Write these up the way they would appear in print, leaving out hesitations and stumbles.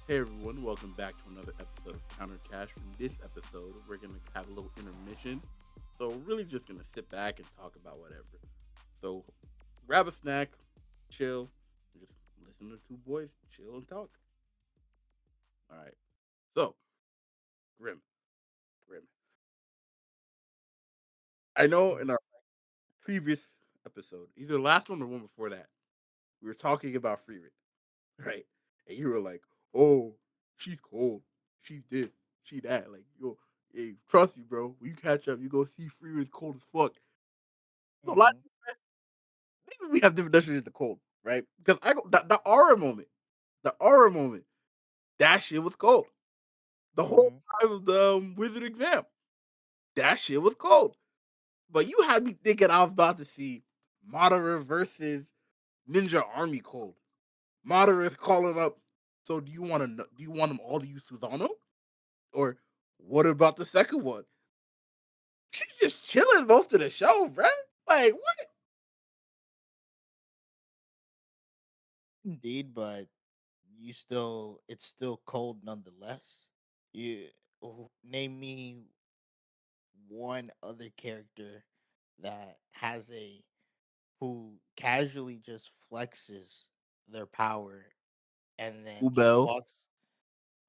Hey everyone, welcome back to another episode of Counter Cash. In this episode, we're gonna have a little intermission. So we're really just gonna sit back and talk about whatever. So grab a snack, chill, and just listen to two boys chill and talk. All right. So Grim, Grim. I know in our previous episode, either the last one or one before that, we were talking about Frieren, right? And you were like, "Oh, she's cold. She's this. She that." Like, yo, hey, trust me, bro. When you catch up, you go see Freeren's cold as fuck. So, like, Mhm, maybe we have different definitions of cold, right? Because I go the aura moment, the aura moment. That shit was cold. The whole mhm, time of the wizard exam, that shit was cold. But you had me thinking I was about to see Madara versus Ninja Army cold. Madara's calling up. So do you want to? Do you want them all to use Susanoo? Or what about the second one? She's just chilling most of the show, bruh. Like what? indeed, but it's still cold nonetheless. You name me one other character that has a who casually just flexes their power and then just Ubel, walks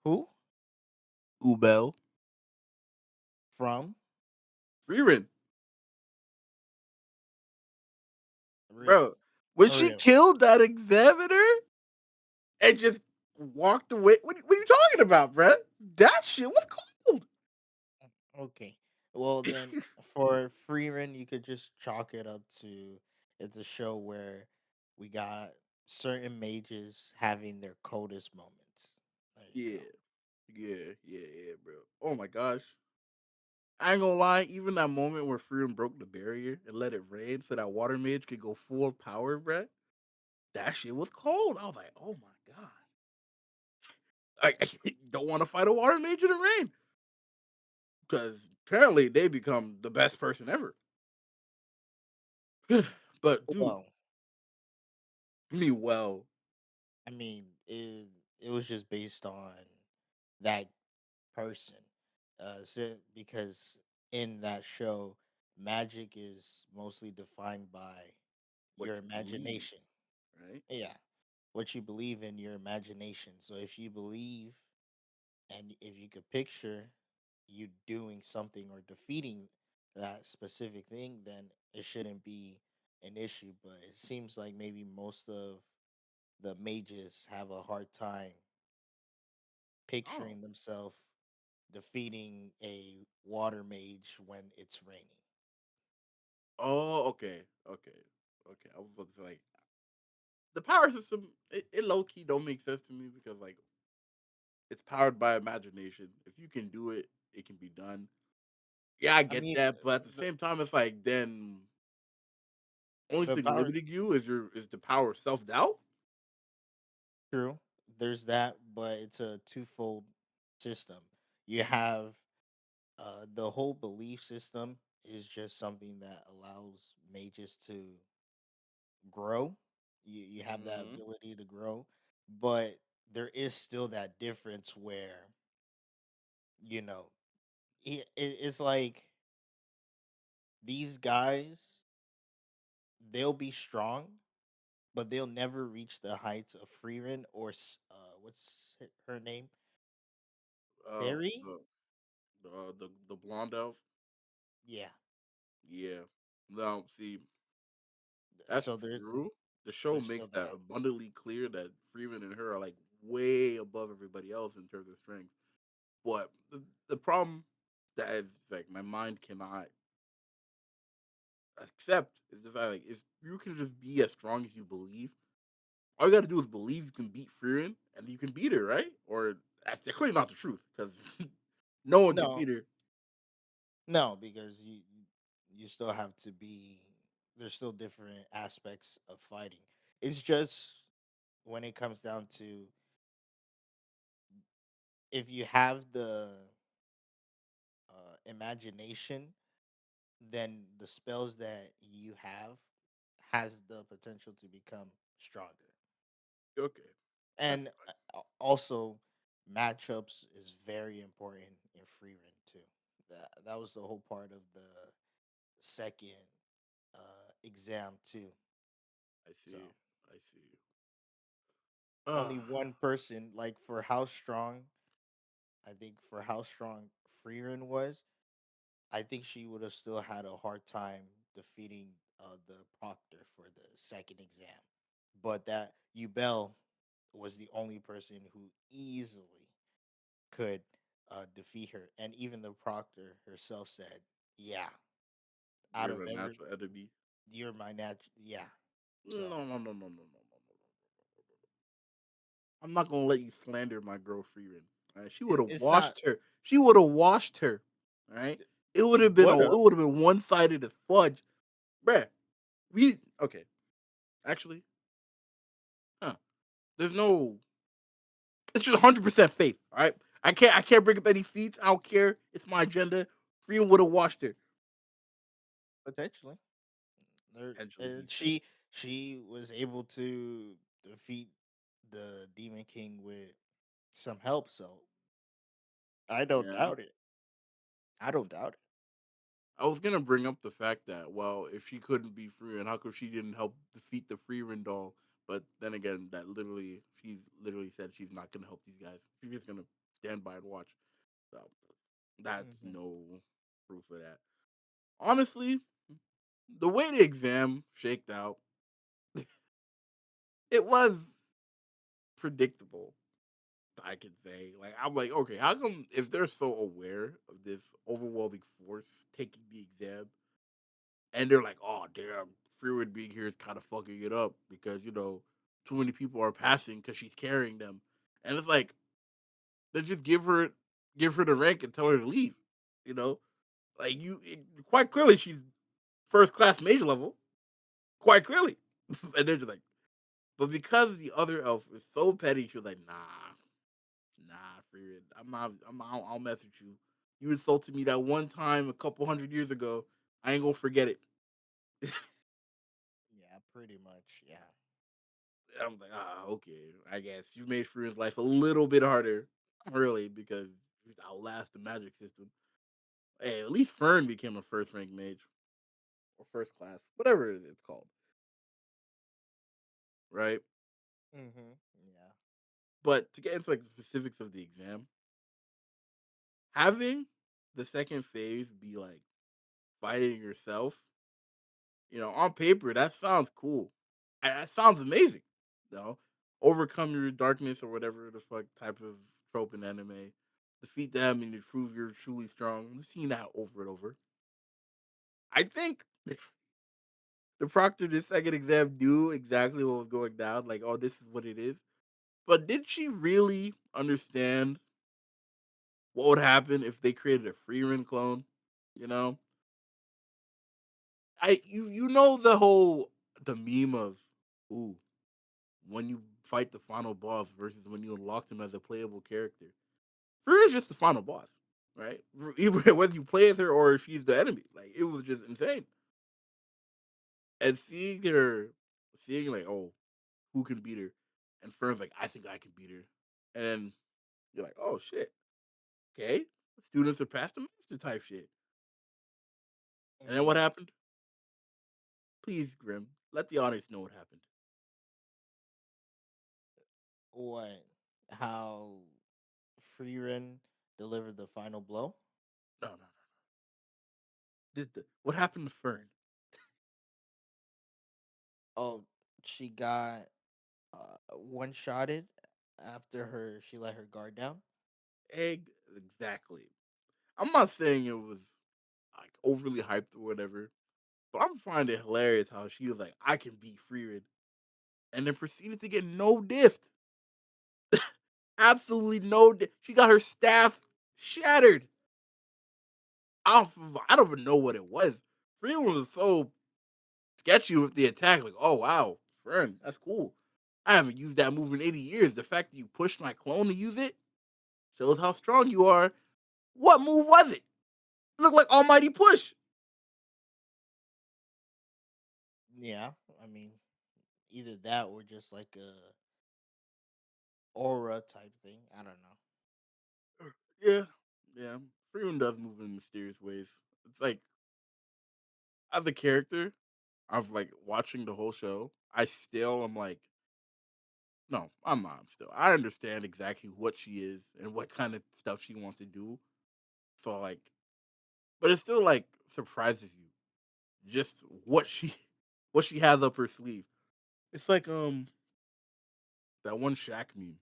who Ubel, from Frieren, bro. really When she really killed that examiner and just walked away, what are you talking about, bruh? That shit was cold. okay. Well then, for Freeman, you could just chalk it up to it's a show where we got certain mages having their coldest moments. There you go. Yeah, yeah, bro. Oh my gosh. I ain't gonna lie, even that moment where Frieren broke the barrier and let it rain so that water mage could go full power, bruh. That shit was cold. I was like, oh my god. I don't want to fight a water mage in the rain because apparently they become the best person ever. But dude, Well, I mean, well, I mean, it was just based on that person. Because in that show, magic is mostly defined by what your you believe, imagination. right? Yeah, what you believe in your imagination. So if you believe and if you could picture you doing something or defeating that specific thing, then it shouldn't be an issue. But it seems like maybe most of the mages have a hard time Oh, picturing themselves defeating a water mage when it's raining. oh, okay. I was about to say, like, the power system, it low key don't make sense to me because like it's powered by imagination. If you can do it, it can be done. Yeah, I I get mean, that, but at the same time, it's like then only the thing power limiting you is the power of self doubt. true. There's that, but it's a twofold system. You have the whole belief system is just something that allows mages to grow. You have that Hmm. ability to grow, but there is still that difference where you know it's like these guys they'll be strong, but they'll never reach the heights of Freeran or her name, Barry. The the blonde elf. Yeah, Yeah. No, see, that's so true. The show there's still makes that that. abundantly clear that Freeman and her are like way above everybody else in terms of strength. But the problem that is like my mind cannot accept is the fact like if you can just be as strong as you believe, all you got to do is believe you can beat Freeman and you can beat her, right? Or that's clearly not the truth because no one can No, beat her. no, because you still have to be. There's still different aspects of fighting. It's just when it comes down to if you have the imagination, then the spells that you have has the potential to become stronger. Okay, that's And fine. also, matchups is very important in Frieren too. That was the whole part of the second exam too. I So see. I see. only Ugh. one person, like for how strong, I think for how strong Frieren was, I think she would have still had a hard time defeating the proctor for the second exam. But that Ubel was the only person who easily could defeat her, and even the proctor herself said, "Yeah, out You're of the every, natural enemy. you're my natural." Yeah, No, so no, no, no, no, no, no, no. I'm not gonna let you slander my girl Freeman. Alright, she would have it's not. washed her. She would have washed her. All right, it would She have been would it have. would have been one sided as fudge, bruh. We okay. Actually, huh? There's no. It's just 100% faith. All right, I can't bring up any feats. I don't care. It's my agenda. Freeman would have washed her. Potentially. Potentially, he said. She was able to defeat the Demon King with some help, so I don't Yeah, doubt it. I don't doubt it. I was gonna bring up the fact that well, if she couldn't be Freeman, how come she didn't help defeat the Freeman doll? But then again, she's literally said she's not gonna help these guys. She's just gonna stand by and watch. So that's Hmm. no proof of that. Honestly, the way the exam shaked out, it was predictable. I could say, like, I'm like, okay, how come if they're so aware of this overwhelming force taking the exam, and they're like, "Oh, damn, Freewood being here is kind of fucking it up because too many people are passing because she's carrying them." And it's like, then just give her the rank and tell her to leave. You know, like quite clearly she's first class major level, quite clearly. And they're just like, but because the other elf is so petty, she was like, nah, Freewood, I'll mess with you. You insulted me that one time a couple hundred years ago. I ain't gonna forget it. Yeah, pretty much. Yeah. I'm like, okay. I guess you made Frieren's life a little bit harder. Not really, because you outlast the magic system. Hey, at least Fern became a first rank mage or first class, whatever it's called, right? Hmm. Yeah. But to get into like the specifics of the exam, having the second phase be like fighting yourself, on paper that sounds cool. That sounds amazing. You know, overcome your darkness or whatever the fuck type of trope in anime. Defeat them and you prove you're truly strong. We've seen that over and over. I think the proctor this second exam knew exactly what was going down. Like, oh, this is what it is. But did she really understand what would happen if they created a Freerin clone? You know, you know the meme of ooh when you fight the final boss versus when you unlock them as a playable character. Free is just the final boss, right? Either whether you play as her or if she's the enemy. Like it was just insane. And seeing like, oh, who can beat her? And Fern's like, I think I can beat her. And you're like, oh shit. Okay. Students are past the master type shit. And then what Hmm. happened? Please, Grim, let the audience know what happened. What? How Freerin delivered the final blow? No, no, no. What happened to Fern? Oh, she got one shotted after she let her guard down. Exactly. I'm not saying it was like overly hyped or whatever, but I'm finding it hilarious how she was like, I can beat Freerid, and then proceeded to get no diff. Absolutely no diff. She got her staff shattered. I don't even know what it was. Freerid was so sketchy with the attack. Like, oh wow, Fern, that's cool. I haven't used that move in 80 years. The fact that you pushed my clone to use it shows how strong you are. What move was it? It looked like Almighty Push. Yeah, I mean, either that or just like a aura type thing. I don't know. Yeah, yeah. Freeman does move in mysterious ways. It's like as a character, I've like watching the whole show. I still am like, no, I'm not. I'm still. I understand exactly what she is and what kind of stuff she wants to do. So like, but it still like surprises you just what she has up her sleeve. It's like that one Shaq meme.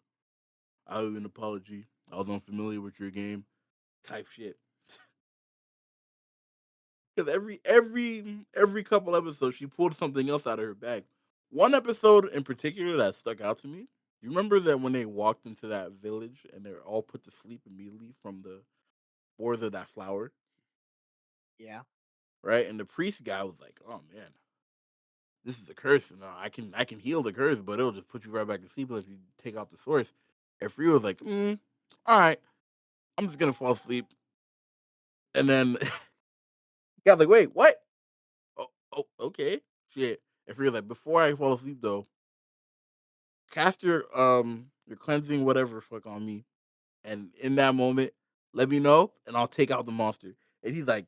I owe you an apology. I was unfamiliar with your game. Type shit. Because every couple episodes, she pulled something else out of her bag. One episode in particular that stuck out to me. You remember that when they walked into that village and they're all put to sleep immediately from the spores of that flower, Yeah. right? And the priest guy was like, "Oh man, this is a curse, and I can heal the curse, but it'll just put you right back to sleep if you take out the source." And Free was like, "All right, I'm just gonna fall asleep." And then God's like, "Wait, what? Oh, okay, shit." And Free was like, "Before I fall asleep, though, cast your cleansing whatever the fuck on me, and in that moment, let me know, and I'll take out the monster." And he's like,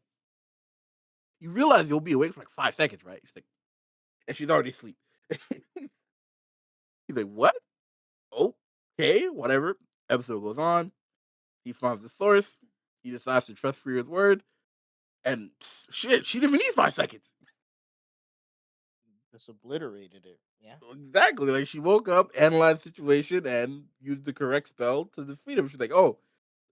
"You realize you'll be awake for like 5 seconds, right?" She's like, and she's already asleep. He's like, "What? Okay, whatever." Episode goes on. He finds the source. He decides to trust Freer's word, and shit, she didn't even need 5 seconds. Just obliterated it. Yeah. Exactly. Like she woke up, analyzed the situation, and used the correct spell to defeat him. She's like, "Oh,"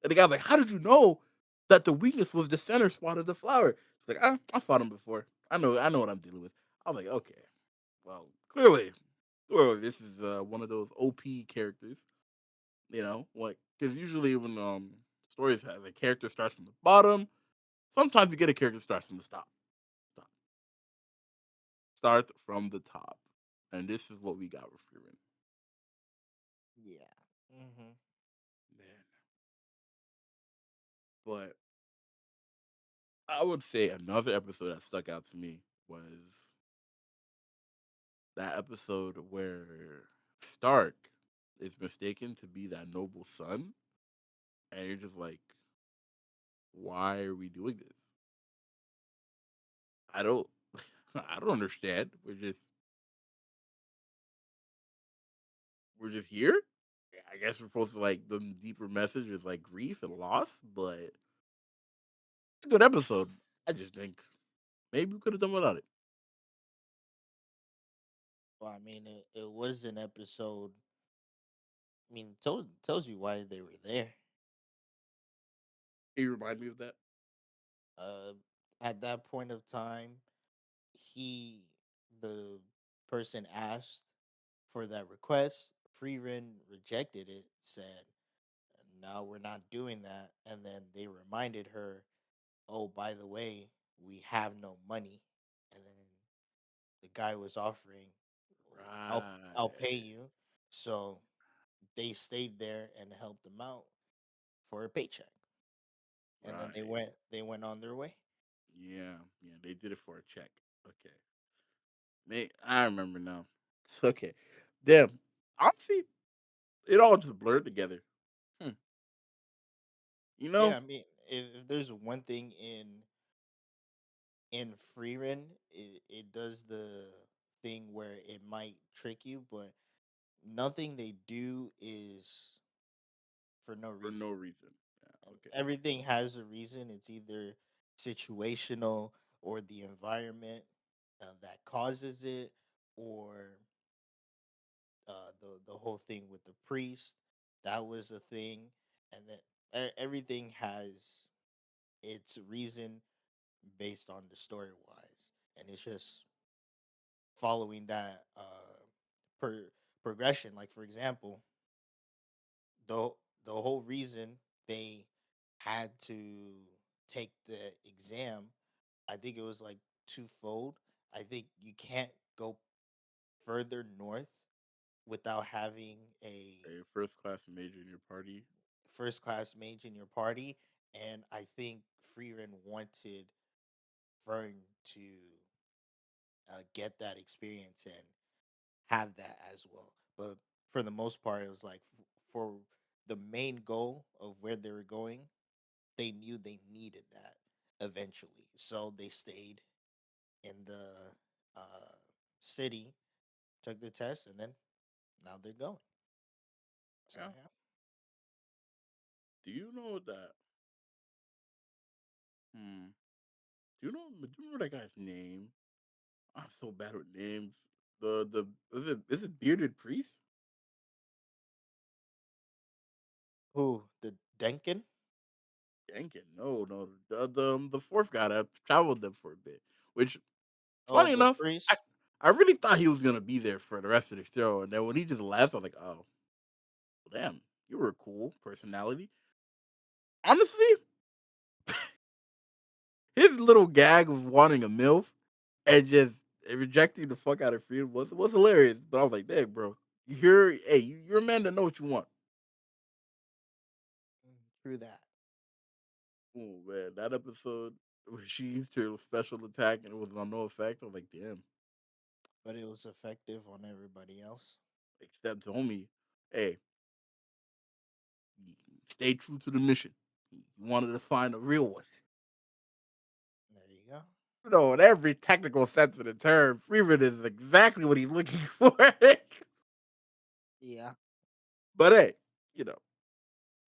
and the guy's like, "How did you know that the weakness was the center spot of the flower?" She's like, I fought him before. I know what I'm dealing with." I was like, "Okay, well, clearly, this is one of those OP characters, you know, like because usually when stories have a character starts from the bottom, sometimes you get a character starts from the top, start from the top, and this is what we got with Frieren. Yeah. Hmm. Man, but I would say another episode that stuck out to me was that episode where Stark is mistaken to be that noble son, and you're just like, why are we doing this? I don't, I don't understand. We're just here. I guess we're supposed to like the deeper message is like grief and loss, but it's a good episode. I just think maybe we could have done without it. Well, I mean, it was an episode. I mean, tells you why they were there. Can you remind me of that? Uh, at that point of time, he, the person asked for that request. Freeman rejected it, said, "No, we're not doing that." And then they reminded her, "Oh, by the way, we have no money." And then the guy was offering, "Oh, I'll pay Right, you." So they stayed there and helped him out for a paycheck. And then right. they went on their way. Yeah, yeah, they did it for a check. Okay. I remember now. Okay. Damn. Honestly, it all just blurred together. Hmm. You Yeah, know? I mean, if there's one thing in Freerun, it does the thing where it might trick you, but nothing they do is for no For reason. no reason. Yeah, And okay. everything has a reason. It's either situational or the environment that causes it, or the whole thing with the priest. That was a thing, and then everything has its reason based on the story wise, and it's just following that per progression. Like for example, the the whole reason they had to take the exam, I think it was like twofold. I think you can't go further north without having a A first class major in your party. first class major in your party, and I think Freeran wanted Vern to get that experience and have that as well. But for the most part, it was like for the main goal of where they were going, they knew they needed that eventually. So they stayed in the uh, city, took the test, and then now they're going. So Yeah. yeah. Do you know that? Hmm. Do you know that guy's name? I'm so bad with names. The is it bearded priest? Who the Denkin? Denkin. No, no. The fourth guy that traveled them for a bit. Which, Oh, funny the enough, I priest. I really thought he was gonna be there for the rest of the show, and then when he just left, I was like, oh, damn, you were a cool personality. Honestly, his little gag of wanting a milf and just rejecting the fuck out of freedom was hilarious. But I was like, damn, bro, you're a man that know what you want. True that, Oh man, that episode where she used her special attack and it was on no effect. I was like, damn. but it was effective on everybody else. Except homie, hey, stay true to the mission. He wanted to find a real one. There you go. You know, in every technical sense of the term, Freeman is exactly what he's looking for. Yeah. But hey, you know,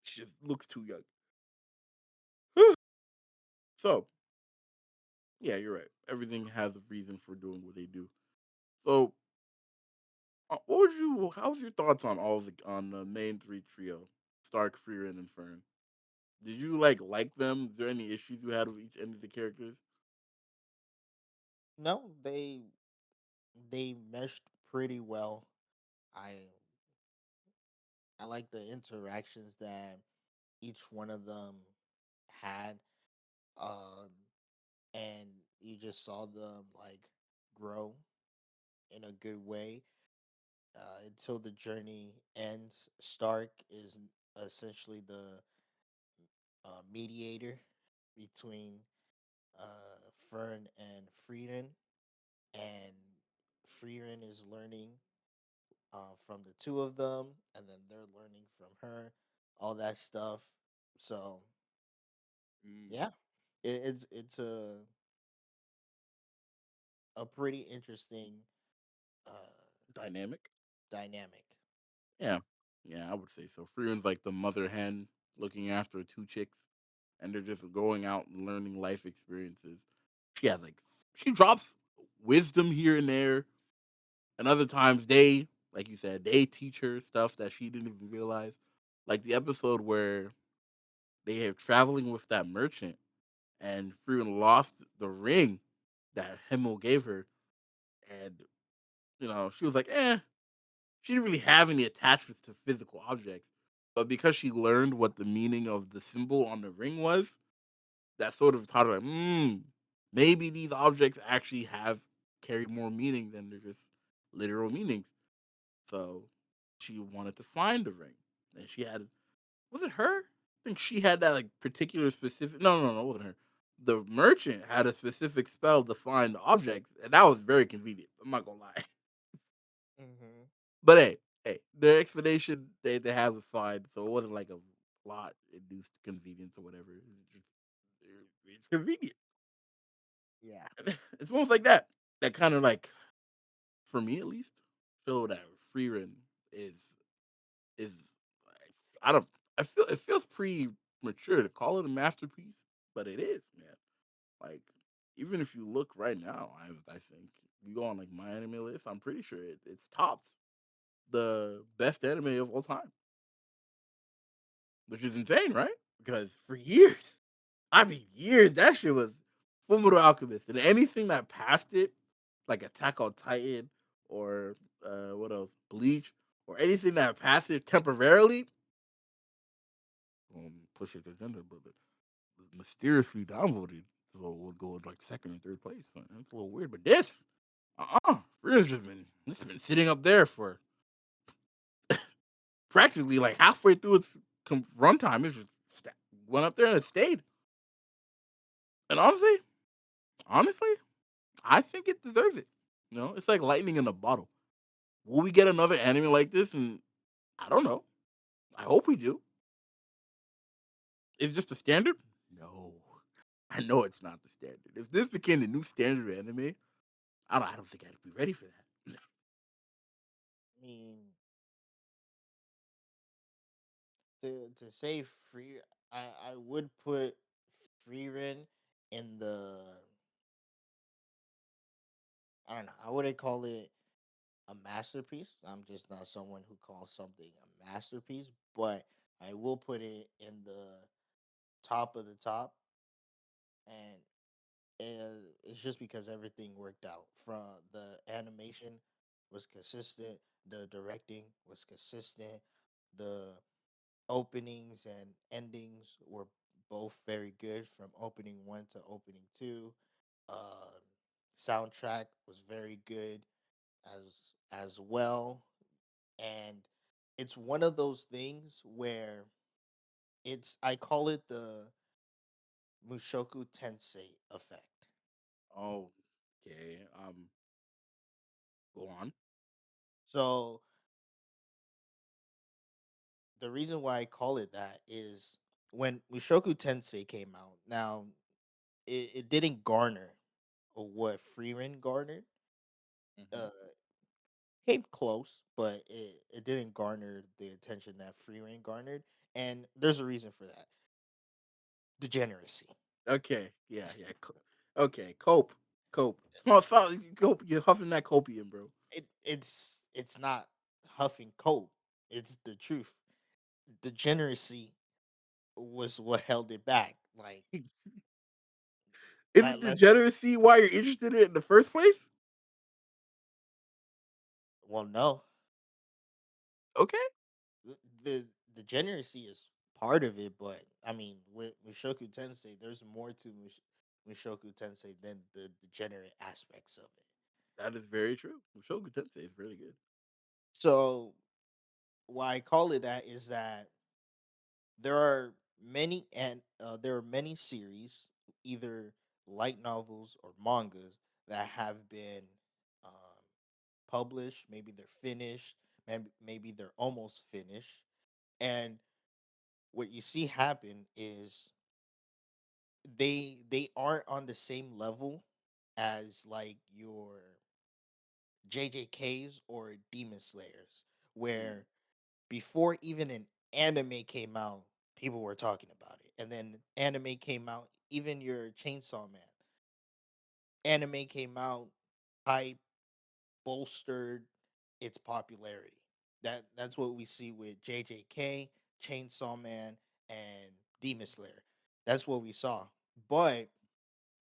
she just looks too young. So, yeah, you're right. Everything has a reason for doing what they do. So, what would you? How's your thoughts on on the main three trio, Stark, Frieren, and Fern? Did you like them? Is there any issues you had with each any of the characters? No, they meshed pretty well. I I like the interactions that each one of them had, um, and you just saw them like grow in a good way until the journey ends. Stark is essentially the mediator between Fern and Frieden, and Frieren is learning from the two of them, and then they're learning from her, all that stuff. So Mm. yeah, it's a pretty interesting uh, Dynamic. dynamic. Yeah, yeah, I would say so. Frieren's like the mother hen looking after two chicks, and they're just going out and learning life experiences. She has she drops wisdom here and there, and other times like you said, they teach her stuff that she didn't even realize. Like the episode where they have traveling with that merchant, and Frieren lost the ring that Himmel gave her, and she was like, she didn't really have any attachments to physical objects, but because she learned what the meaning of the symbol on the ring was, that sort of taught her like, maybe these objects actually have carry more meaning than they're just literal meanings. So she wanted to find the ring, and she had was it her? I think she had that particular specific. No, no, no, it wasn't her. The merchant had a specific spell to find the objects, and that was very convenient. I'm not gonna lie. Hmm. But hey, the explanation they had was fine, so it wasn't like a plot induced convenience or whatever. It's convenient. Yeah. It's almost like that. That kind of for me at least, show that Freerin is is I don't I feel it feels premature to call it a masterpiece, but it is, man. Like even if you look right now, I think you go on my anime list, I'm pretty sure it's tops the best anime of all time. Which is insane, right? Because for years, I mean years, that shit was Fullmetal Alchemist, and anything that passed it, like Attack on Titan or what else, Bleach, or anything that passed it temporarily, push its agenda, but mysteriously downvoted, so it would go second and third place. So it's a little weird, but this, Freedom's just been it's been sitting up there for practically halfway through its runtime. It's just went up there and it stayed. And honestly, I think it deserves it. It's like lightning in a bottle. Will we get another anime like this? And I don't know. I hope we do. Is this the standard? No. I know it's not the standard. If this became the new standard of anime, I don't think I'd be ready for that. I mean, to say free, I would put Frieren in the, I don't know, I wouldn't call it a masterpiece. I'm just not someone who calls something a masterpiece, but I will put it in the top of the top, and it's just because everything worked out. From the animation was consistent, the directing was consistent, the openings and endings were both very good from opening one to opening two. Um, Soundtrack was very good as well, and it's one of those things where it's, I call it the Mushoku Tensei effect. Oh, okay. Go on. So the reason why I call it that is when Mushoku Tensei came out. Now it didn't garner what Freeman garnered. Mhm. Uh, Came close, but it didn't garner the attention that Freeman garnered, and there's a reason for that: degeneracy. Okay. Yeah, yeah. Okay, cope. Small thought, you cope. You're huffing that copium, bro. It's not huffing coat. It's the truth. Degeneracy was what held it back. Like Is it let's degeneracy why you're interested in it in the first place? well, no, Okay. the degeneracy is part of it, but I mean, with Mushoku Tensei, there's more to Mushoku Tensei than the degenerate aspects of it. That is very true. Shogun Tensei is really good. So why I call it that is that there are there are many series, either light novels or mangas, that have been um, published. Maybe they're finished. Maybe they're almost finished. And what you see happen is they aren't on the same level as like your JJKs or Demon Slayers, Mm. where before even an anime came out, people were talking about it. And then anime came out, even your Chainsaw Man anime came out, hype bolstered its popularity. That's what we see with JJK, Chainsaw Man, and Demon Slayer. That's what we saw. But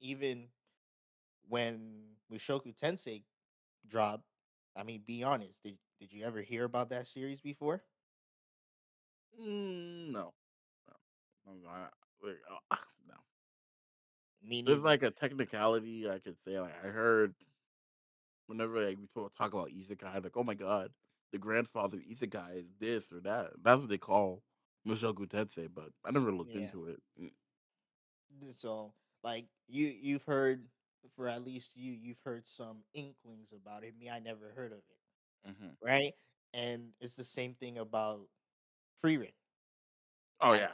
even when Mushoku Tensei dropped, I mean, be honest, did you ever hear about that series before? No. No. Wait, no. Me There's neither. like a technicality I could say. Like I heard whenever like, we talk about isekai, like, oh my god, the grandfather of isekai is this or that. That's what they call Mushoku Tensei, but I never looked Yeah. into it. So like you've heard, for at least you've heard some inklings about it. Me, I never heard of it. Mm-hmm. Right? And it's the same thing about Frieren. Oh I yeah.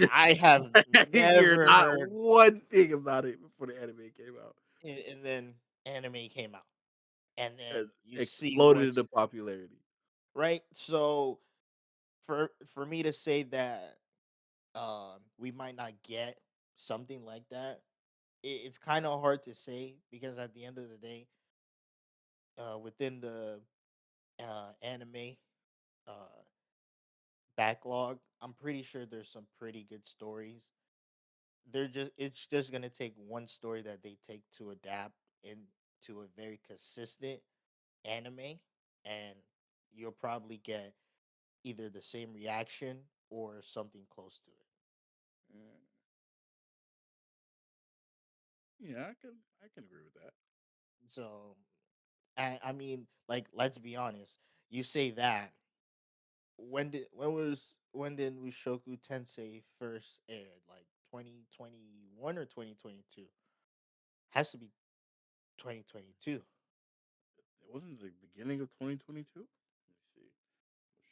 I have You're never not heard, one thing about it before the anime came out. and then anime came out. And then It you see exploded what's into popularity. right. So for me to say that we might not get something like that, it's kind of hard to say because at the end of the day, within the anime uh, backlog, I'm pretty sure there's some pretty good stories. It's just gonna take one story that they take to adapt into a very consistent anime, and you'll probably get either the same reaction or something close to it. Mm, yeah, I can agree with that. So, I mean, like, let's be honest. You say that, when did Mushoku Tensei first aired? Like 2021 or 2022? Has to be 2022. It wasn't the beginning of 2022. Let me see.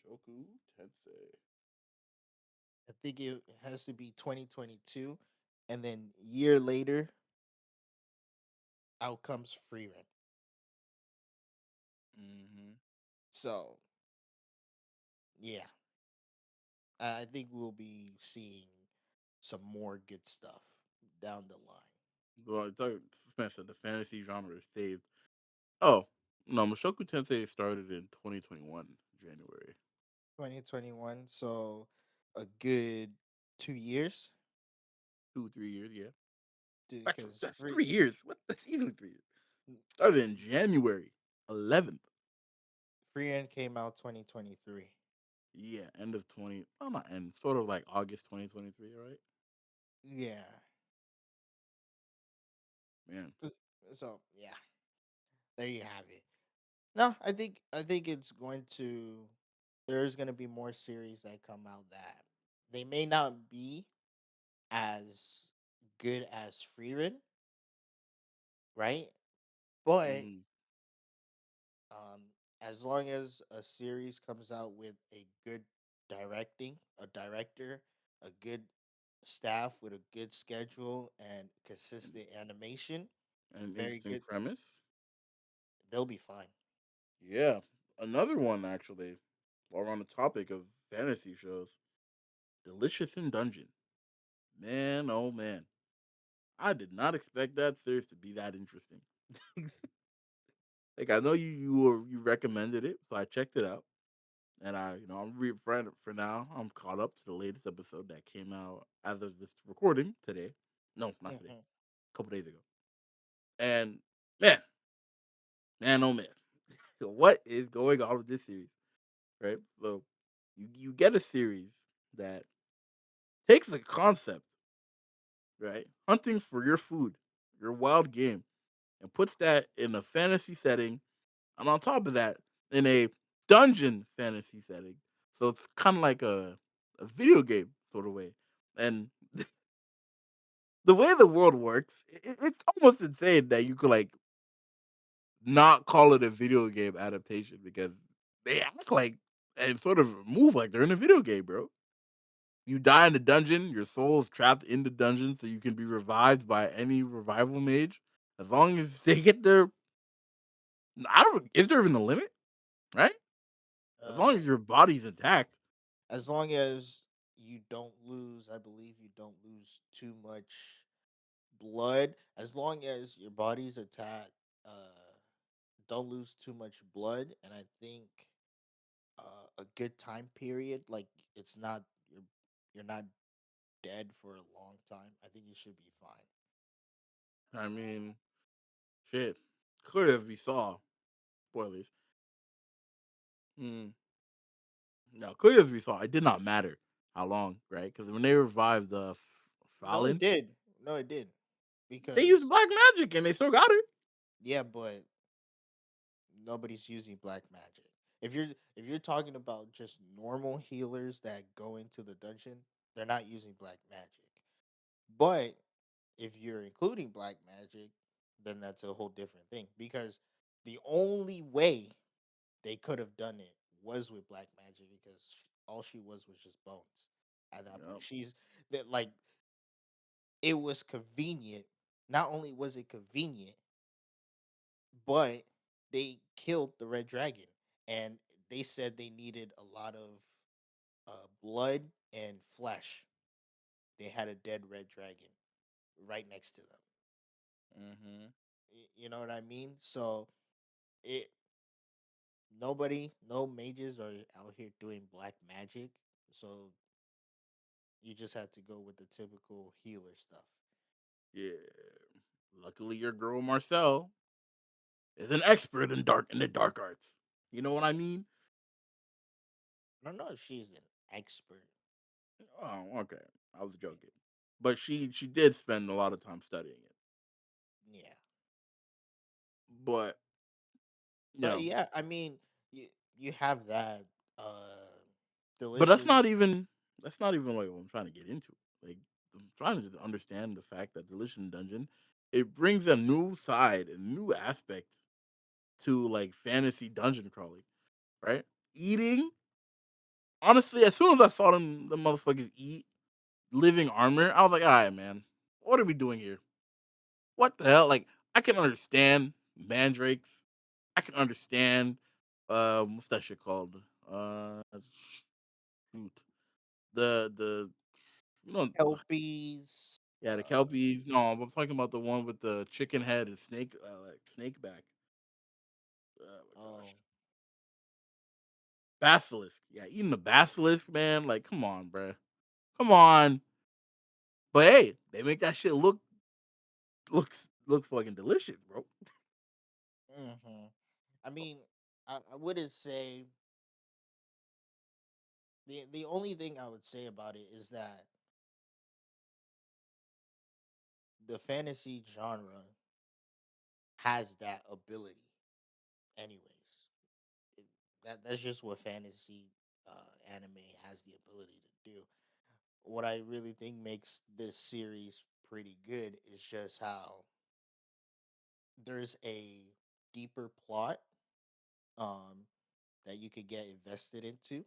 Shoku Tensei. I think it has to be 2022, and then year later, out comes Frieren. Hmm. So yeah, I think we'll be seeing some more good stuff down the line. Well, I thought Spencer, the fantasy genre is saved. Oh no, Mushoku Tensei started in 2021 January. 2021, so a good 2 years, 2 3 years, yeah. Actually, because that's 3 years. What? That's easily 3 years. Started in January 11th. Frieren came out 2023. Yeah, end of 20. Well, not end. Sort of like August 2023, right? Yeah. Man, So yeah, there you have it. No, I think it's going to there's going to be more series that come out that they may not be as good as Frieren, right? But mm, um as long as a series comes out with a good a director, a good staff with a good schedule and and, consistent animation, and an very interesting good, premise. they'll be fine. Yeah, another one actually. While we're on the topic of fantasy shows, Delicious in Dungeon. Man, oh man, I did not expect that series to be that interesting. Like I know you recommended it, so I checked it out, and for now. I'm caught up to the latest episode that came out as of this recording today. No, not today. Hmm. A couple days ago. And man, man, oh man, what is going on with this series? Right? So you get a series that takes the concept, right? Hunting for your food, your wild game, and puts that in a fantasy setting. And on top of that, in a dungeon fantasy setting. So it's kind of like a video game sort of way. And the way the world works, it's almost insane that you could like not call it a video game adaptation because they act like and sort of move like they're in a video game, bro. You die in the dungeon, your soul is trapped in the dungeon, so you can be revived by any revival mage. As long as they get their I don't is there even a limit, right? As long Uh, as your body's intact. as long as you don't lose, I believe you don't lose too much blood. As long as your body's attacked, don't lose too much blood, and I think a good time period, like it's not you're not dead for a long time. I think you should be fine. I mean, shit. Clearly, as we saw, spoilers. Mm, no, clearly as we saw, it did not matter how long, right? Because when they revived the No, it Fallon, did. No, it did they used because black magic and they still got her. yeah, but nobody's using black magic. If you're talking about just normal healers that go into the dungeon, they're not using black magic. But if you're including black magic, then that's a whole different thing because the only way they could have done it was with black magic because all she was just bones at that point. Yep. She's that like it was convenient. Not only was it convenient, but they killed the red dragon and they said they needed a lot of blood and flesh. They had a dead red dragon right next to them. Hmm. You know what I mean? So it nobody, no mages are out here doing black magic. So you just have to go with the typical healer stuff. Yeah. Luckily, your girl Marcel is an expert in the dark arts. You know what I mean? I don't know if she's an expert. Oh, okay. I was joking, but she did spend a lot of time studying it. Yeah. But you But know, yeah, I mean, you have that uh but delicious. that's not even like what I'm trying to get into. Like I'm trying to just understand the fact that Delicious Dungeon it brings a new side, a new aspect to like fantasy dungeon crawling, right? Eating Honestly, as soon as I saw the motherfuckers eat living armor, I was like, all right, man, what are we doing here? What the hell? Like, I can understand mandrakes. I can understand what's that shit called? Shoot. The you know Kelpies. yeah, the kelpies. No, I'm talking about the one with the chicken head and snake like snake back. Oh my Oh, gosh. Basilisk. Yeah, eating the basilisk, man. Like, come on, bruh. Come on. But hey, they make that shit look fucking delicious, bro. hmm I mean, I wouldn't say the only thing I would say about it is that the fantasy genre has that ability, anyways. It, that's just what fantasy anime has the ability to do. What I really think makes this series pretty good is just how there's a deeper plot um that you could get invested into,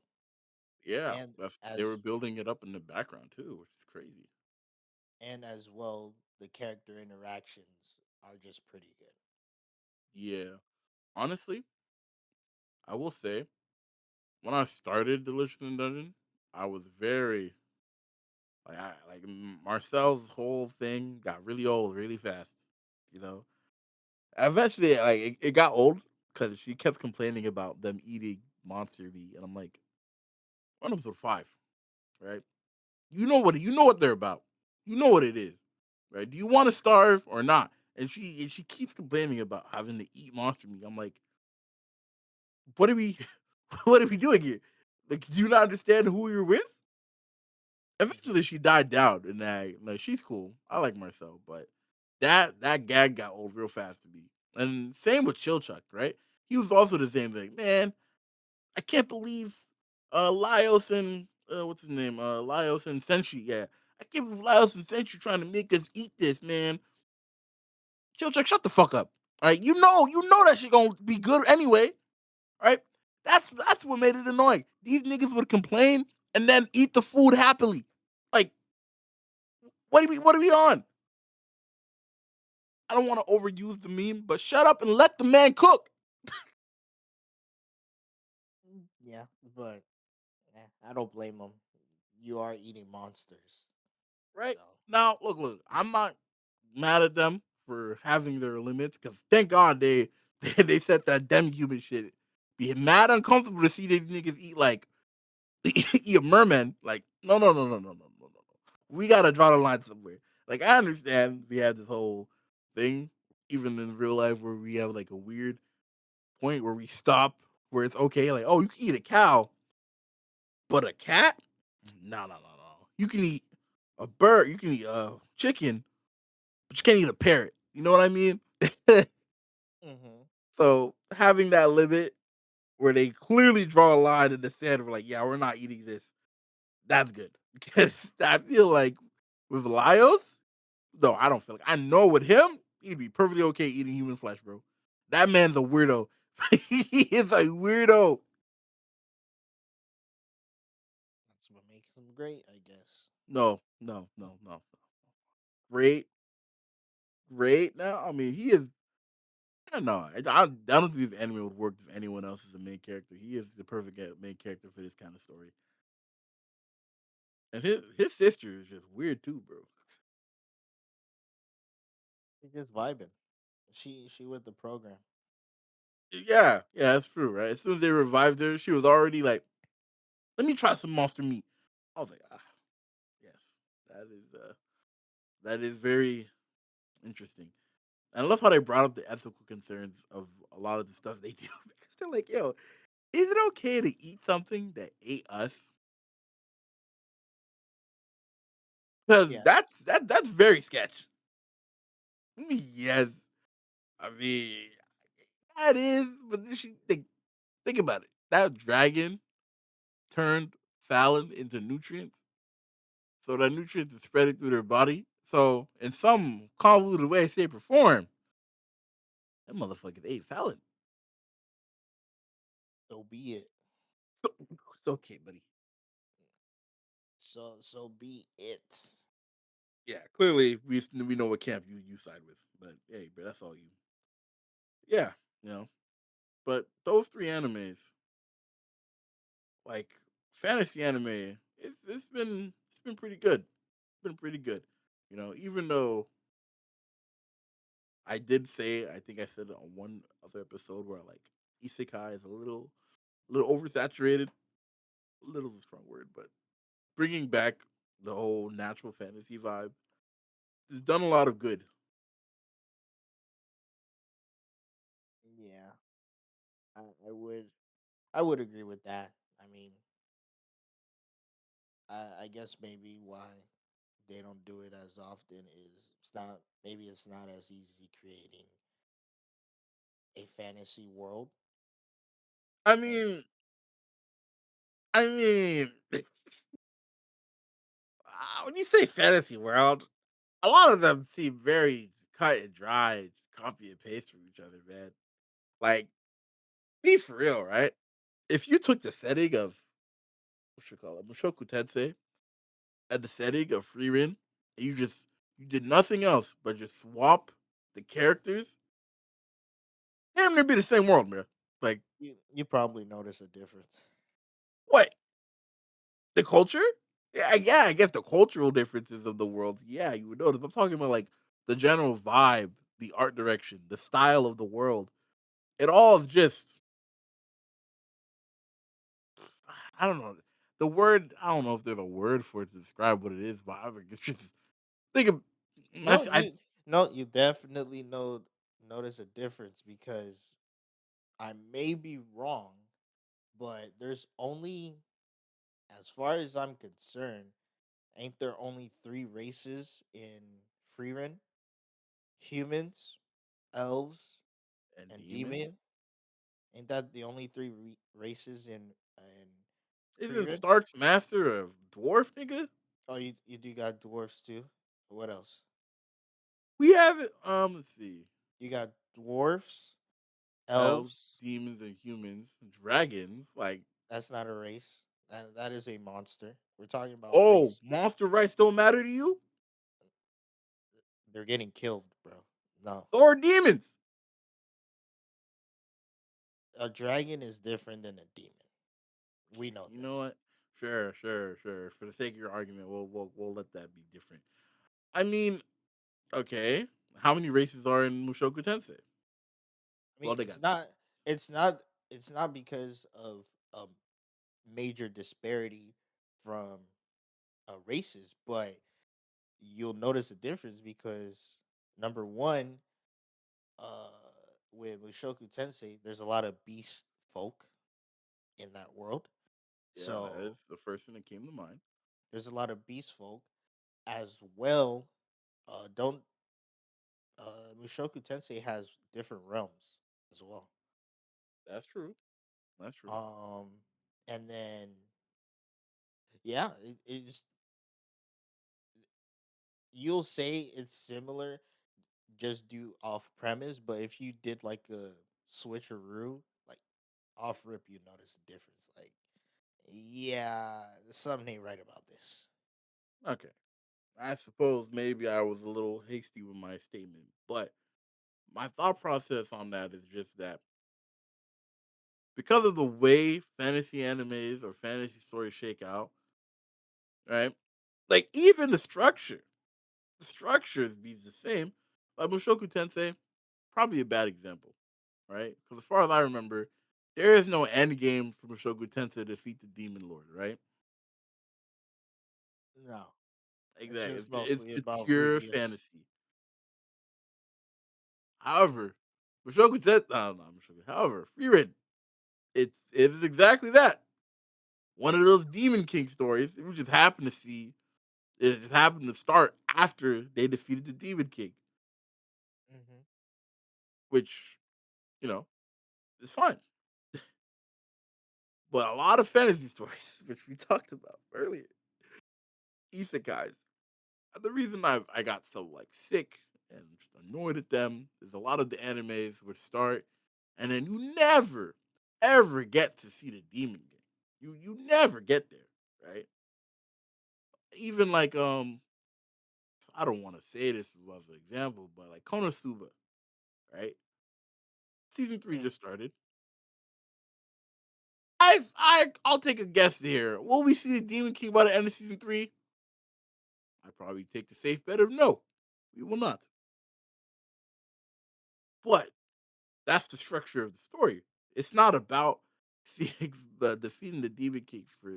Yeah, and they were as building it up in the background too, which is crazy. as well the character interactions are just pretty good. Yeah. Honestly, I will say when I started Delicious in Dungeon, I was very Marcel's whole thing got really old really fast. You know, eventually, like it got old because she kept complaining about them eating monster meat, and I'm like, we're on episode 5, right? You know what they're about. You know what it is, right? Do you want to starve or not? And she keeps complaining about having to eat monster meat. I'm like, what are we, what are we doing here? Like, do you not understand who you're with? Eventually, she died down, and like she's cool. I like Marcel, but that gag got old real fast to me. And same with Chilchuck, right? He was also the same thing. Man, I can't believe Lyos and what's his name? Lyos and Sentry. Yeah, I can't believe Lyos and Sentry trying to make us eat this, man. Chilchuck, shut the fuck up. All right, you know that shit gonna be good anyway. All right, that's what made it annoying. These niggas would complain and then eat the food happily. Like, what are we on? I don't want to overuse the meme, but shut up and let the man cook. Yeah, but I don't blame them. You are eating monsters, Right so now, look, I'm not mad at them for having their limits because thank God they set that dem human shit. Be mad uncomfortable to see these niggas eat like eat a merman. Like no. We gotta draw the line somewhere. Like I understand we have this whole thing, even in real life, where we have like a weird point where we stop where it's okay. Like oh, you can eat a cow, but a cat? No. You can eat a bird. You can eat a chicken, but you can't eat a parrot. You know what I mean? hmm So having that limit where they clearly draw a line in the sand, we're like, yeah, we're not eating this. That's good because I feel like with Lyos, no, I don't feel like I know with him, he'd be perfectly okay eating human flesh, bro. That man's a weirdo. He is a weirdo. that's what makes them great, I guess. No. Great, great. Now, I mean, he is. I don't know. I don't think this anime would work if anyone else is the main character. He is the perfect main character for this kind of story. And his sister is just weird too, bro. She's just vibing. She with the program. Yeah, that's true, right? As soon as they revived her, she was already like, "Let me try some monster meat." I was like, "Ah, yes, that is uh, that is very interesting." And I love how they brought up the ethical concerns of a lot of the stuff they do because they're like, "Yo, is it okay to eat something that ate us?" Because Yes. that's very sketch. Yes, I mean that is, but then think about it. That dragon turned Fallon into nutrients, so that nutrients is spreading through their body. So in some convoluted way, shape, or form, that motherfucker ate Fallon. So be it. So, it's okay, buddy. So be it. Yeah, clearly we know what camp you side with, but hey, but that's all you. Yeah, you know. But those three animes, like fantasy anime, it's been pretty good. It's been pretty good. You know, even though I did say I think I said it on one other episode where like isekai is a little oversaturated, a little is a strong word, but bringing back the whole natural fantasy vibe has done a lot of good. Yeah, I would I would agree with that. I mean, I guess maybe why they don't do it as often is it's not as easy creating a fantasy world. I And mean, I mean, when you say fantasy world, a lot of them seem very cut and dry, just copy and paste from each other, man. Like, be for real, right? If you took the setting of what you call it, Mushoku Tensei, and the setting of Frieren, and you did nothing else but just swap the characters, damn near be the same world, man. Like, you probably notice a difference. what? The culture? Yeah, I guess the cultural differences of the worlds, yeah, you would notice. I'm talking about like the general vibe, the art direction, the style of the world. It all is just I don't know. The word I don't know if there's a word for it to describe what it is, but I think it's just think of No, I you definitely notice a difference because I may be wrong, but there's only, as far as I'm concerned, ain't there only three races in Freerin? Humans, elves, and and demons. demon. Ain't that the only three races in Isn't Freerin? Stark's master a dwarf nigga? Oh, you do got dwarfs too. What else? We have it. Let's see. You got dwarfs, Elves, elves. demons, and humans, dragons. Like, That's not a race. That is a monster. We're talking about oh, race. monster rights don't matter to you? They're getting killed, bro. No, So are demons. a dragon is different than a demon. We know You know this. what? Sure. For the sake of your argument, we'll let that be different. I mean, okay. How many races are in Mushoku Tensei? I mean, Well, they got it's not, it's not because of a major disparity from races, but you'll notice a difference because number one, uh, with Mushoku Tensei, there's a lot of beast folk in that world. yeah. That is So the first thing that came to mind. there's a lot of beast folk as well. Don't Mushoku Tensei has different realms as well. That's true. That's true. Um, and then yeah, it's, you'll say it's similar just due off premise, but if you did like a switcheroo, like off rip, you notice a difference. Like, yeah, something ain't right about this. Okay. I suppose maybe I was a little hasty with my statement, but my thought process on that is just that because of the way fantasy animes or fantasy stories shake out, right? Like even the structures be the same. Like Mushoku Tensei, probably a bad example, right? Because as far as I remember, there is no end game for Mushoku Tensei to defeat the Demon Lord, right? No, it's Exactly. just It's mostly just about who pure gets. fantasy. However, Mushoku Tensei, no, Mushoku. However, Frieren, it is exactly that. One of those Demon King stories. We just happen to see it just happened to start after they defeated the Demon King, Hmm. which you know is fine. But a lot of fantasy stories, which we talked about earlier, isekais. The reason I got so like sick and just annoyed at them is a lot of the animes would start, and then you never ever get to see the Demon King. You never get there, right? even like I don't want to say this as an example, but like Konosuba, right? Season three Mm. just started. I'll take a guess here. Will we see the Demon King by the end of season three? I probably take the safe bet of no, we will not. But that's the structure of the story. It's not about seeing defeating the Demon King for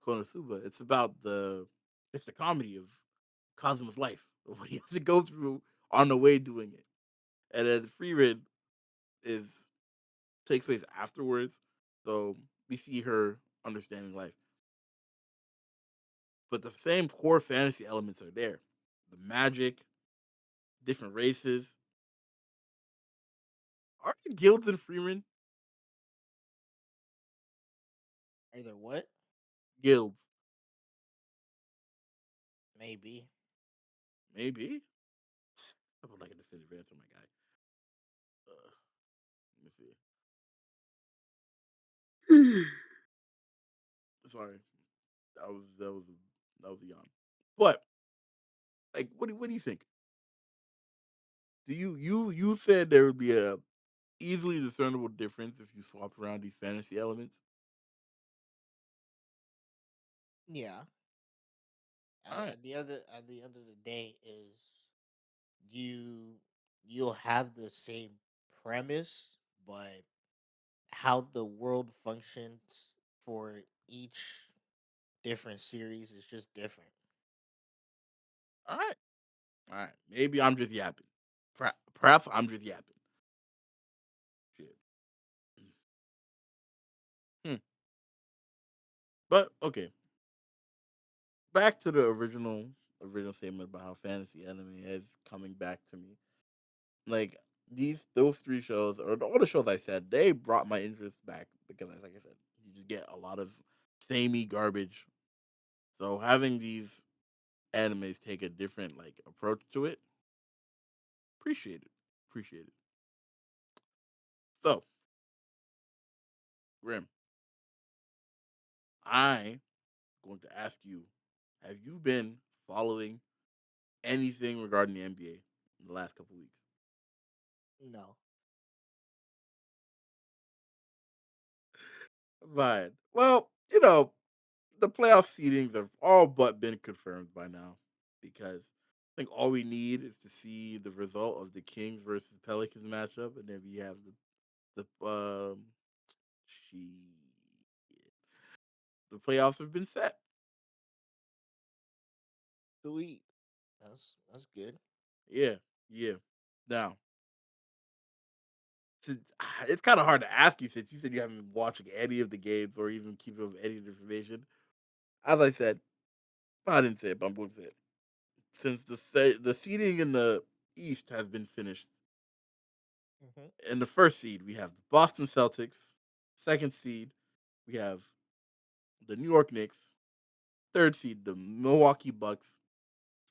Konosuba. It's the comedy of Kazuma's life, of what he has to go through on the way doing it. And then Frieren is takes place afterwards. So we see her understanding life. But the same core fantasy elements are there. The magic, different races. Are there guilds in Freeman? Either what? Guilds. Maybe. Maybe. I would like a definitive answer, my guy. Let me see. Sorry. That was a yawn. But like what do you think? Do you said there would be a easily discernible difference if you swapped around these fantasy elements? Yeah. All right. At the end of the day is you you'll have the same premise, but how the world functions for each different series is just different. All right. All right. Maybe I'm just yapping. Perhaps I'm just yapping. Shit. Hmm. But okay, back to the original statement about how fantasy anime is coming back to me. Like those three shows or all the shows I said, they brought my interest back because, like I said, you just get a lot of samey garbage. So having these animes take a different like approach to it, appreciate it, appreciate it. So Grim, I going to ask you: have you been following anything regarding the NBA in the last couple weeks? No. Fine. Well, you know, the playoff seedings have all but been confirmed by now because I think all we need is to see the result of the Kings versus Pelicans matchup, and then we have the she the playoffs have been set. Sweet. That's good. Yeah, yeah. Now, it's kind of hard to ask you since you said you haven't been watching any of the games or even keeping up with any of the information. As I said, I didn't say it, but I'm going to say it. Since the seeding in the East has been finished, Hmm. in the first seed we have the Boston Celtics. Second seed we have the New York Knicks. Third seed the Milwaukee Bucks.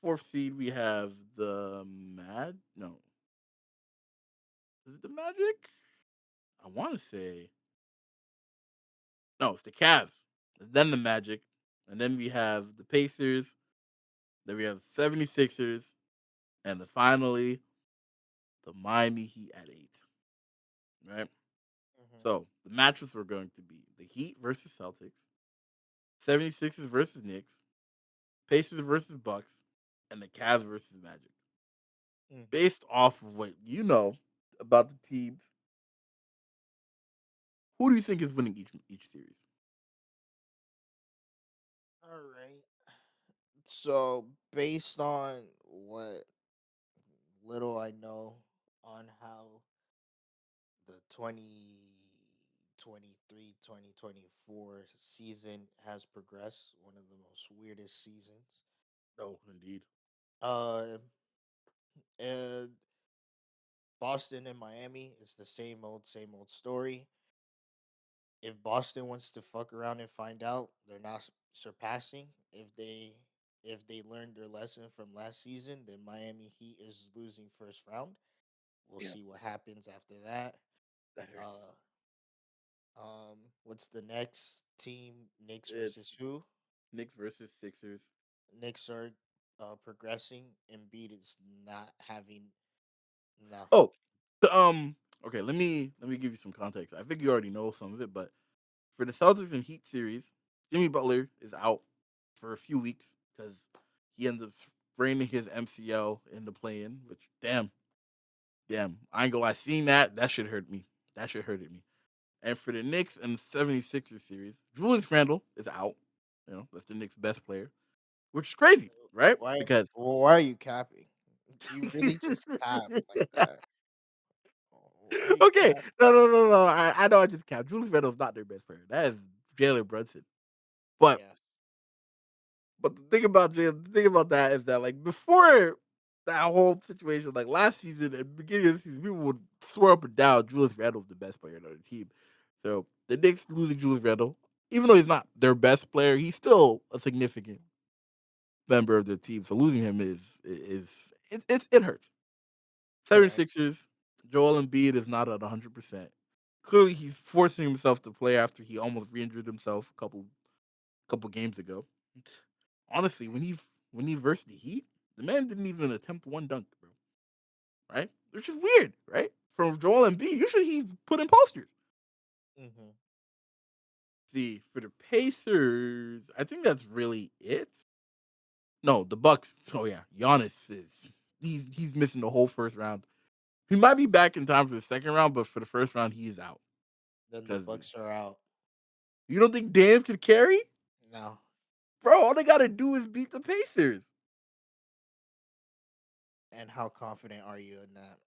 Fourth seed we have the Mad. No, is it the Magic? I want to say no. It's the Cavs. Then the Magic, and then we have the Pacers. Then we have the 76ers, and then finally the Miami Heat at 8. Right. Hmm. So the matches were going to be the Heat versus Celtics, 76ers versus Knicks, Pacers versus Bucks, and the Cavs versus Magic. Hmm. Based off of what you know about the teams, who do you think is winning each series? All right. So, based on what little I know on how the 2023-2024 season has progressed, one of the most weirdest seasons. Oh, indeed. Uh, and Boston and Miami is the same old story. If Boston wants to fuck around and find out, they're not surpassing. If they learned their lesson from last season, then Miami Heat is losing first round. We'll Yeah, see what happens after that. that hurts. Uh, what's the next team? Knicks versus It's who? Knicks versus Sixers. Knicks are progressing. Embiid is not having no. Oh, okay. Let me give you some context. I think you already know some of it, but for the Celtics and Heat series, Jimmy Butler is out for a few weeks because he ends up spraining his MCL in the play-in. Which damn, I ain't gonna lie. Seeing that should hurt me. That should hurt me. And for the Knicks and the 76ers series, Julius Randle is out. You know, that's the Knicks' best player, which is crazy, right? Because Why are you capping? You really just cap like that? Why are you okay, cap? no. I know I just capped. Julius Randle's not their best player. That is Jalen Brunson. But Yeah. But the thing about that is that like before that whole situation, like last season at the beginning of the season, people would swear up and down Julius Randle's the best player on the team. So the Knicks losing Julius Randle, even though he's not their best player, he's still a significant member of their team. So losing him it hurts. Correct. 76ers, Joel Embiid is not at 100%. Clearly, he's forcing himself to play after he almost re-injured himself a couple games ago. Honestly, when he versed the Heat, the man didn't even attempt one dunk, bro. Right? Which is weird, right? From Joel Embiid, usually he's put in posters. Hmm. See, for the Pacers, I think that's really it. No, the Bucks. Oh yeah, Giannis is he's missing the whole first round. He might be back in time for the second round, but for the first round, he is out. Then the Because Bucks are out. you don't think Dame could carry, No. bro? All they gotta do is beat the Pacers. And how confident are you in that?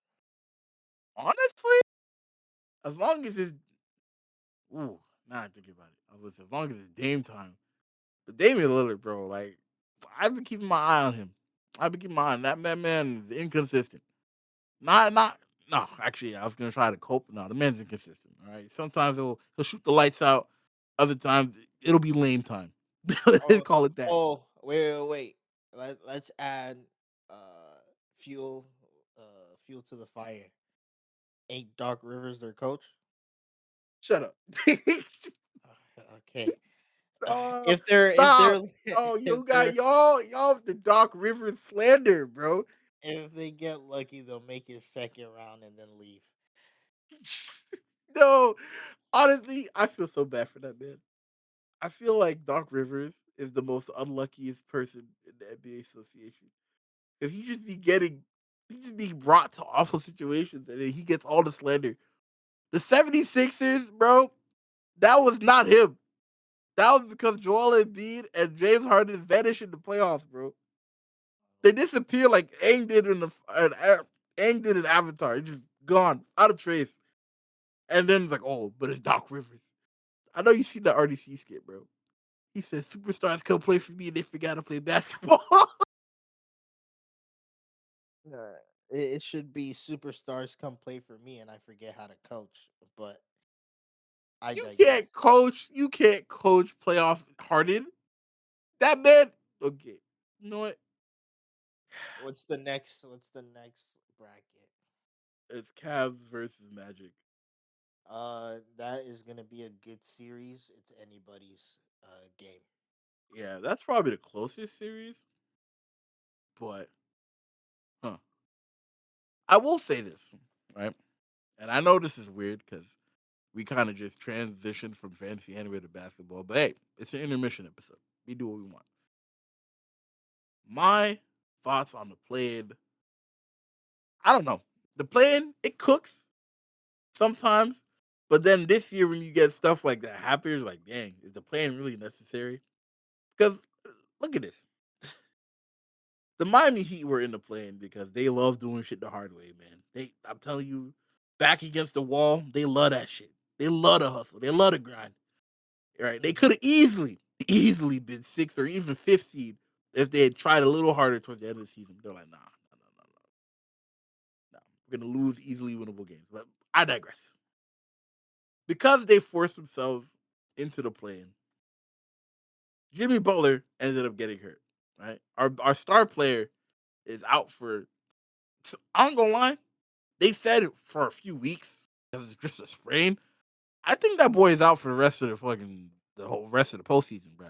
Honestly, as long as it's ooh, now I think about it. I was as long as it's Dame time. But Damian Lillard, bro, like I've been keeping my eye on him. I've been keeping my eye on that man is inconsistent. Not no, actually I was gonna try to cope. No, the man's inconsistent. All right. Sometimes he'll shoot the lights out, other times it'll be lame time. Let's Oh, call it that. wait. Let's add uh fuel fuel to the fire. Ain't Doc Rivers their coach? Shut up. Okay. Oh, If they're stop. Oh, if you got they're y'all with the Doc Rivers slander, bro. if they get lucky, they'll make it second round and then leave. No, honestly, I feel so bad for that man. I feel like Doc Rivers is the most unluckiest person in the NBA association because he just be brought to awful situations and then he gets all the slander. The 76ers, bro, that was not him. That was because Joel Embiid and James Harden vanished in the playoffs, bro. They disappear like Aang did Aang did in Avatar. Just gone, out of trace. And then it's like, oh, but it's Doc Rivers. I know you seen the RDC skit, bro. He said superstars come play for me and they forgot to play basketball. It should be superstars come play for me and I forget how to coach. But I digress. You can't coach playoff Harden. That man okay. You know what? What's the next bracket? It's Cavs versus Magic. That is gonna be a good series. It's anybody's game. Yeah, that's probably the closest series, but huh. I will say this, right? And I know this is weird because we kind of just transitioned from fantasy anime to basketball, but hey, it's an intermission episode. We do what we want. My thoughts on the play-in, I don't know. The play-in, it cooks sometimes, but then this year when you get stuff like that happen, it's like, dang, is the play-in really necessary? Because look at this. The Miami Heat were in the play-in because they love doing shit the hard way, man. I'm telling you, back against the wall, they love that shit. They love the hustle. They love the grind. Right? They Hmm. could have easily been sixth or even fifth seed if they had tried a little harder towards the end of the season. They're like, nah, no. We're gonna lose easily winnable games. But I digress. Because they forced themselves into the play-in, Jimmy Butler ended up getting hurt. Right? Our star player is out for. I'm gonna lie. They said it for a few weeks because it's just a sprain. I think that boy is out for the rest of the whole rest of the postseason, bro.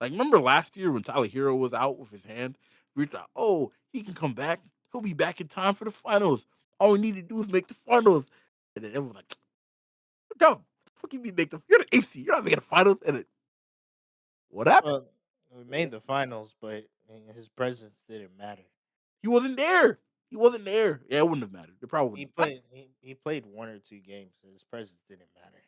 Like, remember last year when Tyler Hero was out with his hand? We thought, "Oh, he can come back. He'll be back in time for the finals. All we need to do is make the finals." And then everyone's like, "No, what the fuck you mean make the? You're the AC. You're not making the finals." And then what happened? Well, we made the finals, but his presence didn't matter. He wasn't there. He wasn't there. Yeah, it wouldn't have mattered. It probably He wouldn't. played. He played 1 or 2 games. His presence didn't matter.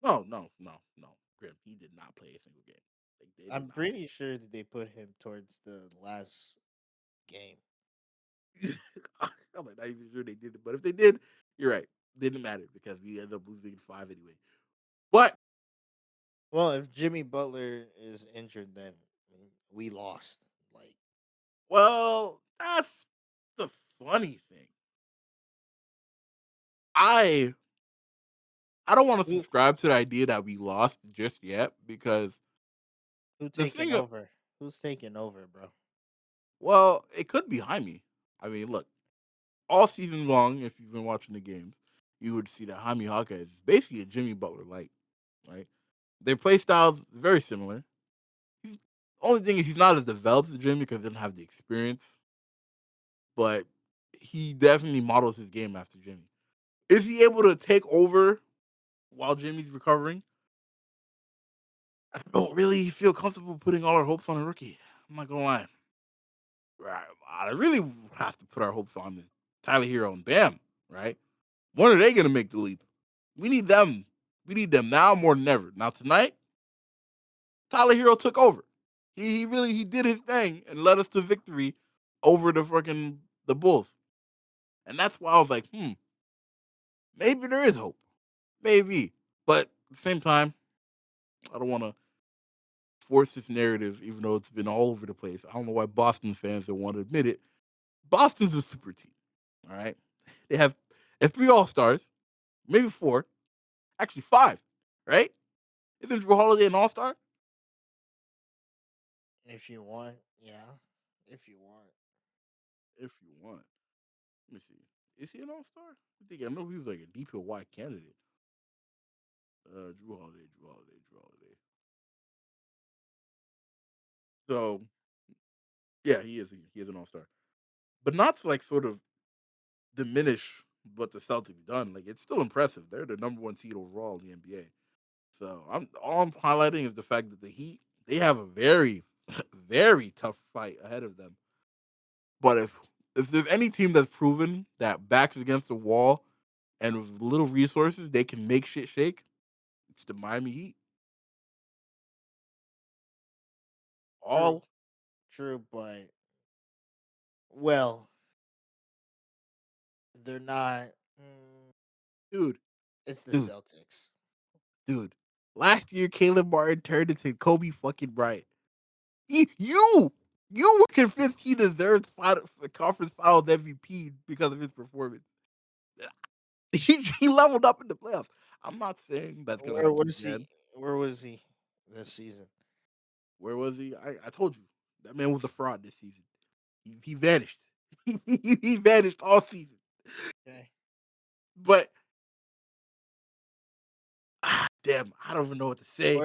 No, no, no, no. Grim, he did not play a single game. Like, they did I'm not play. pretty sure that they put him towards the last game. I'm like not even sure they did it, but if they did, you're right. Didn't matter because we ended up losing in five anyway. But Well, if Jimmy Butler is injured, then we lost. Like, well, that's the funny thing. I I don't want to who subscribe to the idea that we lost just yet because who the taking thing, over? Who's taking over, bro? well, it could be Jaime. I mean, look, all season long, if you've been watching the games, you would see that Jaime Hawkeye is basically a Jimmy Butler light, right? Their play styles very similar. He's only thing is he's not as developed as Jimmy because he doesn't have the experience, but he definitely models his game after Jimmy. Is he able to take over while Jimmy's recovering? I don't really feel comfortable putting all our hopes on a rookie. I'm not gonna lie. Right. I really have to put our hopes on this Tyler Hero and Bam, right? When are they gonna make the leap? We need them. We need them now more than ever. Now tonight, Tyler Hero took over. He really he did his thing and led us to victory over the Bulls. And that's why I was like, maybe there is hope. Maybe. But at the same time, I don't wanna force this narrative, even though it's been all over the place. I don't know why Boston fans don't want to admit it. Boston's a super team. All right. They have three all stars, maybe four, actually five, right? Isn't Drew Holiday an all star? If you want, yeah. If you want, If you want. Let me see. Is he an all star? I know he was like a DPOY candidate. Drew Holiday, Drew Holiday, Drew Holiday. So yeah, he is an all star. But not to like sort of diminish what the Celtics done. Like it's still impressive. They're the number one seed overall in the NBA. So I'm highlighting is the fact that the Heat they have a very very tough fight ahead of them. But if there's any team that's proven that backs against the wall and with little resources they can make shit shake, it's the Miami Heat. true, All true, but well, they're not. Mm, dude, it's the dude, Celtics. dude. Last year Caleb Martin turned into Kobe fucking Bryant. You were convinced he deserved the conference finals MVP because of his performance. He leveled up in the playoffs. I'm not saying that's gonna Where happen was again. he? Where was he this season? Where was he? I told you that man was a fraud this season. He vanished. He vanished all season. Okay. But damn, I don't even know what to say.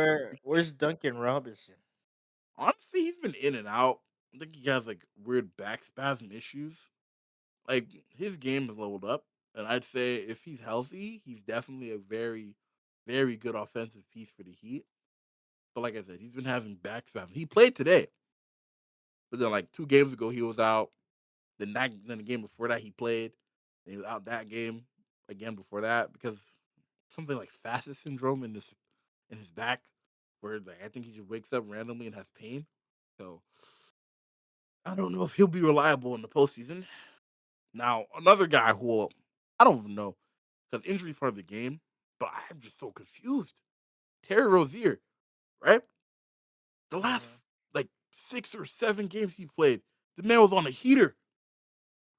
Where's Duncan Robinson? Honestly, he's been in and out. I think he has like weird back spasm issues. Like his game has leveled up, and I'd say if he's healthy, he's definitely a very, very good offensive piece for the Heat. But like I said, he's been having back spasm. He played today, but then like 2 games ago he was out. Then the game before that he played. And he was out that game again before that because something like facet syndrome in his back, where like I think he just wakes up randomly and has pain. So I don't know if he'll be reliable in the postseason. Now another guy who I don't even know because injury is part of the game, but I'm just so confused. Terry Rozier, right? The last Hmm. like 6 or 7 games he played, the man was on a heater,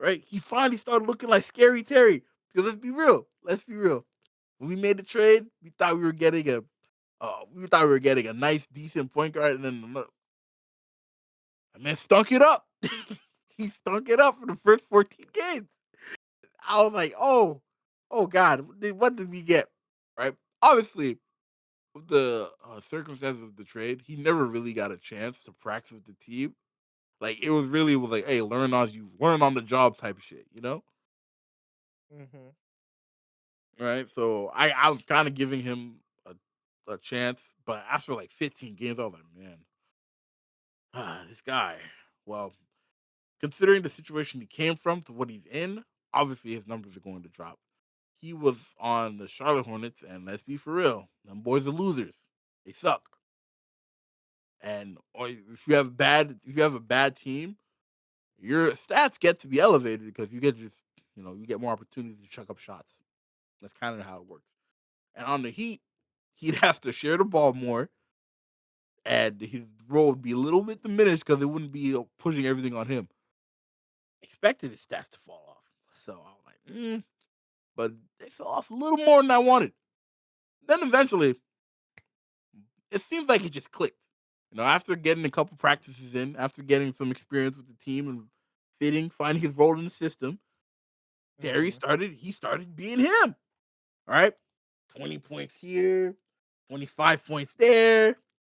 right? He finally started looking like Scary Terry. Because let's be real. Let's be real. When we made the trade, we thought we thought we were getting a nice, decent point guard, and then the man stunk it up. He stunk it up for the first 14 games. I was like, oh God, what did we get? Right? Obviously, with the circumstances of the trade, he never really got a chance to practice with the team. Like it was like, hey, learn on the job type of shit, you know? Hmm. Right. So I was kind of giving him a chance, but after like 15 games, I was like, man, this guy. Well, considering the situation he came from to what he's in, obviously his numbers are going to drop. He was on the Charlotte Hornets, and let's be for real, them boys are losers. They suck. And or if you have a bad team, your stats get to be elevated because you get you get more opportunity to chuck up shots. That's kind of how it works. And on the Heat, he'd have to share the ball more, and his role would be a little bit diminished because it wouldn't be pushing everything on him. Expected his stats to fall off, so I was like, but they fell off a little more than I wanted. Then eventually, it seems like it just clicked. After getting a couple practices in, after getting some experience with the team and finding his role in the system, Hmm. He started being him. All right. 20 points here, 25 points there,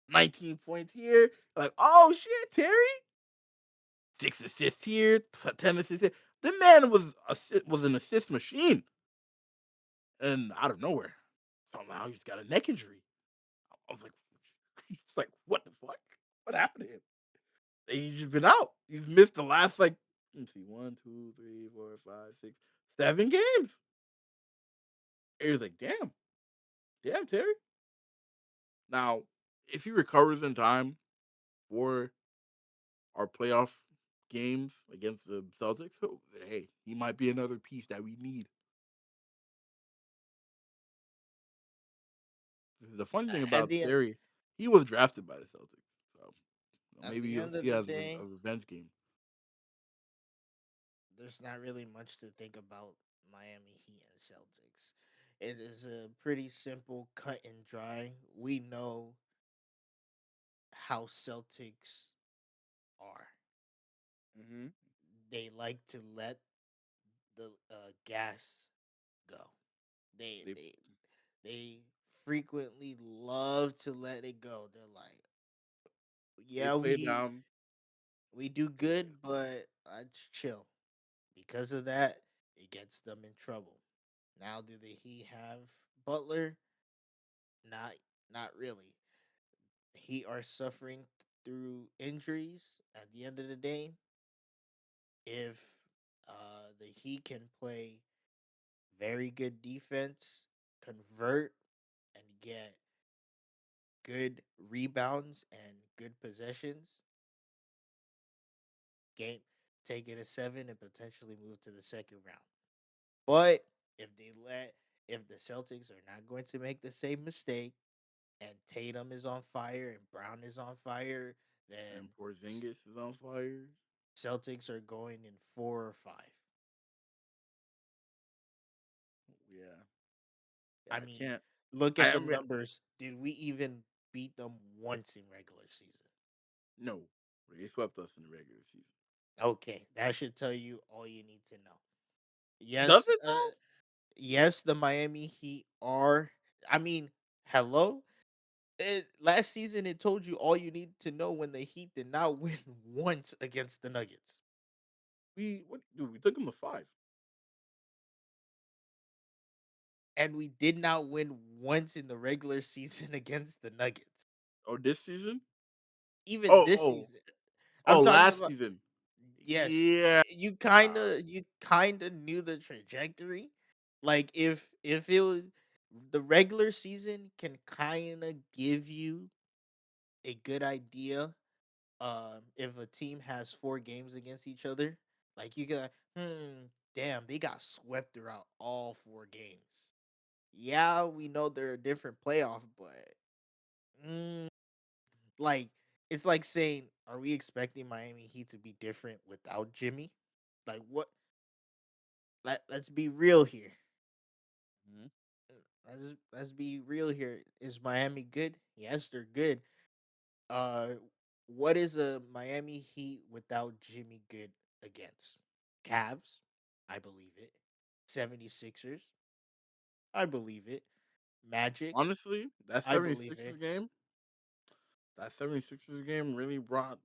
19 points here. Like, oh shit, Terry. 6 assists here, 10 assists here. The man was an assist machine. And out of nowhere, somehow he's got a neck injury. I was like, it's like, what the fuck? What happened to him? He's just been out. He's missed the last like let's see, 1, 2, 3, 4, 5, 6, 7 games. And he was like, damn, Terry. Now, if he recovers in time for our playoff games against the Celtics, hey, he might be another piece that we need. The funny thing At about the Terry, he was drafted by the Celtics, so at maybe the you'll end see of it the as day, a revenge game. there's not really much to think about Miami Heat and Celtics. It is a pretty simple cut and dry. We know how Celtics are. Hmm. They like to let the gas go. They They they they frequently love to let it go. They're like, they yeah, play we down. we do Yeah, good, but just chill. Because of that, it gets them in trouble. Now, do the Heat have Butler? Not not really. He are suffering through injuries. At the end of the day, if the Heat can play very good defense, convert, and get good rebounds and good possessions, game take it a 7 and potentially move to the second round. But if they let if the Celtics are not going to make the same mistake and Tatum is on fire and Brown is on fire, then and S- Porzingis is on fire. Celtics are going in 4 or 5. Yeah, yeah. I I mean, can't. look at I the mean, numbers. Did we even beat them once in regular season? no, they swept us in the regular season. Okay, that should tell you all you need to know. Does Yes, it though? yes, the Miami Heat are. I mean, hello. Last season, it told you all you need to know when the Heat did not win once against the Nuggets, We what? Dude, we took them to 5. and we did not win once in the regular season against the Nuggets. Oh, this season? Even Oh, this oh, season, I'm oh, talking last about. season. Yes, Yeah. you kind of knew the trajectory. Like if it was the regular season can kind of give you a good idea if a team has 4 games against each other, like you got, damn, they got swept throughout all 4 games. Yeah, we know they're a different playoff, but mm, like it's like saying, are we expecting Miami Heat to be different without Jimmy? Like what? Let's be real here. Mhm. Let's be real here. Is Miami good? Yes, they're good. Uh, what is a Miami Heat without Jimmy good against? Cavs, I believe it. 76ers, I believe it. Magic, Honestly, I believe it. that 76ers game really brought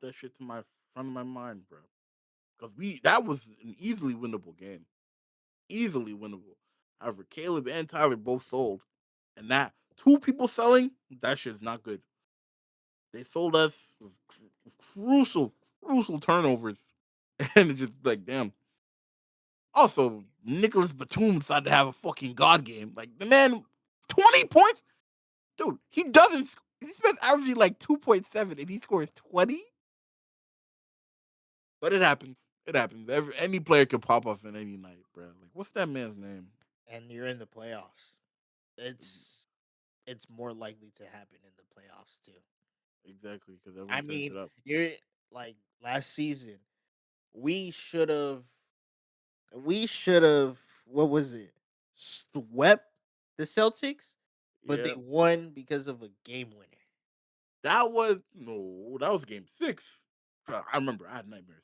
that shit to my front of my mind, bro. Because we that was an easily winnable game. Easily winnable. However, Caleb and Tyler both sold. And that two people selling, that shit's not good. They sold us with crucial turnovers. And it's just like, damn. Also, Nicholas Batum decided to have a fucking god game. Like the man, 20 points, dude. He doesn't. He spends averaging like 2.7, and he scores 20. But it happens. It happens. Any player can pop off in any night, bro. Like, what's that man's name? And you're in the playoffs. It's it's more likely to happen in the playoffs too. Exactly, because I everyone turns mean, it up. you're like last season, we should have we should have what was it? Swept the Celtics, but they Yeah, won because of a game winner. that was no, that was game 6. I remember. I had nightmares.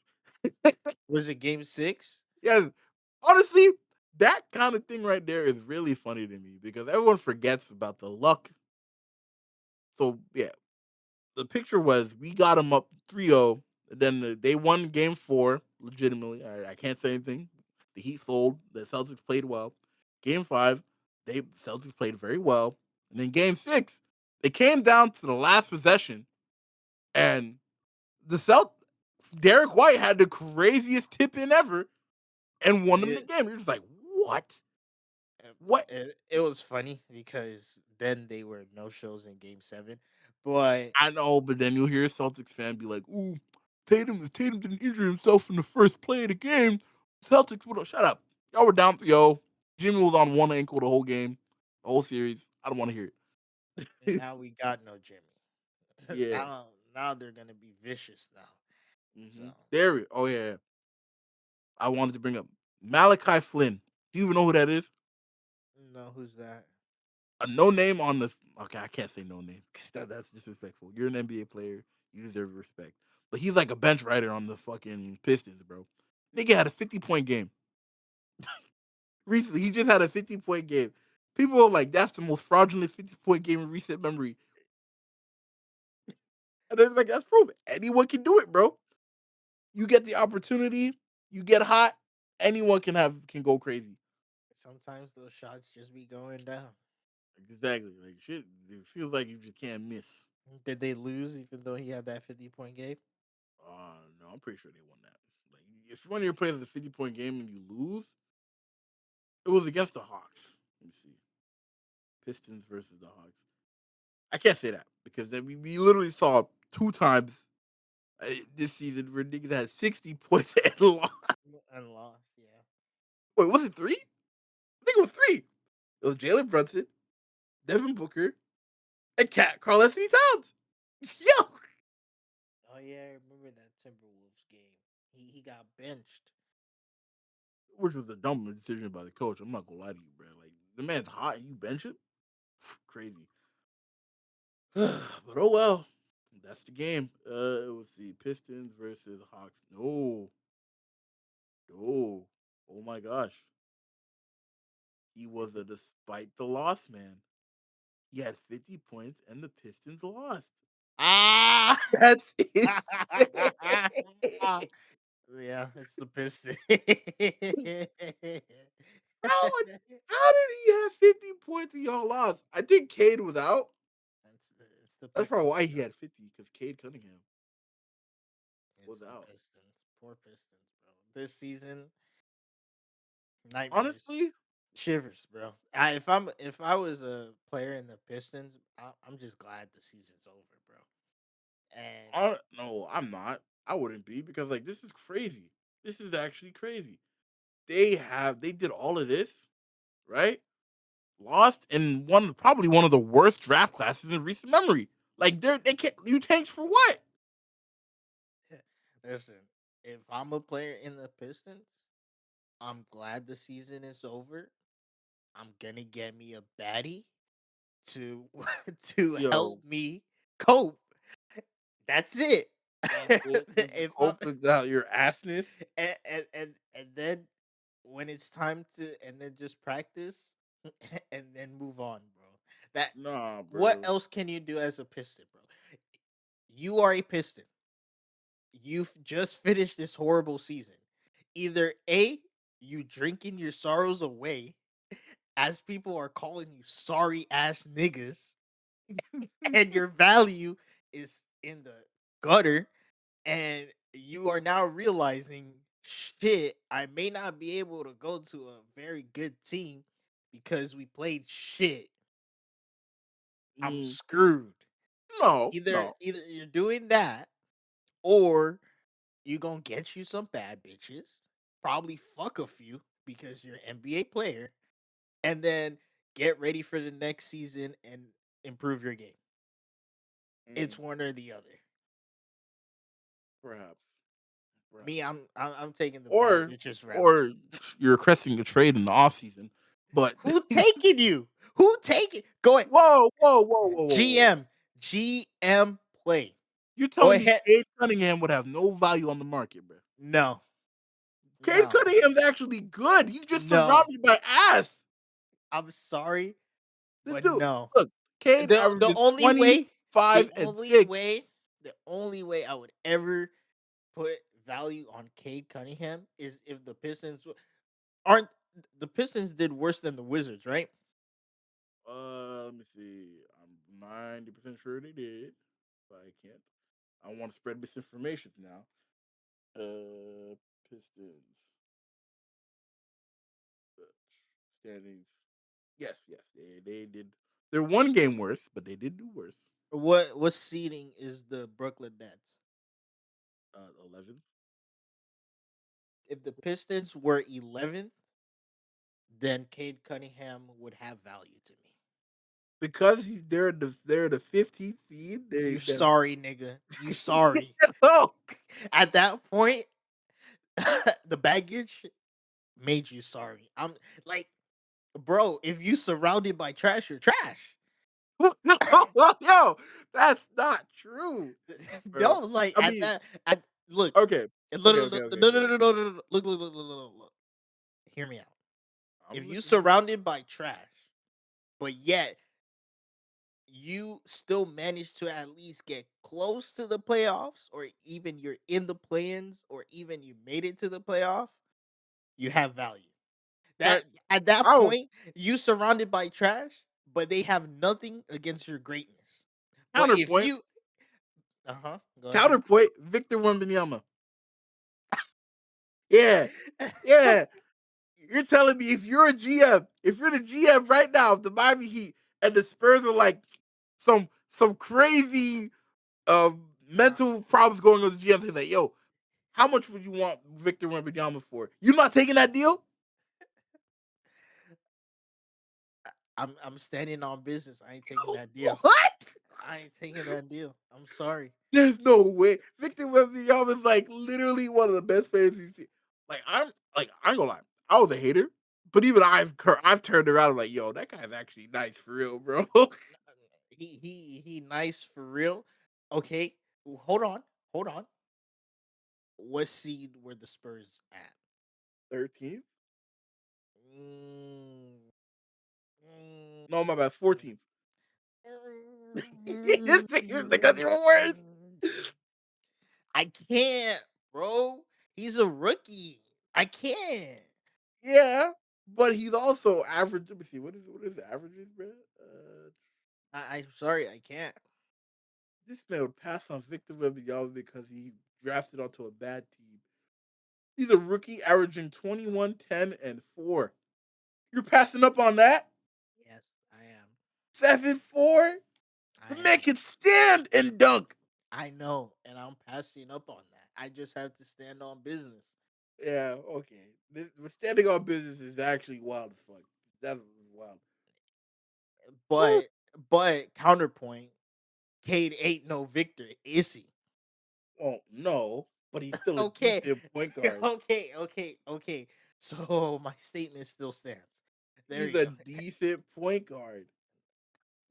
Was it game 6? Yeah, honestly, that kind of thing right there is really funny to me because everyone forgets about the luck. So yeah, the picture was we got them up 3-0. And then they won game 4 legitimately. I can't say anything. The Heat sold. The Celtics played well. Game 5, they Celtics played very well. And then game 6, it came down to the last possession, and the Derek White had the craziest tip in ever and won them the It, game. You're just like, what? uh, What? it was funny because then they were no shows in game 7, but I know, but then you'll hear a Celtics fan be like, "Ooh, Tatum didn't injure himself in the first play of the game. Celtics would have shut up. Y'all were down 3-0. Jimmy was on one ankle the whole game, the whole series. I don't want to hear and it." now we got no Jimmy. Yeah. Now they're gonna be vicious now. So There. Oh yeah, yeah. I wanted to bring up Malachi Flynn. Do you even know who that is? no, who's that? A no name on the. Okay, I can't say no name 'cause that's disrespectful. You're an NBA player. You deserve respect. But he's like a bench writer on the fucking Pistons, bro. Nigga had a 50-point game. Recently, he just had a 50-point game. People are like, that's the most fraudulent 50-point game in recent memory. And it's like, that's proof. Anyone can do it, bro. You get the opportunity, you get hot, anyone can go crazy. Sometimes those shots just be going down. Exactly. Like shit. It feels like you just can't miss. Did they lose even though he had that 50-point game? No, I'm pretty sure they won that. Like if one of your players has a 50-point game and you lose, it was against the Hawks. Let me see. Pistons versus the Hawks. I can't say that because then we literally saw 2 times this season where niggas had 60 points and lost. And lost, yeah. Wait, was it 3? I think it was 3. It was Jalen Brunson, Devin Booker, and Cat Carl Anthony Towns. Yo, Oh yeah, I remember that Timberwolves game. He got benched. which was a dumb decision by the coach. I'm not gonna lie to you, bro. Like the man's hot, and you bench him, crazy. But oh well, that's the game. Let's see, Pistons versus Hawks. No, no, oh my gosh, he was a despite the loss man. He had 50 points, and the Pistons lost. Ah, That's it. yeah, it's the Pistons. How how did he have 50 points and y'all lost? I think Cade was out. It's the That's probably Pistons, why bro. he had 50 because Cade Cunningham was It's the out. Pistons. Poor Pistons, bro. This season, nightmares, Honestly, shivers, bro. If I was a player in the Pistons, I'm just glad the season's over, bro. And no, I'm not. I wouldn't be because like this is crazy. This is actually crazy. They did all of this, right? Lost in probably one of the worst draft classes in recent memory. Like they can't you tanks for what? listen, if I'm a player in the Pistons, I'm glad the season is over. I'm gonna get me a baddie to to Yo, help me cope. That's it. that's it. Just to if I cope without your assness. and then when it's time to and then just practice. and then move on, bro. That Nah, what bro. else can you do as a Piston, bro? You are a Piston. You've just finished this horrible season. Either A, you drinking your sorrows away, as people are calling you sorry ass niggas, and your value is in the gutter, and you are now realizing, shit, I may not be able to go to a very good team because we played shit. I'm Mm, screwed. no, Either no. either you're doing that, or you gonna get you some bad bitches, probably fuck a few because you're an NBA player, and then get ready for the next season and improve your game. Mm, It's one or the other. perhaps, perhaps. Me, I'm taking the bad Or, bitches route. or you're requesting a trade in the off season, but Who taking you? Who taking? Go ahead. whoa, whoa, whoa, whoa, whoa, whoa! GM play. You're Go telling me ahead. Cade Cunningham would have no value on the market, bro? No, Cade no, Cunningham's actually good. He's just no. surrounded by ass. I'm sorry, This but dude, no. look, Cade The averages only way, the 25 and only 6. way, the only way I would ever put value on Cade Cunningham is if the Pistons aren't the Pistons did worse than the Wizards, right? Let me see. I'm 90% sure they did, but I can't. I want to spread misinformation now. Pistons uh, standings. Yes, yes, they did. They're one game worse, but they did do worse. What seeding is the Brooklyn Nets? 11 If the Pistons were 11th, then Cade Cunningham would have value to me. because they're the 15th seed. You They're sorry, nigga. You sorry. oh, At that point, the baggage made you sorry. I'm like, bro, if you surrounded by trash, you're trash. no, yo, that's not true, bro. No, like I at mean, that at look, okay, look, okay, look, okay, look, okay, no, no, okay. no, no, no, no, no, look. Hear me out. If I'm you listening. surrounded by trash, but yet you still manage to at least get close to the playoffs, or even you're in the play-ins, or even you made it to the playoff, you have value. That That at that oh, point, you surrounded by trash, but they have nothing against your greatness. But if counterpoint, you go ahead. counterpoint. Victor Wembanyama. Yeah, yeah. You're telling me if you're a GM, if you're the GM right now of the Miami Heat, and the Spurs are like some crazy Uh, mental problems going on with the GM, they're like, yo, how much would you want Victor Wembanyama for? You not taking that deal? I'm standing on business. I ain't taking that deal. What? I ain't taking that deal. I'm sorry. There's no way. Victor Wembanyama is like literally one of the best players you see. I ain't gonna lie. I was a hater, but even I've turned around and like, yo, that guy's actually nice for real, bro. He nice for real. Okay, hold on, hold on. What seed were the Spurs at? 13th? Mm, mm, No, my bad, 14th. This because even worse. I can't, bro. He's a rookie. I can't. Yeah, but he's also average. Let me see. What is the averages, bro? I'm sorry, I can't. This man would pass on Victor Wembanyama because he drafted onto a bad team. He's a rookie averaging 21, 10, and 4. You're passing up on that? Yes, I am. 7, 4? The I man am. can stand and dunk. I know, and I'm passing up on that. I just have to stand on business. Yeah, okay. But standing on business is actually wild as fuck. That's wild. Woo. But counterpoint, Cade ain't no victor, is he? Well, no, but he's still a Okay, decent point guard. okay. So my statement still stands. There He's you a go. decent point guard.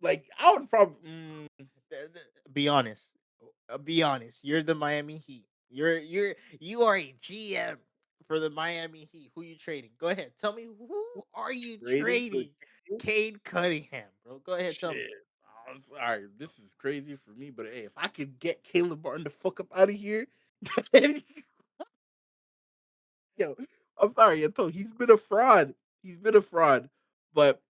Like I would probably Be honest. Be honest. You're the Miami Heat. You are a GM for the Miami Heat. Who you trading? Go ahead. Tell me, who are you trading for trading? Cade Cunningham, bro. Go ahead, tell me. Shit. I'm sorry. This is crazy for me, but hey, if I could get Caleb Martin the fuck up out of here, yo, I'm sorry. I told you, he's been a fraud. He's been a fraud. But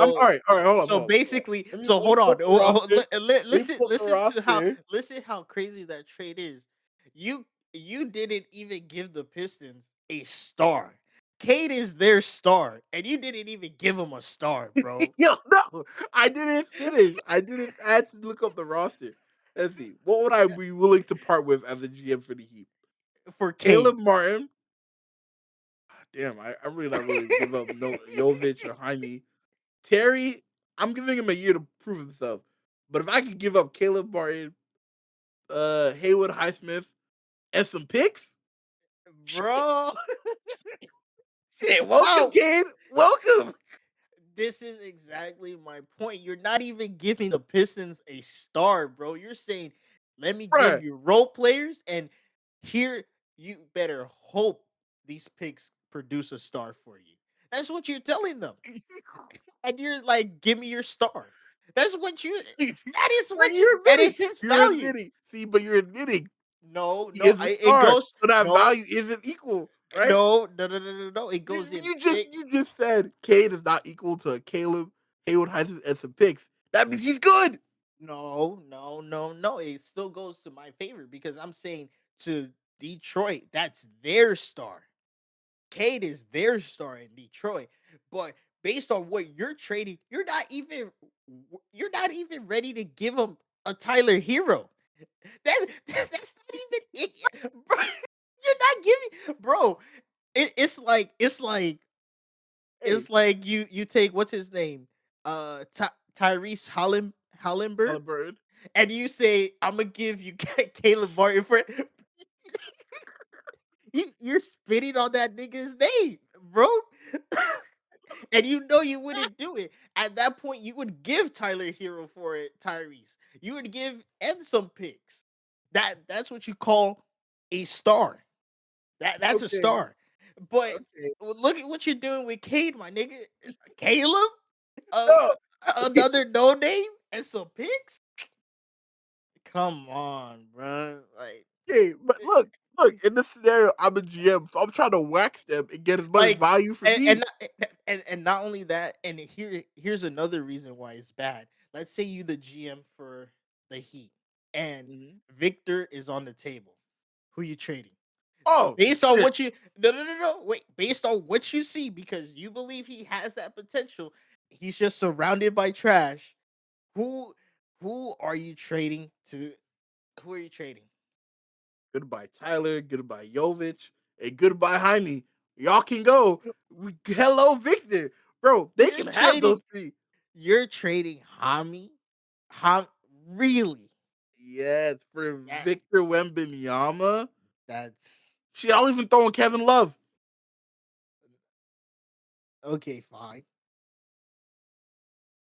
I'm all So right. All right. Hold on. so Hold on. basically, Let me so hold on. pull the roster. Let me Listen, pull the roster. listen how crazy that trade is. You didn't even give the Pistons a star. Cade is their star, and you didn't even give him a star, bro. Yo, no, I didn't finish. I didn't. I had to look up the roster. Let's see. What would I be willing to part with as a GM for the Heat? For Caleb Cade. Martin. Damn, I'm really not willing to give up no Jovic or Jaime. Terry, I'm giving him a year to prove himself. But if I could give up Caleb Martin, Haywood Highsmith, and some picks, shit, Bro. shit, welcome, No, kid. Welcome. this is exactly my point. You're not even giving the Pistons a star, bro. You're saying, let me give Bruh. you role players, and here you better hope these picks produce a star for you. That's what you're telling them. And you're like, give me your star. That's what you that is But what you you're that admitting. is his You're value. admitting. See, but you're admitting No, he no, is a I, it star. goes So that no, value isn't equal, right? no, no, no, no, no, no. It You, goes in you just pick. you just said Cade is not equal to Caleb Haywood Highsmith and some picks. That means he's good. No, no, no, no. It still goes to my favor because I'm saying to Detroit, that's their star. Cade is their star in Detroit. But based on what you're trading, you're not even ready to give him a Tyler Hero. That's not even it. Bro, you're not giving bro. Hey, It's like you take what's his name? Tyrese Hollenberg, Halliburton. and you say, "I'm gonna give you Caleb Martin for." You're spitting on that nigga's name, bro. And you know you wouldn't do it. At that point, you would give Tyler Hero for it, Tyrese. You would give and some picks. That's what you call a star. That's a Okay, star. But okay. look at what you're doing with Cade, my nigga. Caleb, uh, No, another no name and some picks. Come on, bro. Like, okay, but look. In this scenario, I'm a GM, so I'm trying to wax them and get as much like, value for and me. and and not only that, and here's another reason why it's bad. Let's say you the GM for the Heat, and Mhm. Victor is on the table. Who you trading? Oh Based on shit! what you no, wait, based on what you see, because you believe he has that potential, he's just surrounded by trash. Who who are you trading to? Who are you trading? Goodbye, Tyler. Goodbye, Jovic, and goodbye, Jaime. Y'all can go. Hello, Victor, bro. They You're can have trading those three. you're trading Hami? Ham really? Yes, for That Victor Wembanyama. that's Shit, I'll even throw in Kevin Love. okay, fine.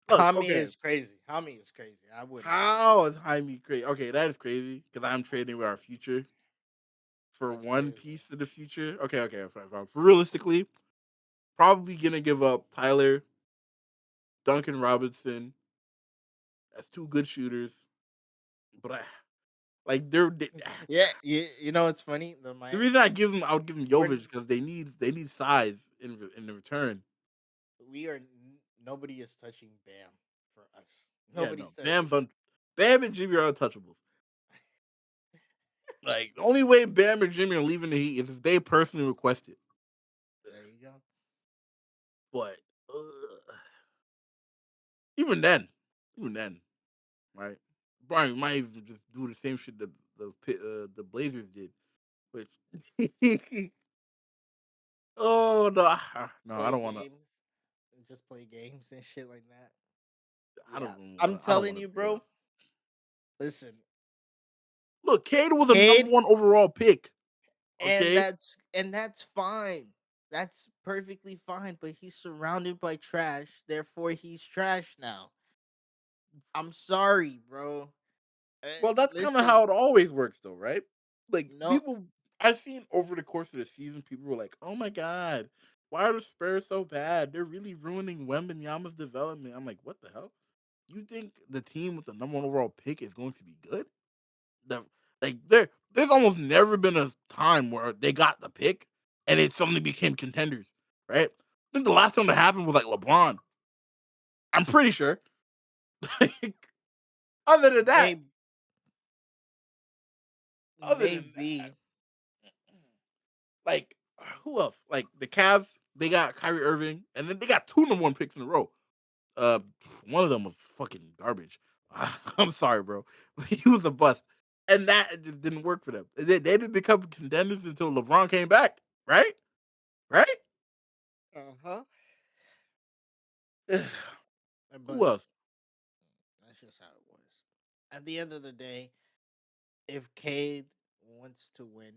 Look, Hami okay. is crazy. Hami is crazy. I wouldn't do it. How is Jaime crazy? Okay, that is crazy because I'm trading with our future for That's one crazy. piece of the future. Okay, fine, fine. Realistically, probably gonna give up Tyler, Duncan Robinson. That's two good shooters, but I like Yeah, you know it's funny. the reason I would give them We're Jovic because they need size in the return. we are nobody is touching Bam for us. Yeah, no, Nobody's touching. Bam and Jimmy are untouchables. Like the only way Bam and Jimmy are leaving the Heat is if they personally request it. There you go. But even then, even then, right? Brian might even just do the same shit that the Blazers did, which oh no, no, I Play don't want to. games, and just play games and shit like that. I Yeah, don't even want I'm to. I don't telling want to you, bring it bro. up. Listen, Look, Cade was a number Cade, one overall pick. and Okay, that's fine. That's perfectly fine. But he's surrounded by trash, therefore he's trash now. I'm sorry, bro. Uh, well, that's kind of Listen, how it always works, though, right? Like no, people, I've seen over the course of the season, people were like, "Oh my god." Why are the Spurs so bad? They're really ruining Wembanyama's development. I'm like, what the hell? You think the team with the number one overall pick is going to be good? The like there's almost never been a time where they got the pick and it suddenly became contenders, right? I think the last time that happened was like LeBron. I'm pretty sure. Like, other than that, Maybe, other than that, maybe. like who else? Like the Cavs, they got Kyrie Irving, and then they got two number one picks in a row. Uh, one of them was fucking garbage. I'm sorry, bro. He was a bust, and that just didn't work for them. They didn't become contenders until LeBron came back, right? Right? Uh huh. Who But else? that's just how it was. At the end of the day, if Cade wants to win,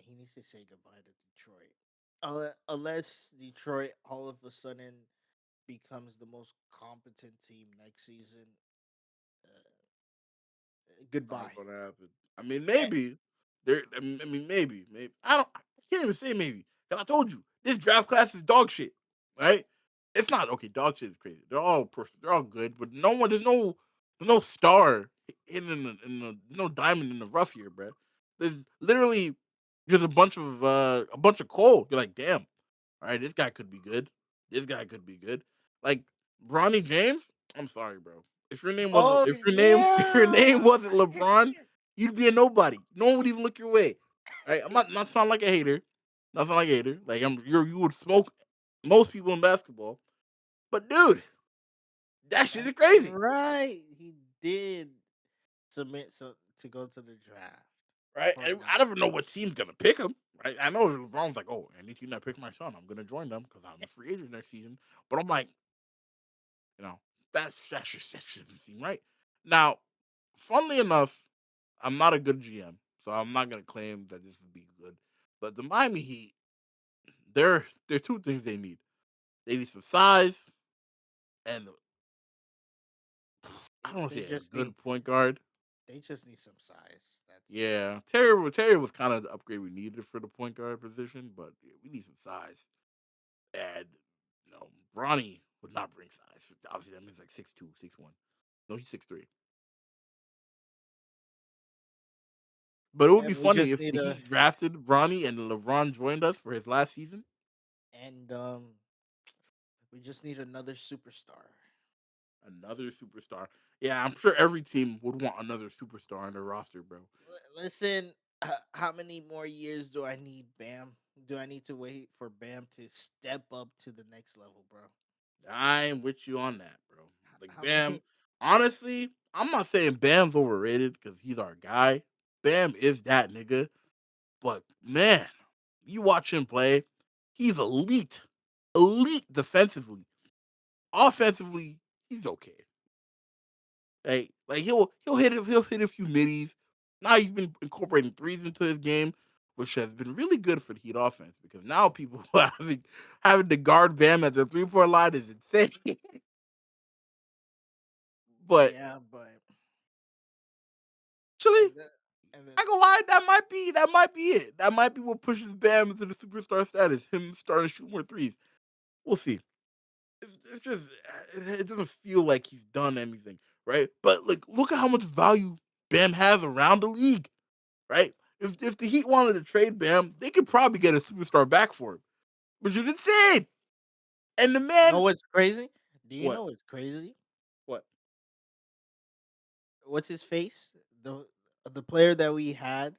he needs to say goodbye to Detroit. Unless Detroit all of a sudden becomes the most competent team next season, Not goodbye. gonna happen. I mean, Eh, maybe. There. Maybe. I don't. I can't even say maybe. Cause I told you this draft class is dog shit. Right? It's not okay. Dog shit is crazy. They're all perfect. They're all good, but no one. There's no star hidden there's no diamond in the rough here, bro. There's literally just a bunch of coal. You're like, damn. All right, this guy could be good. This guy could be good. Like Bronny James. I'm sorry, bro. Oh If your yeah. name wasn't LeBron, you'd be a nobody. No one would even look your way. Right? I'm not sound like a hater. Not sound like a hater. Like you would smoke most people in basketball. But dude, that shit is That's crazy. right. He did submit to go to the draft. Right? Poor And I guy. never know what team's gonna pick him. Right? I know LeBron's like, oh, any team that picks my son, I'm gonna join them because I'm a free agent next season. But I'm like, you know, that just doesn't seem right. Now, funnily enough, I'm not a good GM, so I'm not gonna claim that this would be good. But the Miami Heat, there are two things they need. They need some size, and I don't want to They say a just need good point guard. some size. That's it. Yeah, Terry was kind of the upgrade we needed for the point guard position, but yeah, we need some size. And Bronny would not bring size. Obviously, that means like 6'2", 6'1". No, he's 6'3". But it would be And we funny just if need the a Heat drafted Bronny and LeBron joined us for his last season. and we just need another superstar. Another superstar. Yeah, I'm sure every team would want another superstar on their roster, bro. Listen, how many more years do I need, Bam? Do I need to wait for Bam to step up to the next level, bro? I'm with you on that, bro. Like How Bam, many? honestly, I'm not saying Bam's overrated because he's our guy. Bam is that nigga. But man, you watch him play, he's elite. Elite defensively. Offensively, he's okay. Like he'll hit a few middies. Now he's been incorporating threes into his game, which has been really good for the Heat offense because now people having to guard Bam at the 3-point line is insane. But Yeah, but actually, and then and then I gonna lie, that might be it. That might be what pushes Bam into the superstar status. Him starting to shoot more threes. We'll see. It's just it doesn't feel like he's done anything, right? But like, look at how much value Bam has around the league, right? If the Heat wanted to trade Bam, they could probably get a superstar back for him, which is insane. And the know man, what's crazy? Do you what, know what's crazy? what? What's his face? The player that we had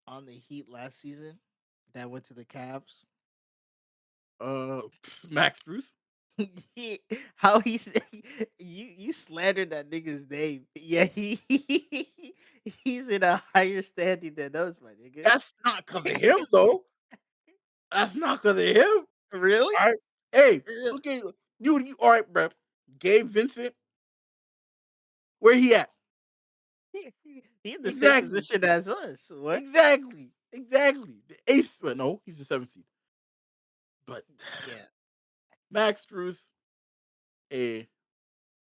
on the Heat last season that went to the Cavs. Max Struess. How he said you slandered that nigga's name. Yeah, he's in a higher standing than us, my nigga. That's not because of him, though. That's not because of him. Really? All right. Hey, Really? look at you. All right, bro. Gabe Vincent, where he at? He in the same Exactly. position as us. What? Exactly. The eighth. Well, no, he's the seventh seed. But Yeah. Max Struess, hey,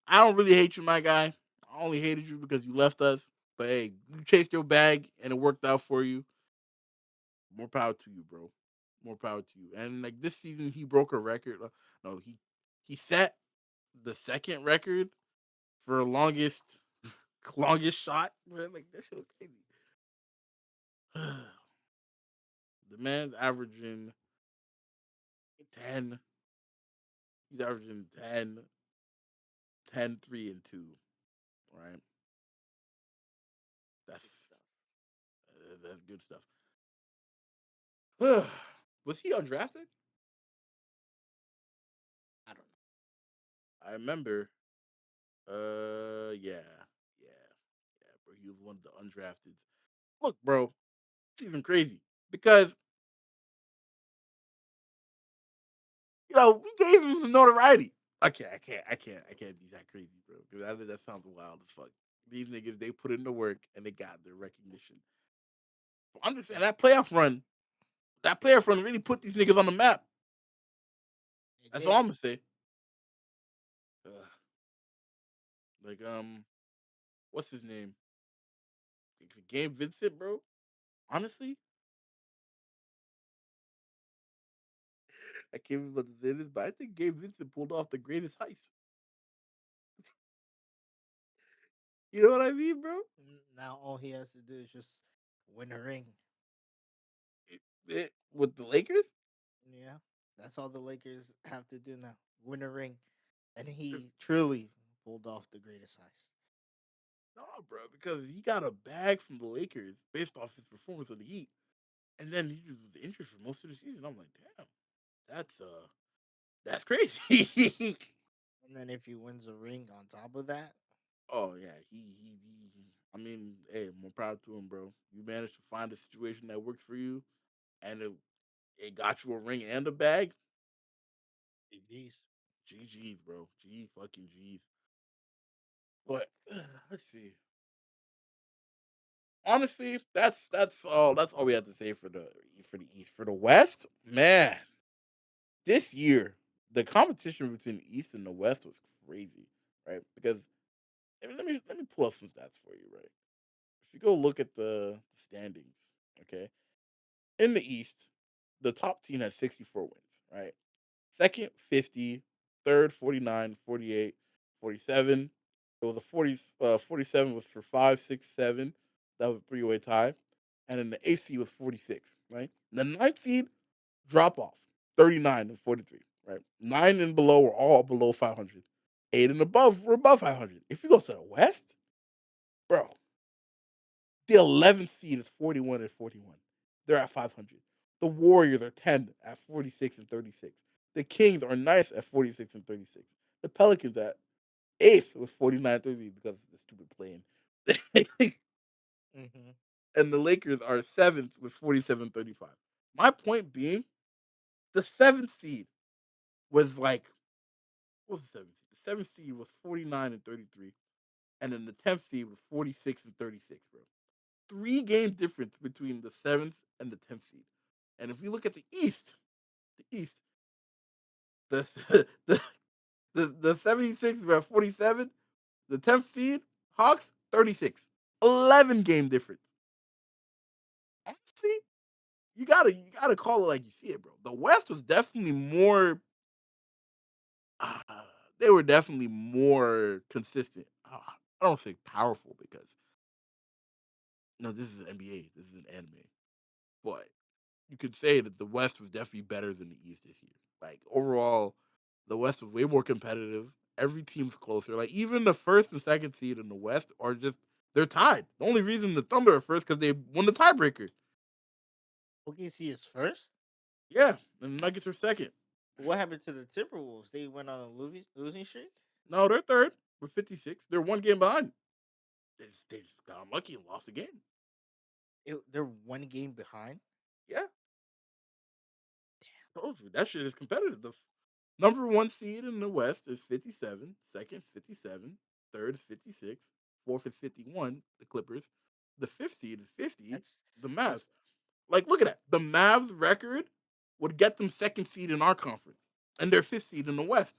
I don't really hate you, my guy. I only hated you because you left us. But hey, you chased your bag and it worked out for you. More power to you, bro. More power to you. And like this season, he broke a record. No, he set the second record for longest longest shot. Man, like that shit was crazy. The man's averaging 10. He's averaging 10, 3, and 2. Right. That's Good stuff. that's good stuff. Was he undrafted? I don't know. I remember. Yeah, yeah, yeah, bro. He was one of the undrafted. Look, bro, it's even crazy because we gave him the notoriety. I can't be that crazy, bro. Because that sounds wild as fuck. These niggas, they put in the work and they got their recognition. I'm just saying that playoff run really put these niggas on the map. It That's all did. I'm gonna say. Ugh. Like, what's his name? Game Vincent, bro. Honestly, I can't even about to say this, but I think Game Vincent pulled off the greatest heist. You know what I mean, bro? Now all he has to do is just win a ring. With the Lakers. Yeah, that's all the Lakers have to do now. Win a ring, and he truly pulled off the greatest heist. No, bro, because he got a bag from the Lakers based off his performance of the Heat, and then he just was injured for most of the season. I'm like, damn, that's crazy. And then if he wins a ring on top of that, Oh yeah, I mean, hey, more proud to him, bro. You managed to find a situation that works for you, and it got you a ring and a bag. GG's. GG's, bro. G fucking G's. But let's see. Honestly, that's all we have to say for the East. For the West, man, this year the competition between the East and the West was crazy, right? Because let me pull up some stats for you, right? If you go look at the standings, okay, in the East, the top team has 64 wins, right? Second, 50. Third, 49, 48, 47. It was a 47 was for 5, 6, 7. That was a three-way tie. And then the AC was 46, right? The ninth seed drop off, 39 and 43, right? 9 and below were all below 500. 8 and above were above 500. If you go to the West, bro, the 11th seed is 41 and 41. They're at 500. The Warriors are 10 at 46 and 36. The Kings are ninth at 46 and 36. The Pelicans at eighth with 49 30 because of the stupid playing. Mm-hmm. And the Lakers are seventh with 47-35. My point being, the seventh seed was like, what was the seventh seed? The seventh seed was 49 and 33. And then the 10th seed was 46 and 36, bro. 3 game difference between the seventh and the 10th seed. And if we look at the East, the the the 76 were at 47, the 10th seed, Hawks, 36. 11 game difference. Honestly, you gotta call it like you see it, bro. The West was definitely more uh, they were definitely more consistent. I don't say powerful because no, this is an NBA, this is an anime. But you could say that the West was definitely better than the East this year. Like overall, the West was way more competitive. Every team's closer. Like even the first and second seed in the West are just they're tied. The only reason the Thunder are first because they won the tiebreaker. OKC is first. Yeah, and the Nuggets are second. What happened to the Timberwolves? They went on a losing streak. No, they're third with 56. They're 1 game behind. They just got unlucky and lost a game. They're 1 game behind. Yeah, told you that shit is competitive. The number one seed in the West is 57, second is 57, third is 56, fourth is 51, the Clippers. The fifth seed is 50, That's the Mavs. that's Like, look at that's that. The Mavs record would get them second seed in our conference, and they're fifth seed in the West.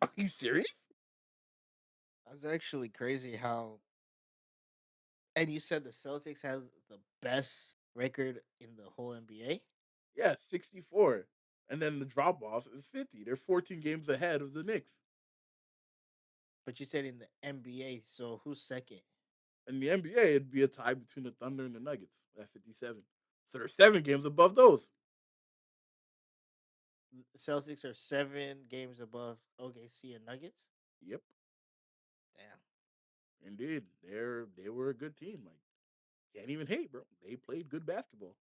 Are you serious? that's actually crazy. How and you said the Celtics has the best record in the whole NBA. Yeah, 64. And then the drop off is 50. They're 14 games ahead of the Knicks. But you said in the NBA, so who's second? In the NBA, it'd be a tie between the Thunder and the Nuggets at 57. So they're 7 games above those. Celtics are 7 games above OKC and Nuggets. Yep, Damn. indeed. They were a good team. Like, can't even hate, bro. They played good basketball.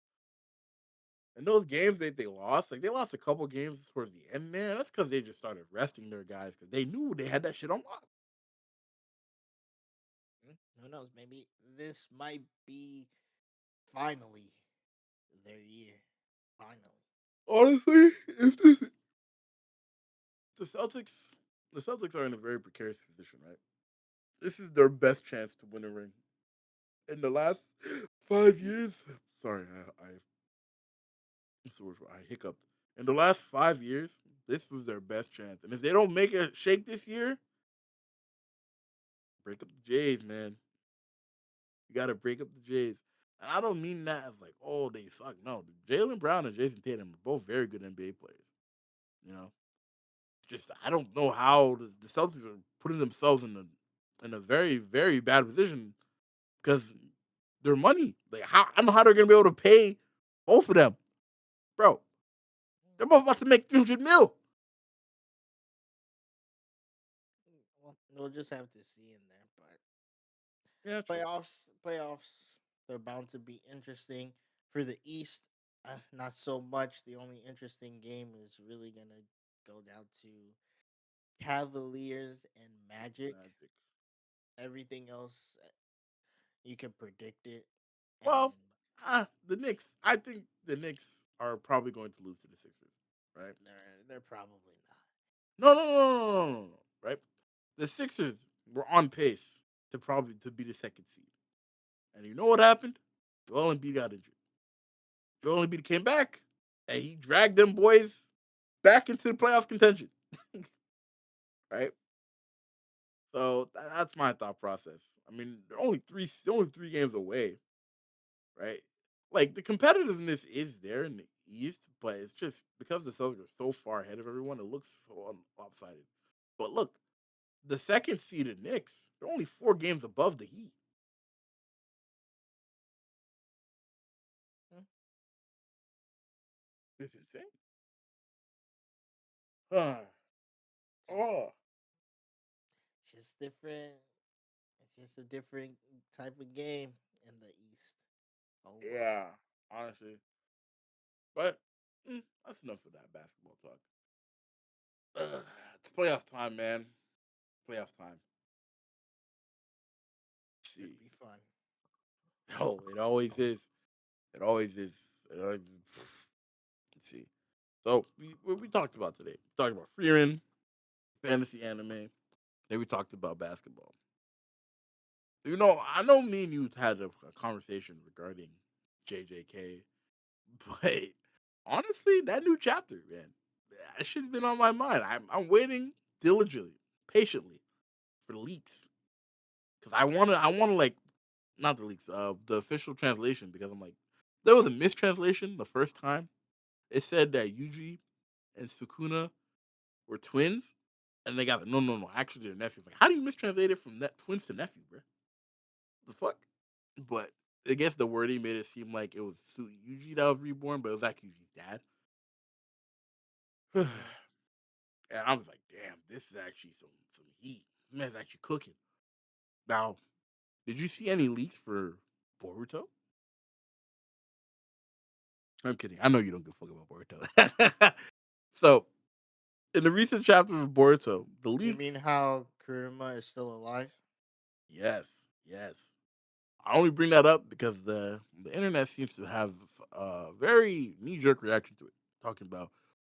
And those games that they lost, like they lost a couple games towards the end there. That's because they just started resting their guys because they knew they had that shit on lock. Who knows? Maybe this might be finally their year. Finally. Honestly, if this, the Celtics, the Celtics are in a very precarious position, right? This is their best chance to win a ring. In the last 5 years, sorry, what's the word I hiccuped. In the last 5 years, this was their best chance. And if they don't make a shake this year, break up the Jays, man. You got to break up the Jays. And I don't mean that as like, oh, they suck. No, Jalen Brown and Jason Tatum are both very good NBA players. You know, it's just I don't know how the Celtics are putting themselves in a very very bad position because their money. Like how I don't know how they're gonna be able to pay both of them, bro. They're both about to make 300 mil. Well, we'll just have to see in there. But Yeah, true. playoffs, they're bound to be interesting. For the East, not so much. The only interesting game is really gonna go down to Cavaliers and Magic. Magic. Everything else, you can predict it, Well, and the Knicks. I think the Knicks are probably going to lose to the Sixers, right? they're probably not. No, no, no, no, no, no, no, no, right? The Sixers were on pace to probably to be the second seed, and you know what happened? Joel Embiid got injured. Joel Embiid came back, and he dragged them boys back into the playoff contention, right? So that's my thought process. I mean, they're only 3 games away, right? Like the competitiveness is there in the East, but it's just because the Celtics are so far ahead of everyone, it looks so lopsided. But look, the second seeded Knicks, they're only 4 games above the Heat. Hmm, It's insane. Huh. Just, Oh, just different. It's just a different type of game in the East. Overall, yeah, honestly. But that's enough of that basketball talk. It's playoff time, man. Playoff time. should See. be fun. Oh, it always is. It always is. It always, let's see. So we talked about today. We talked about Frieren, fantasy anime. Then we talked about basketball. You know, I know me and you had a conversation regarding JJK, but honestly, that new chapter, man, that shit's been on my mind. I'm waiting diligently, patiently for the leaks because I want to like not the leaks, the official translation because I'm like there was a mistranslation the first time. It said that Yuji and Sukuna were twins, and they got no, no, no. Actually, they're nephews. Like, how do you mistranslate it from twins to nephew, bro? The fuck? But I guess the wording made it seem like it was Yuji that was reborn, but it was actually Yuji's dad. And Mm. I was like, damn, this is actually some heat. This man's actually cooking. Now, did you see any leaks for Boruto? I'm kidding. I know you don't give a fuck about Boruto. So, in the recent chapters of Boruto, the You mean leaks, how Kuruma is still alive? yes, yes. I only bring that up because the internet seems to have a very knee jerk reaction to it, talking about,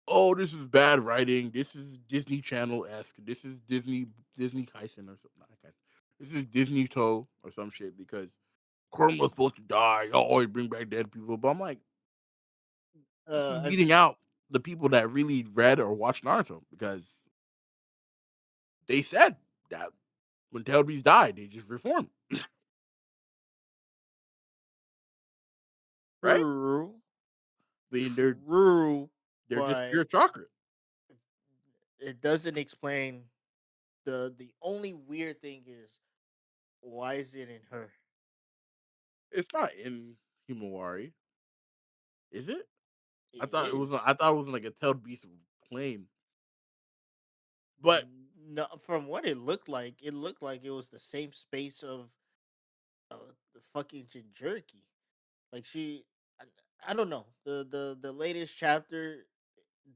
oh, this is bad writing. This is Disney Channel esque. This is Disney Kaisen or something. Not Kaisen. This is Disney Toe or some shit because Kurma's supposed to die. Y'all always bring back dead people. But I'm like, this is I weeding out the people that really read or watched Naruto because they said that when Teletubbies died, they just reformed, right? true. I mean, True, they're just but pure chocolate. it doesn't explain the only weird thing is why is it in her? It's not in Himawari, is it? It is. I thought it was like a tailed beast plane. But No, from what it looked like it was the same space of the fucking Jinjuriki. Like I, I don't know. The latest chapter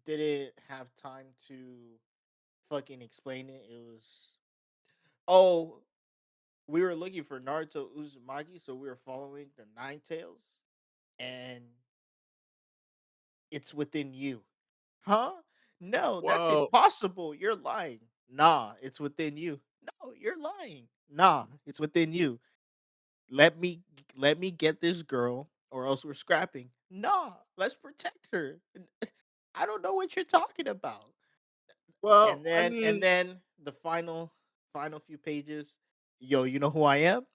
didn't have time to fucking explain it. It was oh, we were looking for Naruto Uzumaki, so we were following the Nine Tails, and it's within you. Huh? No, that's well, impossible. You're lying. Nah, it's within you. No, you're lying. Nah, it's within you. Let me let me get this girl or else we're scrapping. Nah, let's protect her. I don't know what you're talking about. well, I And mean, then the final few pages, yo, you know who I am?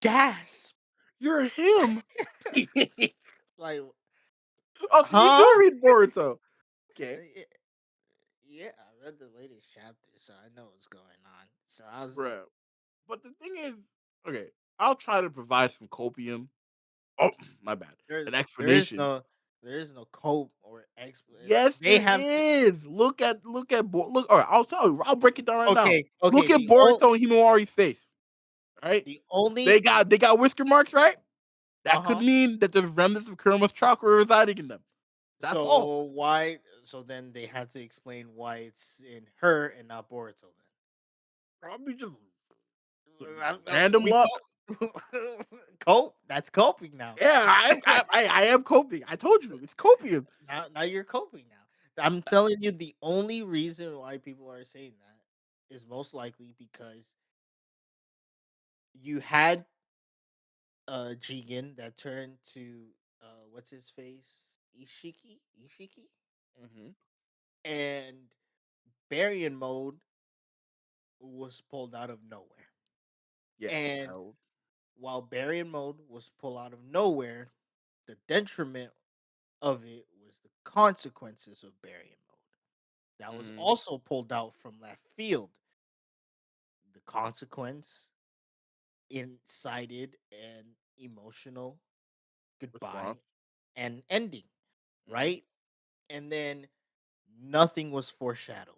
Gasp. you're him. Like, Oh, so you do huh? read Boruto? Okay, Y- Yeah, I read the latest chapter, so I know what's going on. So I was like, bro. But the thing is, okay, I'll try to provide some copium. Oh, my bad. there An there is explanation. no there is no cope or Yes, they there have to is. Look. All right, I'll tell you. I'll break it down right now. okay, Look at Boruto and Himawari's face. Right? the only They got whisker marks, right? That could uh-huh. mean that there's remnants of Kuruma's chakra residing in them. That's all. So why so then they had to explain why it's in her and not Boruto then. Probably just We random luck. cope. That's coping now. Yeah, I am coping. I told you it's copium. Now you're coping now. I'm telling you, the only reason why people are saying that is most likely because you had Jigen that turned to what's his face? Ishiki? Hmm. And Baryon mode was pulled out of nowhere. Yes, And Harold. while Baryon mode was pulled out of nowhere, the detriment of it was the consequences of Baryon mode. That was Hmm. also pulled out from left field. The consequence incited an emotional goodbye Response. and ending, Hmm. right? And then nothing was foreshadowed.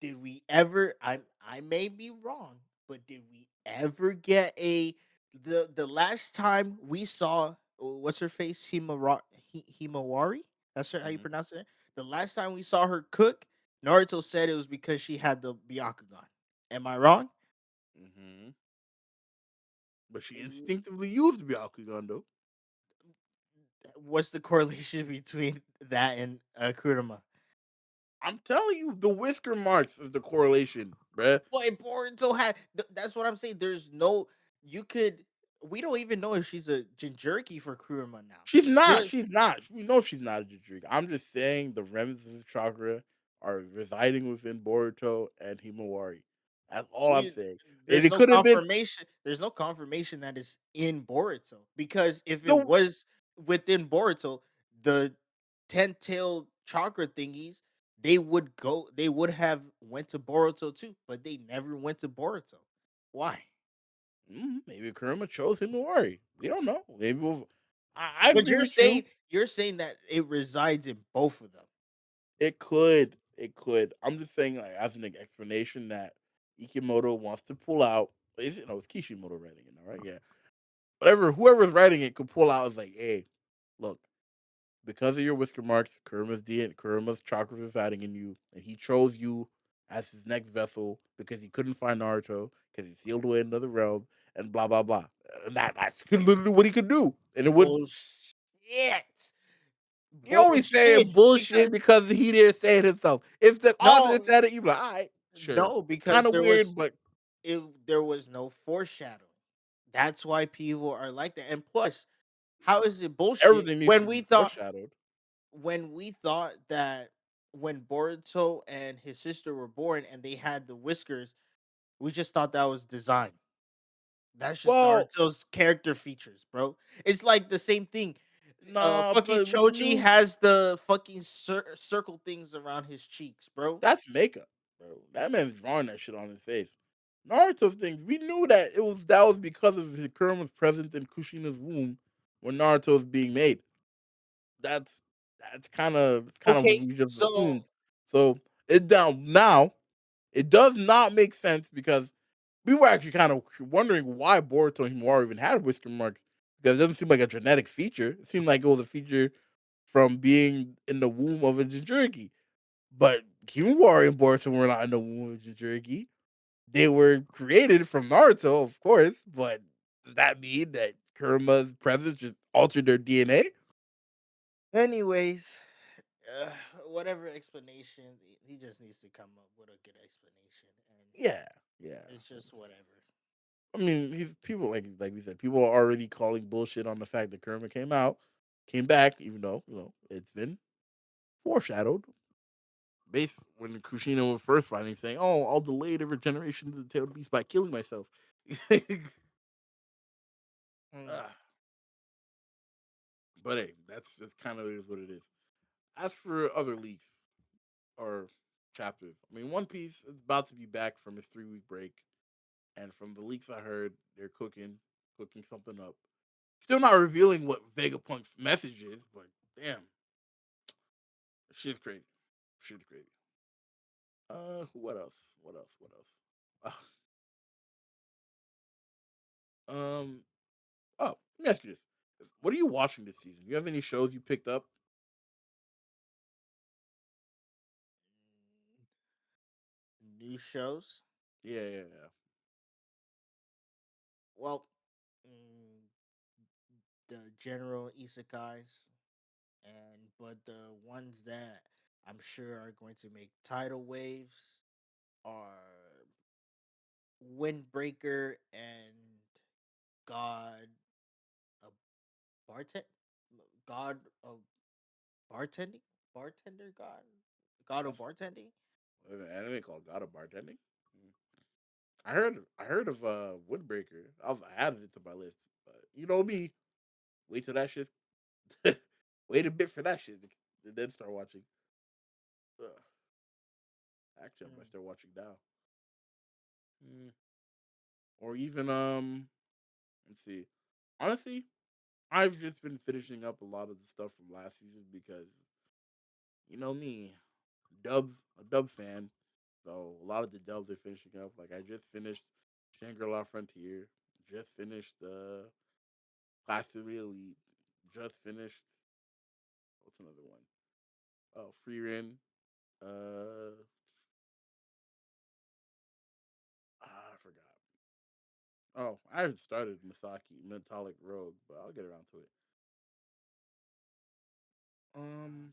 Did we ever I may be wrong, but did we ever get a the last time we saw what's her face Himawari? That's her, how you Hmm. pronounce it? The last time we saw her cook, Naruto said it was because she had the Byakugan. Am I wrong? Hmm. But she W- instinctively used Byakugan though. What's the correlation between that and Kurama? I'm telling you, the whisker marks is the correlation, bruh. Well, Boruto had. That's what I'm saying. There's no. You could. We don't even know if she's a Jinjuriki for Kurama now. She's not. There, She's not. We know she's not a Jinchuriki. I'm just saying the remnants of chakra are residing within Boruto and Himawari. That's all I'm we saying. And there's it no could have been confirmation. There's no confirmation that it's in Boruto because if it the was within Boruto, the 10-tailed chakra thingies, they would go. They would have went to Boruto too, but they never went to Boruto. Why? maybe Kurama chose Himawari. We don't know. I But agree with you. you're saying that it resides in both of them. It could. It could. I'm just saying, like, as an explanation that Ikimoto wants to pull out. Is it? No, it's Kishimoto writing it, all right? Yeah. Whatever, whoever's writing it could pull out is like, hey, look, because of your whisker marks, Kurama's chakra residing in you, and he chose you as his next vessel because he couldn't find Naruto because he sealed away another realm, and blah blah blah. And that's literally what he could do, and it would. Bullshit. You're only saying Bullshit. Because bullshit because he didn't say it himself. If the author no, said it, you'd be like, all right, sure. no, Kind because of weird, but there was no foreshadowing. That's why people are like that. And plus, how is it bullshit everything needs to be foreshadowed. when we thought that when Boruto and his sister were born and they had the whiskers, we just thought that was design. That's just Well, Naruto's character features, bro. It's like the same thing. Nah, Fucking but we Choji knew has the fucking circle things around his cheeks, bro. that's makeup, bro. That man's drawing that shit on his face. Naruto's things, we knew that was because of Kurama's presence in Kushina's womb when Naruto was being made. That's that's kind of what Okay, we just so assumed. So it down now it does not make sense because we were actually kind of wondering why Boruto and Himawari even had whisker marks because it doesn't seem like a genetic feature. It seemed like it was a feature from being in the womb of a Jinchuriki. But Himawari and Boruto were not in the womb of Jinchuriki. They were created from Naruto, of course, but does that mean that Kurama's presence just altered their DNA? anyways, uh, whatever explanation, he just needs to come up with a good explanation, and Yeah, yeah. it's just whatever. I mean, he's people like we said, people are already calling bullshit on the fact that Kermit came back, even though it's been foreshadowed. Based when Kushina was first fighting, saying, "Oh, I'll delay the regeneration of the tailed beast by killing myself." Mm. Ah, but hey, that's kind of is what it is. As for other leaks or chapters, I mean, One Piece is about to be back from its 3 week break, and from the leaks I heard, they're cooking something up. Still not revealing what Vegapunk's message is, but damn, shit's crazy. Shit's crazy. What else? What else? What else? Um, oh, let me ask you this: what are you watching this season? You have any shows you picked up? New shows. Yeah, yeah, yeah. Well, mm, the general isekais, and but the ones that I'm sure are going to make tidal waves are Windbreaker and God of bartend God of bartending bartender God of That's bartending. an anime called God of Bartending. Mm. I heard of Windbreaker. I added it to my list, but you know me. Wait till that shit. Wait a bit for that shit, and then start watching. Ugh. Actually, I might Mm. start watching now. Mm. Or even let's see. Honestly, I've just been finishing up a lot of the stuff from last season because you know me, a dub fan. So a lot of the dubs are finishing up. Like I just finished Shangri-La Frontier, just finished Class 3 Elite, just finished what's another one? Oh, Frieren. I forgot. Oh, I haven't started Misaki Metallic Rogue, but I'll get around to it. Um,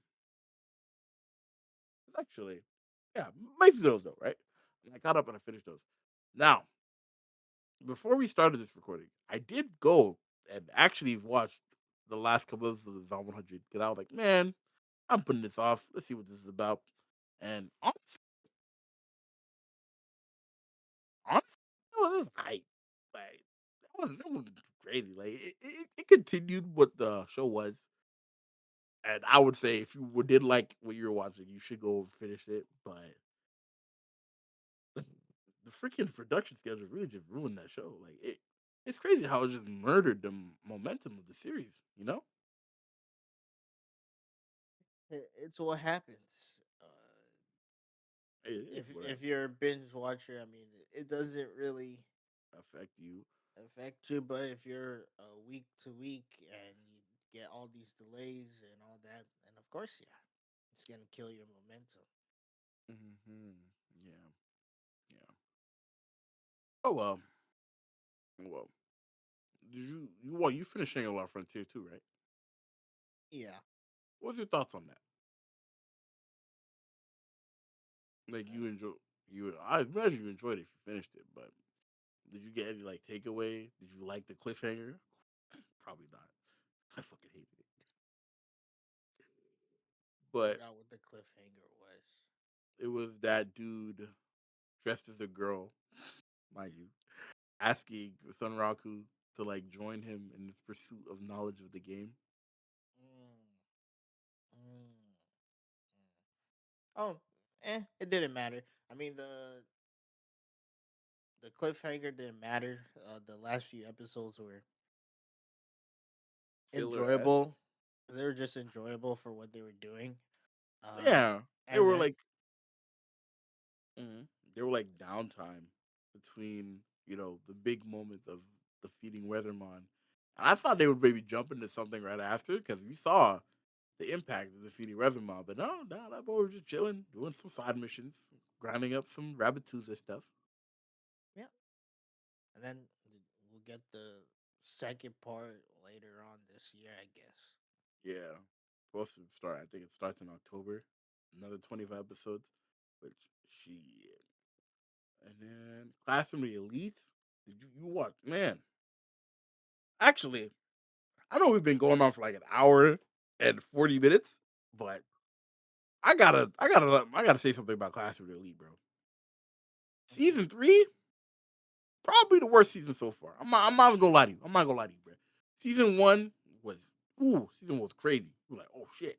actually, yeah, most of those though, right? And I caught up and I finished those. Now, before we started this recording, I did go and actually watched the last couple of the Zone 100 because I was like, man, I'm putting this off. Let's see what this is about. And honestly, it was hype. Like, it wasn't crazy. Like, it continued what the show was. And I would say if you did like what you were watching, you should go and finish it. But the freaking production schedule really just ruined that show. Like it's crazy how it just murdered the momentum of the series. You know, It's what happens. it is whatever If you're a binge watcher, I mean, it doesn't really affect you. affect you. But if you're week to week and you get all these delays and all that, and of course, yeah, it's gonna kill your momentum. Yeah, yeah. Oh well, well. Did you finishing a lot of Frontier too, right? Yeah. What's your thoughts on that? Like Uh, you enjoy you? I imagine you enjoyed it if you finished it, but did you get any like takeaway? Did you like the cliffhanger? Probably not. I fucking hated it. But forgot what the cliffhanger was. it was that dude dressed as a girl, mind you, asking Sunraku to like join him in his pursuit of knowledge of the game. Oh, it didn't matter. I mean, the cliffhanger didn't matter. The last few episodes were Filler S. enjoyable. They were just enjoyable for what they were doing. Um, Yeah, they and were then like mhm, they were like downtime between the big moments of defeating Weathermon. And I thought they would maybe jump into something right after because we saw the impact of defeating Weathermon, but no, no, that boy was just chilling, doing some side missions, grinding up some Rabbituza stuff. yeah, and then we'll get the second part later on this year, I guess. Yeah, supposed to start. I think it starts in October. Another 25 episodes, which she and then Classroom of the Elite. Did you watch? Man, actually, I know we've been going on for like an hour and 40 minutes, but I gotta say something about Classroom of the Elite, bro. Okay. Season three, probably the worst season so far. I'm not even gonna lie to you. I'm not gonna lie to you, bro. Season one was season one was crazy. We're like, oh shit.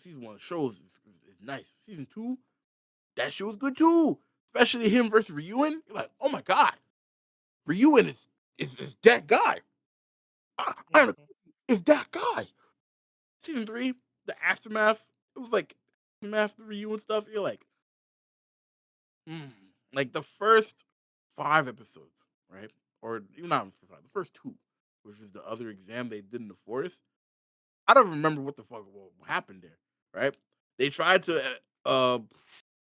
Season one shows is nice. Season two, that shit was good too. Especially him versus Ryuen. You're like, oh my god, Ryuen is that guy. I don't know, Hmm. is that guy. Season three, the aftermath. It was like aftermath the Ryuen stuff. You're like, mm. Like the first 5 episodes, right? Or even not the first five, the first two, which is the other exam they did in the forest. I don't remember what the fuck happened there, right? They tried to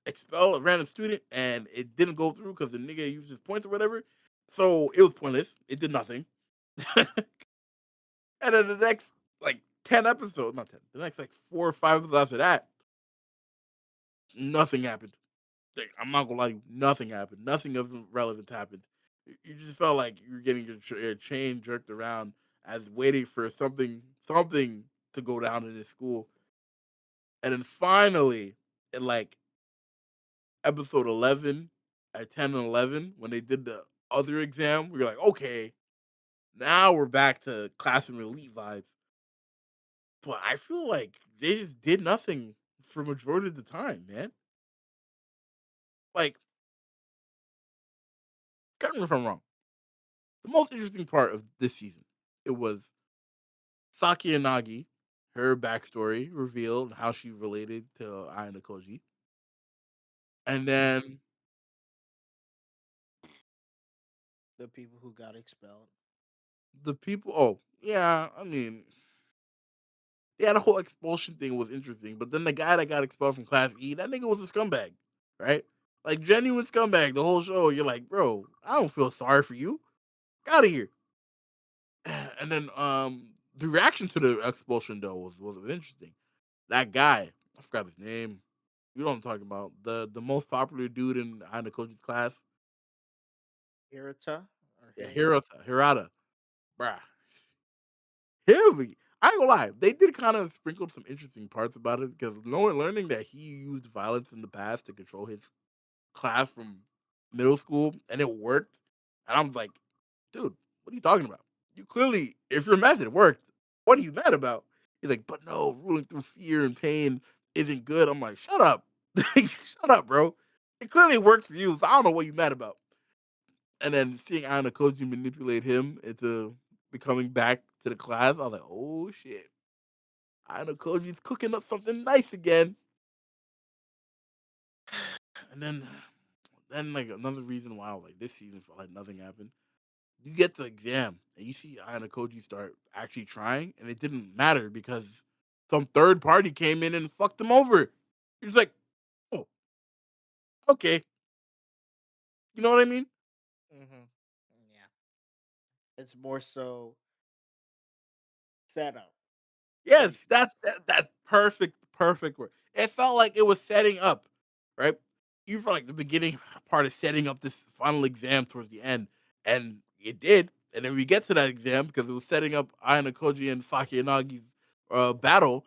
expel a random student and it didn't go through because the nigga used his points or whatever. So it was pointless. It did nothing. And then the next like 10 episodes, not 10, the next like 4 or 5 episodes after that, nothing happened. Like, I'm not gonna lie to you, nothing happened. Nothing of relevance happened. You just felt like you were getting your chain jerked around as waiting for something to go down in this school. And then finally, in like episode 11, at 10 and 11, when they did the other exam, we were like, okay, now we're back to classroom elite vibes. But I feel like they just did nothing for majority of the time, man. Like, correct me if I'm wrong. The most interesting part of this season, it was Saki and Nagi, her backstory revealed, how she related to Aya Koji. And then The people who got expelled. the people, oh, yeah, I mean, yeah, the whole expulsion thing was interesting. But then the guy that got expelled from Class E, that nigga was a scumbag, right? Like, genuine scumbag the whole show. You're like, bro, I don't feel sorry for you. Get out of here. And then the reaction to the expulsion, though, was interesting. That guy, I forgot his name. You know what I'm talking about. The most popular dude in Aya Koji's class. Hirata or Yeah, Hirata. Hirata. Bruh. Heavy. I ain't gonna lie. They did kind of sprinkle some interesting parts about it because knowing learning that he used violence in the past to control his class from middle school and it worked. And I was like, dude, what are you talking about? You clearly, if your method worked, what are you mad about? He's like, but no, ruling through fear and pain isn't good. I'm like, shut up. Shut up, bro. It clearly works for you, so I don't know what you mad about. And then seeing Anna Koji manipulate him into becoming back to the class, I was like, oh shit. Anna Koji's cooking up something nice again. And then like another reason why like this season felt like nothing happened. You get to exam and you see Anna Koji start actually trying, and it didn't matter because some third party came in and fucked them over. You're just like, oh, okay. You know what I mean? Hmm. Yeah, it's more so setup. Like, Yes, that's perfect word. It felt like it was setting up, right? You felt like the beginning part of setting up this final exam towards the end, and it did. And then we get to that exam because it was setting up Ayana Koji and Saki Inagi's battle,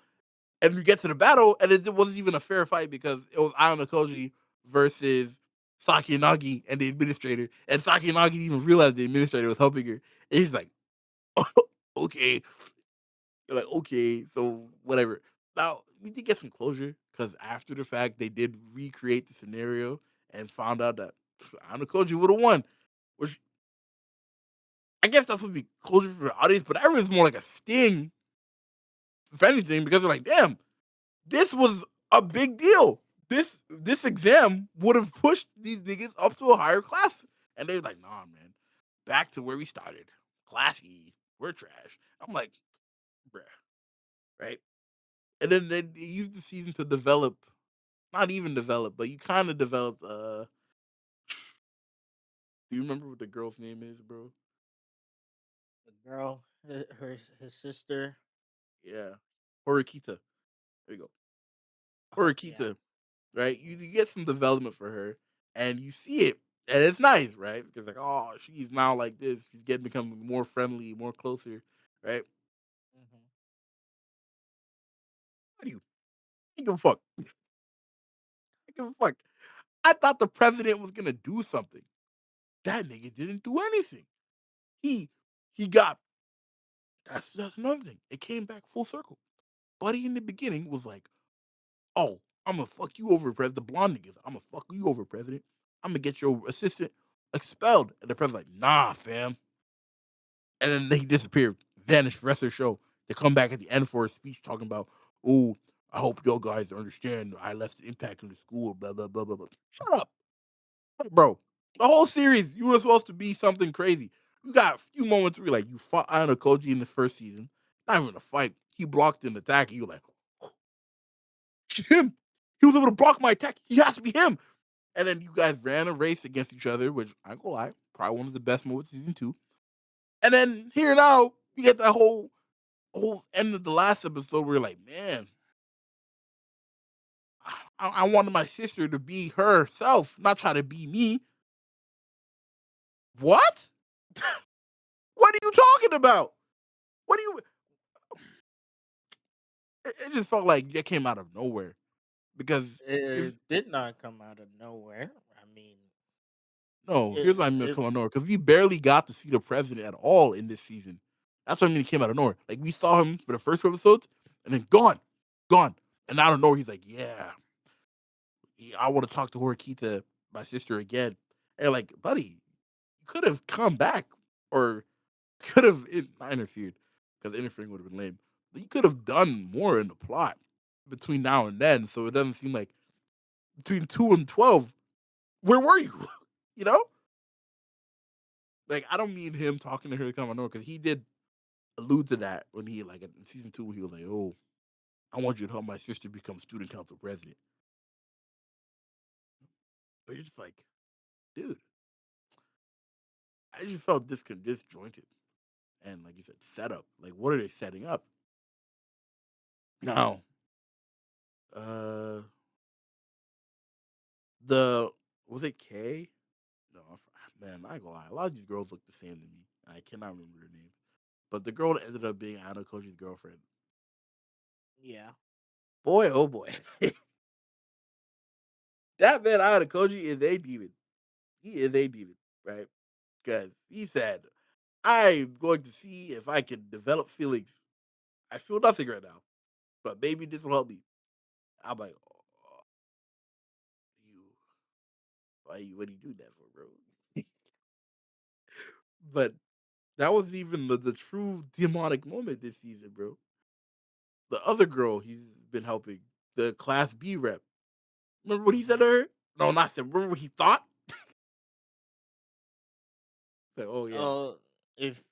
and we get to the battle, and it wasn't even a fair fight because it was Ayana Koji versus Saki Inagi and the administrator, and Saki Inagi didn't even realize the administrator was helping her, and he's like, okay, you're like, okay, so whatever. Now we did get some closure because after the fact, they did recreate the scenario and found out that Anakoji would have won, which I guess that's would be closure for the audience, but everyone's more like a sting, if anything, because they're like, damn, this was a big deal. This exam would have pushed these niggas up to a higher class. And they're like, nah, man, back to where we started. Class E, we're trash. I'm like, bruh, right? And then they used the season to develop, not even develop, but you kind of developed. Do you remember what the girl's name is, bro? The girl, his sister. Yeah, Horikita. There you go, Oh yeah. Horikita. Right? You get some development for her, and you see it, and it's nice, right? Because like, oh, she's now like this. She's getting becoming more friendly, more closer, right? Hmm. What do you? I give a fuck. I give a fuck. I thought the president was gonna do something. That nigga didn't do anything. He he got that's another thing. It came back full circle. Buddy in the beginning was like, "Oh, I'm gonna fuck you over, president." The blonde niggas, "I'm gonna fuck you over, president. I'm gonna get your assistant expelled." And the president's like, "Nah, fam." And then they disappeared, vanished the rest of the show. They come back at the end for a speech talking about, "Oh, I hope you guys understand I left an impact on the school." Blah blah blah blah blah. Shut up, bro. The whole series, you were supposed to be something crazy. You got a few moments where like you fought Anna Koji in the first season. Not even a fight. He blocked an attack, and you were like, oh, "It's him. He was able to block my attack. He has to be him." And then you guys ran a race against each other, which I ain't gonna lie, probably one of the best moments of season two. And then here now, you get that whole end of the last episode where you're like, man, I wanted my sister to be herself, not try to be me. What? What are you talking about? What do you? It just felt like it came out of nowhere because if It did not come out of nowhere. I mean, no, it, here's what I mean it come out of nowhere because we barely got to see the president at all in this season. That's what I mean. It came out of nowhere. Like we saw him for the first 2 episodes and then gone, gone, and out of nowhere he's like, yeah, I want to talk to Horikita, my sister again. And like, buddy, you could have come back or could have not interfered because interfering would have been lame. But you could have done more in the plot between now and then, so it doesn't seem like between 2 and 12. Where were you? You know, like I don't mean him talking to her to come on over because he did allude to that when he like in season two he was like, "Oh, I want you to help my sister become student council president." But you're just like, dude, I just felt disjointed and like you said, setup. Like, what are they setting up now? Uh, the was it K? No, man, I ain't gonna lie. A lot of these girls look the same to me. I cannot remember their names. But the girl that ended up being Anna Koji's girlfriend, yeah. boy, oh boy, that man Anna Koji is a demon. He is a demon, right? Because he said, "I'm going to see if I can develop feelings. I feel nothing right now, but maybe this will help me." I'm like, oh, you, what do you do that for, bro? But that wasn't even the true demonic moment this season, bro. The other girl he's been helping, the Class B rep. Remember what he said Hmm. to her? No, not said. Remember what he thought? Like, oh yeah, If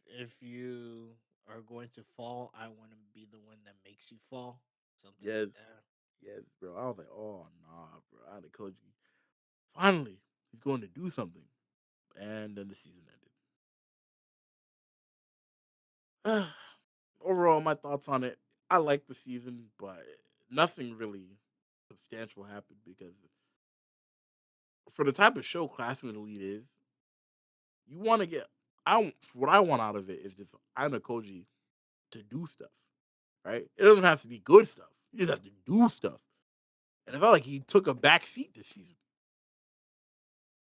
you are going to fall, I want to be the one that makes you fall. Something yes, like that. yes, bro. I was like, oh nah, bro. I had to coach you. Finally, he's going to do something, and then the season ended. Overall, my thoughts on it. I like the season, but nothing really substantial happened because for the type of show Classroom Elite is, you want to get. What I want out of it is just Aina Koji to do stuff, right? It doesn't have to be good stuff. He just has to do stuff. And I felt like he took a back seat this season.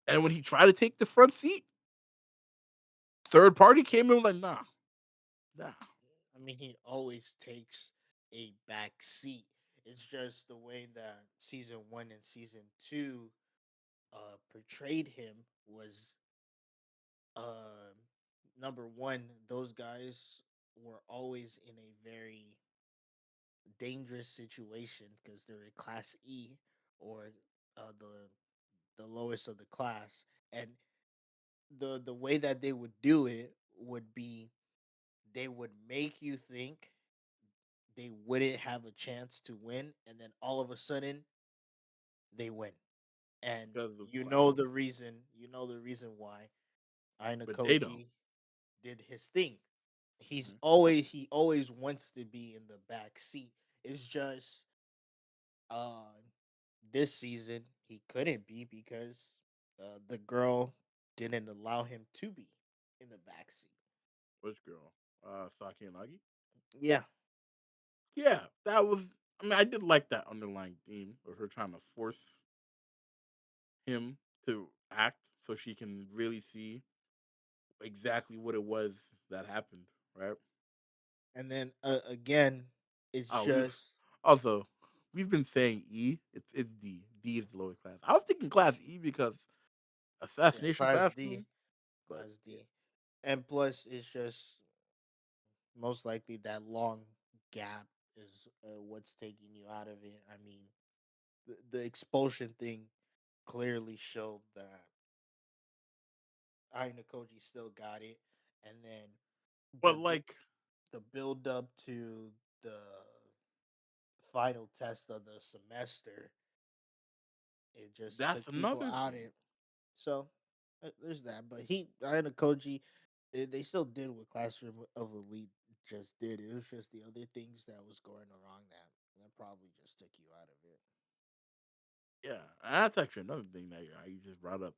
And when he tried to take the front seat, third party came in like, nah. I mean, he always takes a back seat. It's just the way that season one and season two portrayed him was uh, number one. Those guys were always in a very dangerous situation because they're in class E or the lowest of the class, and the way that they would do it would be they would make you think they wouldn't have a chance to win, and then all of a sudden they win, and because of you class. know the reason. You know the reason why Aina But they don't. Koji did his thing. Mhm. He always wants to be in the back seat. It's just uh this season he couldn't be because the girl didn't allow him to be in the back seat. Which girl? Saki and Nagi? Yeah, Yeah, that was. I mean, I did like that underlying theme of her trying to force him to act so she can really see exactly what it was that happened, right? and then again, it's Oh, we just just also we've been saying E. It's D. D is the lowest class. I was thinking class E because yeah, assassination classroom, but Class yeah. D, and plus it's just most likely that long gap is what's taking you out of it. I mean, the expulsion thing clearly showed that Aina Koji still got it, and then But the like the build up to the final test of the semester, it just took that's people another out of thing. it. So there's that. But Aina Koji, they still did what Classroom of Elite just did. It was just the other things that was going wrong that probably just took you out of it. Yeah, that's actually another thing that you just brought up.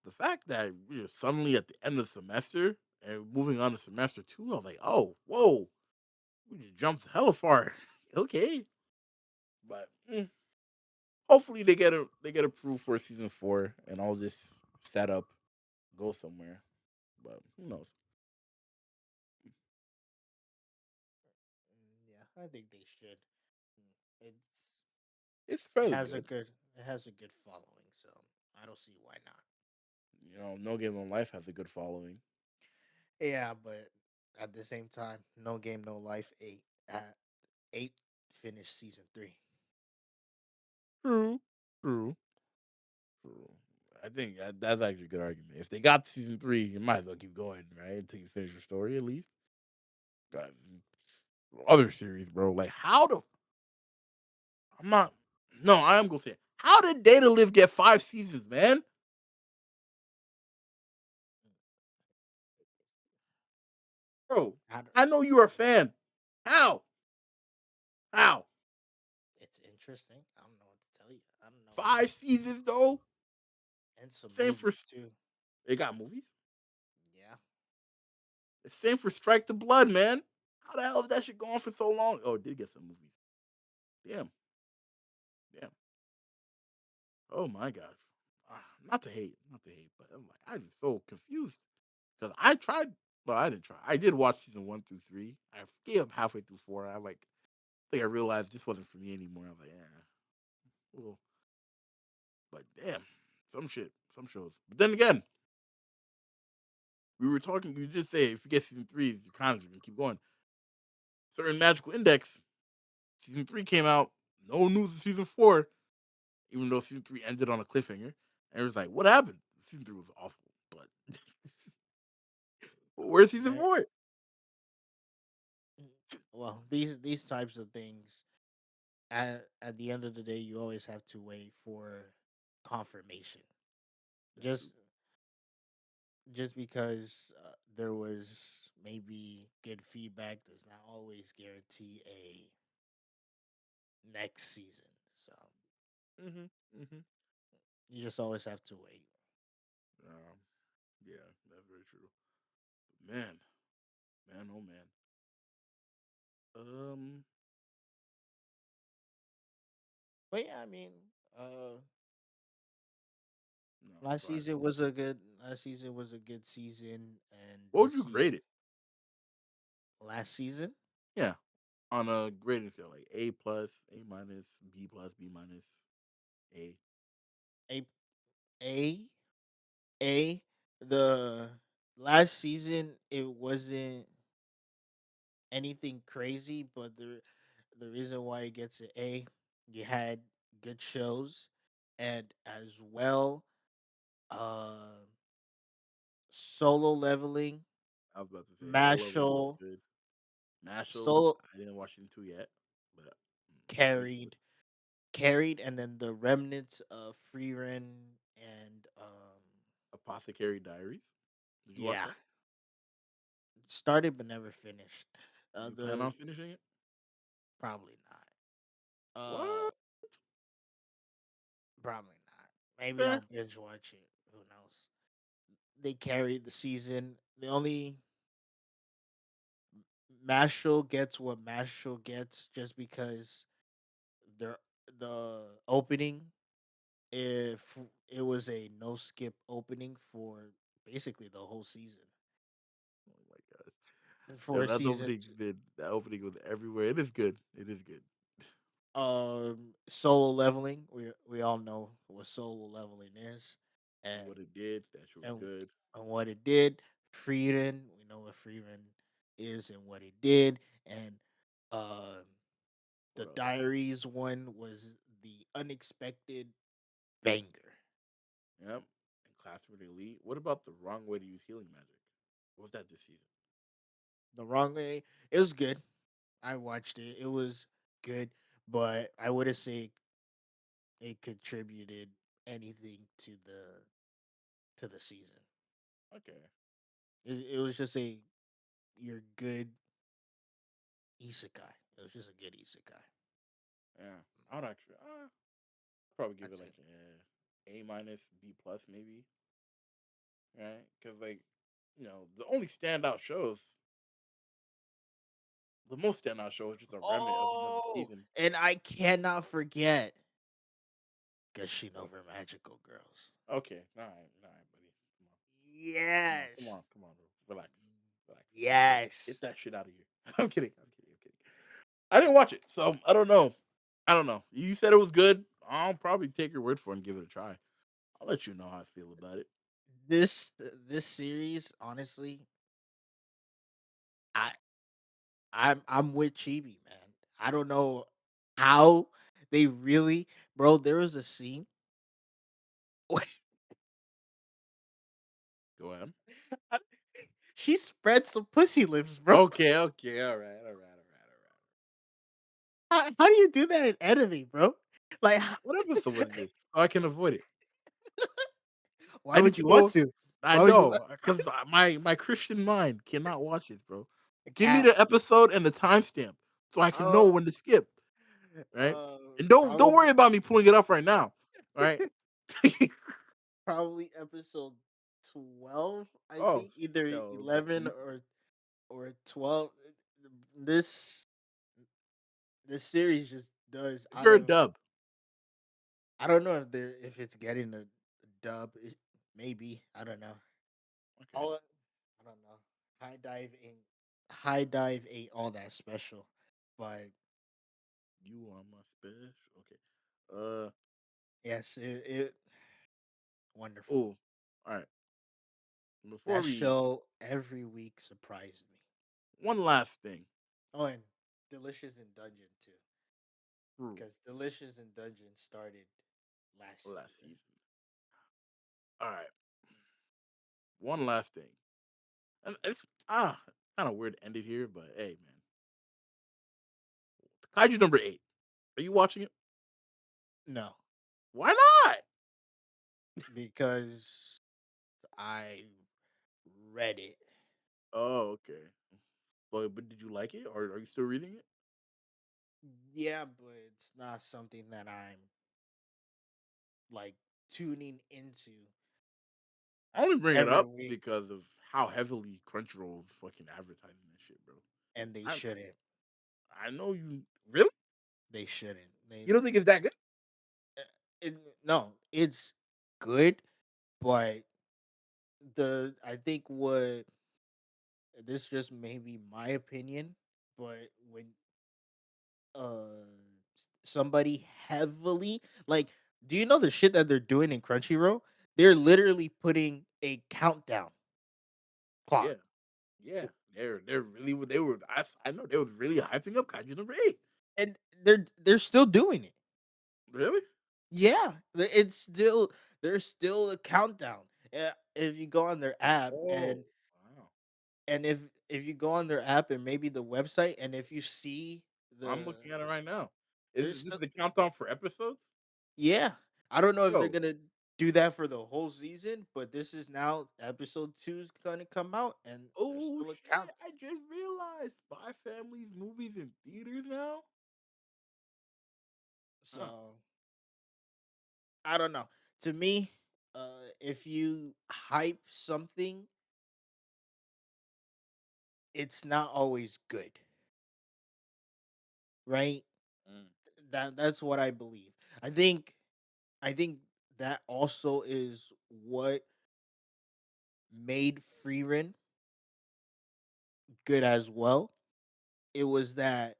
The fact that we're suddenly at the end of the semester and moving on to semester two, I was like, oh, whoa, we just jumped hella far. Okay, but hopefully they get approved for season four and all this setup go somewhere. But who knows? Yeah, I think they should. It's It's it fairly has a good. good it has a good following, so I don't see why not. You know, No Game No Life has a good following. Yeah, but at the same time, no game, no life. Eight finished season three. True, true, true. I think that's actually a good argument. If they got season three, you might as well keep going, right? Until you finish your story, at least. 'Cause other series, bro. Like, how the I'm not. No, I am gonna say, it. How did Data Live get 5 seasons, man? Bro, I don't, I know you're a fan. How? How? it's interesting. I don't know what to tell you. I don't know. 5 seasons though. And some Same for. movies too. They got movies. Yeah. The same for Strike to Blood, man. How the hell is that shit going for so long? Oh, it did get some movies. Damn, damn. Oh my gosh. Not to hate, but I'm like, I'm just so confused because I tried. Well, I didn't try. I did watch season one through three. I gave up halfway through four. I think I realized this wasn't for me anymore. I was like, yeah, well, but damn, some shows. But then again, we were talking. You did say if you get season three, your kind gonna keep going. Certain Magical Index season three came out. No news of season four, even though season three ended on a cliffhanger. And it was like, what happened? Season three was awful, but where's season There. four? Well, these types of things. At the end of the day, you always have to wait for confirmation. That's true. Just just because there was maybe good feedback does not always guarantee a next season. So Mm-hmm. Mm-hmm. you just always have to wait. Um, yeah, that's very true. Man, man, oh man. Um, But yeah, I mean, uh, no, go ahead. last season was a good season, and What would this you grade season it? last season Yeah, on a grading scale, like A plus, A minus, B plus, B minus, A. A A A. The last season it wasn't anything crazy, but the reason why it gets an A, you had good shows, and as well, uh, solo leveling, I was about to say Solo Leveling was Mashal, good. Mashal, solo I didn't watch season 2 yet, but it was good. carried, carried, and then the remnants of Frieren and Apothecary Diaries. Did you watch yeah, that? started but never finished. Do you plan The on finishing it? Probably not. What? Probably not. Maybe Fair. I'll binge watch it. Who knows? They carried the season. The only Mashal gets what Mashal gets just because their the opening, if it was a no skip opening for basically the whole season. Oh my gosh. Yeah, For season that opening was everywhere. It is good. It is good. solo leveling, we all know what solo leveling is, And and what it did, that shit was and good. and what it did. Frieden, we know what Frieden is and what it did, and um the What else? Diaries one was the unexpected banger. Yep. And Classroom Elite. What about the wrong way to use healing magic? What was that this season? The Wrong Way, it was good. I watched it. It was good, but I wouldn't say it contributed anything to the season. Okay. It was just a you're good isekai. It was just a good isekai. Yeah. I would actually probably give it That's like it. A minus, B plus maybe. Right? Because like, the only standout shows, the most standout show is just a remnant of another Oh, season. and I cannot forget What? Gashinover Magical Girls. Okay. All right, buddy. Come on. Yes. Come on, bro. Relax. Relax. Get Yes. that shit out of here. I'm kidding. I'm kidding. I'm kidding. I didn't watch it, so I don't know. I don't know. You said it was good. I'll probably take your word for it and give it a try. I'll let you know how I feel about it. This series, honestly, I I'm with Chibi, man. I don't know how they really, bro. There was a scene. Go ahead. She spread some pussy lips, bro. Okay, okay, all right. How do you do that in enemy, bro? Like, What episode was this? So I can avoid it. why I need would to you want know. to? I Why would you? know because my Christian mind cannot watch this, bro. Give me Cat. the episode and the timestamp so I can know Oh, when to skip. Right, and don't probably worry about me pulling it up right now. All right. probably episode 12. I Oh, think either yo, the 11 deep. or 12. This this series just does Is there a dub? I don't know if it's getting a dub. Maybe I don't know. Okay. All I don't know. High dive in High dive ate all that special, but You are my special. Okay. Uh. yes, it wonderful. Oh. All right. Before That we, show every week surprised me. one last thing. Oh, and Delicious in Dungeon too, Ooh, because Delicious in Dungeon started last last season. season. All right. One last thing. And it's kind of weird to end it here, but hey, man. Kaiju number 8. Are you watching it? No, Why not? because I read it. Oh, okay. But did you like it, or are you still reading it? Yeah, but it's not something that I'm like tuning into I only bring it every up week, because of how heavily Crunchyroll is fucking advertising that shit, bro. and they I shouldn't. I know you really. They shouldn't. You don't think it's that good? Uh, no, it's good, but I think what this just may be my opinion, but when somebody heavily like do you know the shit that they're doing in Crunchyroll? They're literally putting a countdown clock. Yeah, yeah. They're really they were I know they was really hyping up Kaiju number 8. And they're still doing it. Really? Yeah, it's still there's still a countdown. If you go on their app Oh, wow. and if you go on their app and maybe the website and if you see I'm the looking at it right now. there's Is this still the countdown for episodes? yeah. I don't know if they're Yo, gonna do that for the whole season, but this is now episode 2 is gonna come out and there's oh still a shit! countdown. I just realized Spy Family's movies in theaters now. Huh. So I don't know. To me, if you hype something, it's not always good, right? Mm. That's what I believe. I think that also is what made Frieren good as well. It was that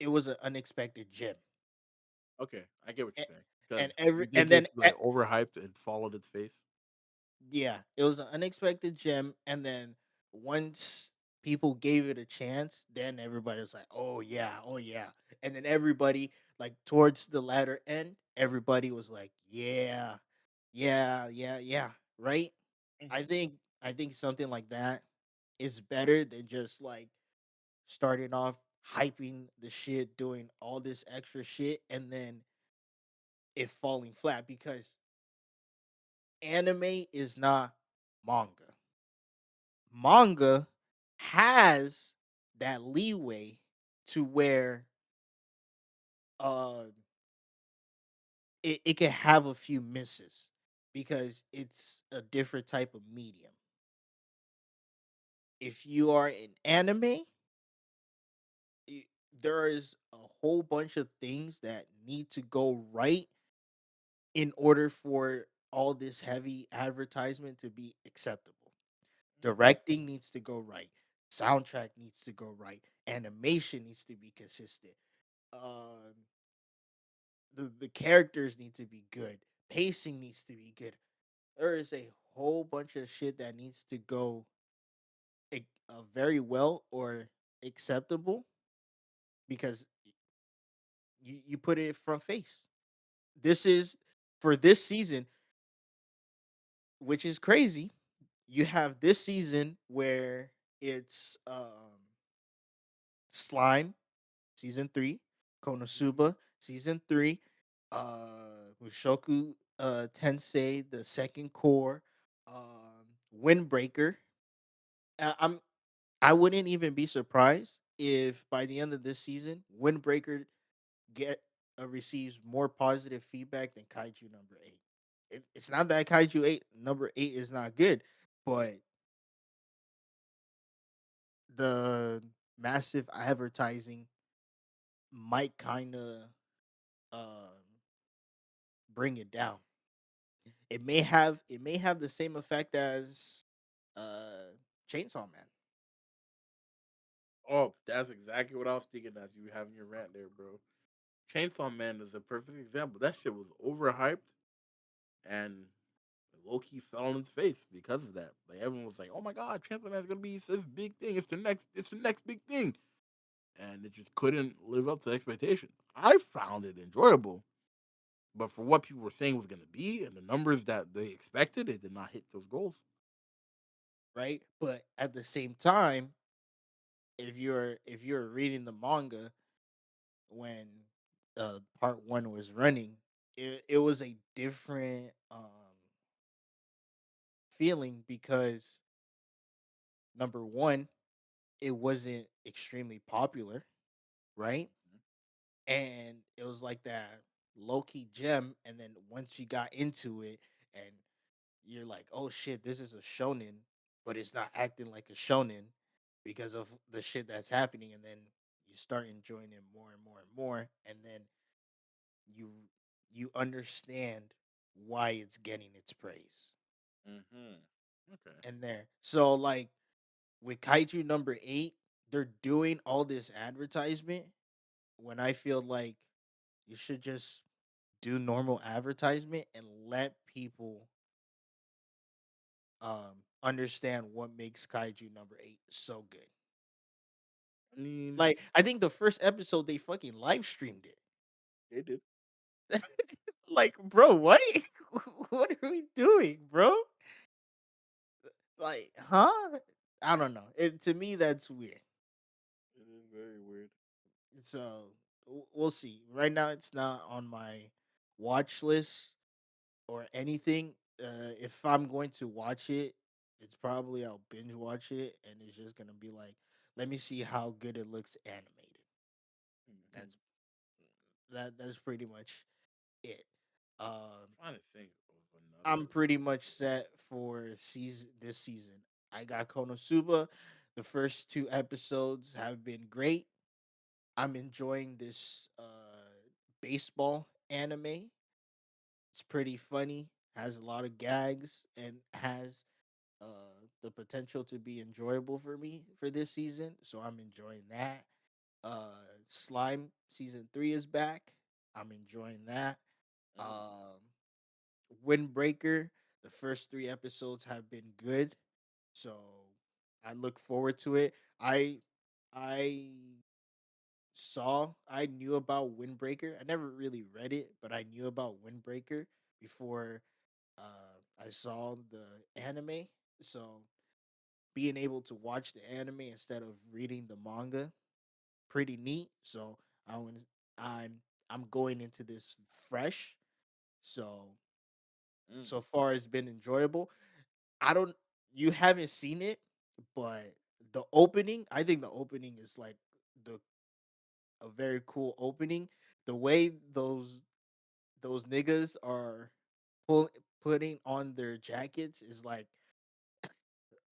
it was an unexpected gem. Okay, I get what A- you're saying. Because every you and think then it's like overhyped and followed its face. yeah, it was an unexpected gem, and then once people gave it a chance, then everybody was like, oh yeah," and then everybody like towards the latter end, everybody was like, "Yeah, yeah, yeah, yeah," right? I Hmm. think I think something like that is better than just like starting off hyping the shit, doing all this extra shit, and then it falling flat because anime is not manga. Manga has that leeway to where uh it can have a few misses because it's a different type of medium. If you are in anime, it, there is a whole bunch of things that need to go right in order for all this heavy advertisement to be acceptable. Hmm. Directing needs to go right. Soundtrack needs to go right. Animation needs to be consistent. Um, the characters need to be good. Pacing needs to be good. There is a whole bunch of shit that needs to go very well or acceptable because you put it front face. This is for this season, which is crazy. You have this season where it's Slime season 3, Hmm. Konosuba season 3, Mushoku Tensei the second core, Windbreaker. Uh, I'm I wouldn't even be surprised if by the end of this season, Windbreaker get receives more positive feedback than Kaiju number 8. It's not that Kaiju 8 number 8 is not good, but the massive advertising might kind of um, bring it down. It may have the same effect as uh, Chainsaw Man, Oh, that's exactly what I was thinking as you were having your rant there, bro. Chainsaw Man is a perfect example. That shit was overhyped and low key fell on its face because of that. Like everyone was like, "Oh my god, Chainsaw Man's gonna be this big thing. It's the next big thing," and it just couldn't live up to expectations. I found it enjoyable, but for what people were saying was gonna be and the numbers that they expected, it did not hit those goals. right? But at the same time, if you're reading the manga when part 1 was running, it was a different feeling because number 1, it wasn't extremely popular, right? And it was like that low key gem. And then once you got into it, and you're like, oh shit, this is a shonen, but it's not acting like a shonen because of the shit that's happening. And then you start enjoying it more and more and more, and then you you understand why it's getting its praise. Mm-hmm. Okay. And there, so like with Kaiju number 8. they're doing all this advertisement when I feel like you should just do normal advertisement and let people understand what makes Kaiju number 8 so good. I mean, Like, I think the first episode they fucking live streamed it. they did. Like, bro, what? What are we doing, bro? Like, huh? I don't know. To me, that's weird. It is very weird. So we'll see. Right now, it's not on my watch list or anything. If I'm going to watch it, it's probably I'll binge watch it, and it's just gonna be like, let me see how good it looks animated. Mhm. That's that's pretty much it. Um, Trying to think of I'm another. pretty much set for season this season. I got Konosuba. The first two episodes have been great. I'm enjoying this baseball anime. It's pretty funny, has a lot of gags, and has the potential to be enjoyable for me for this season. So I'm enjoying that. Slime season 3 is back. I'm enjoying that. Mm, Um Windbreaker, the first 3 episodes have been good. So I look forward to it. I I knew about Windbreaker. I never really read it, but I knew about Windbreaker before I saw the anime. So being able to watch the anime instead of reading the manga, pretty neat. So I was I'm I'm going into this fresh. So mm, so far it's been enjoyable. I don't You haven't seen it, but the opening, I think the opening is like the a very cool opening. The way those niggas are pull, putting on their jackets is like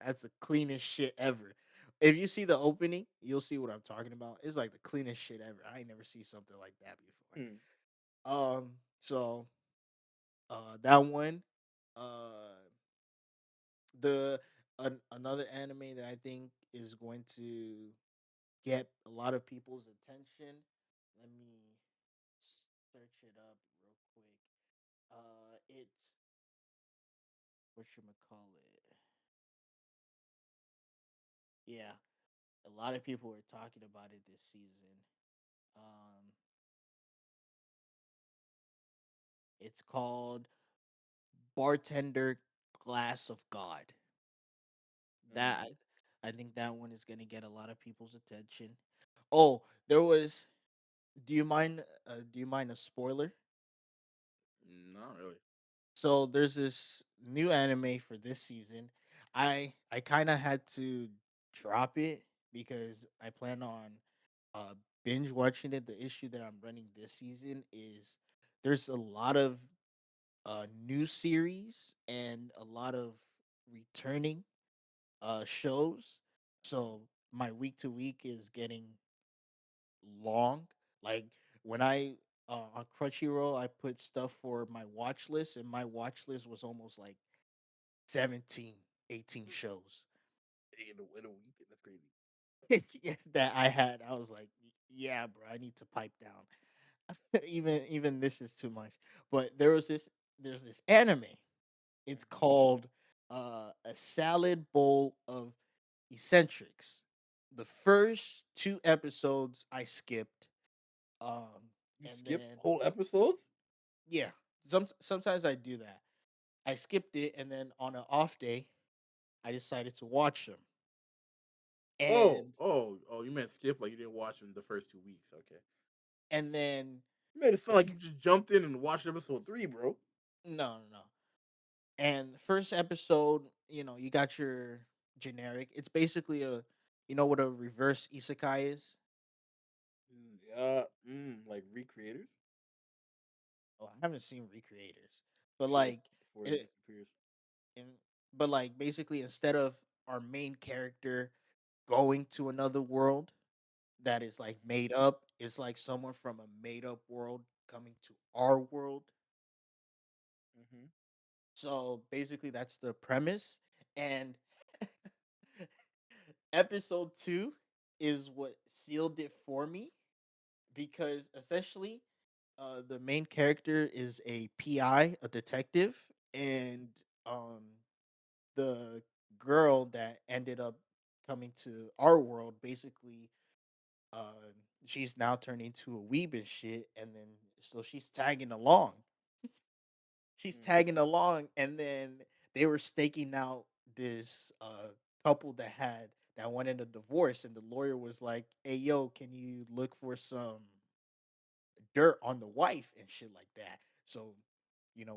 that's the cleanest shit ever. If you see the opening, you'll see what I'm talking about. It's like the cleanest shit ever. I ain't never see something like that before. mm, So that one, uh, another anime that I think is going to get a lot of people's attention. Let me search it up real quick. It's what should call it? Yeah, a lot of people were talking about it this season. Um, it's called Bartender Glass of God. That mm. I think that one is gonna get a lot of people's attention. Oh, there was. Do you mind? Do you mind a spoiler? Not really. So there's this new anime for this season. I kind of had to drop it because I plan on uh binge watching it. The issue that I'm running this season is there's a lot of new series and a lot of returning shows. So my week to week is getting long. Like when I on Crunchyroll, I put stuff for my watch list, and my watch list was almost like 17, 18 shows In a week, that's crazy. that I had. I was like, yeah, bro, I need to pipe down. Even this is too much. But there's this anime. It's Mhm. called A Salad Bowl of Eccentrics. The first two episodes I skipped. You And skip then whole episodes? yeah, sometimes I do that. I skipped it, and then on an off day, I decided to watch them. Oh, And oh, oh! You meant skip like you didn't watch them the first 2 weeks. Okay, and then you made it the sound like you just jumped in and watched episode 3, bro. no, no, no. And the first episode, you got your generic. It's basically a, what a reverse isekai is. Like recreators. Oh, I haven't seen Recreators, but Yeah, like before it it, disappears. in, but like basically instead of our main character going to another world that is like made up, it's like someone from a made up world coming to our world. Hmm. So basically, that's the premise. And episode 2 is what sealed it for me because essentially the main character is a PI, a detective, and um the girl that ended up coming to our world basically uh she's now turned into a weeb and shit, and then so she's Mhm. tagging along, and then they were staking out this couple that wanted a divorce, and the lawyer was like, hey yo, can you look for some dirt on the wife and shit like that, so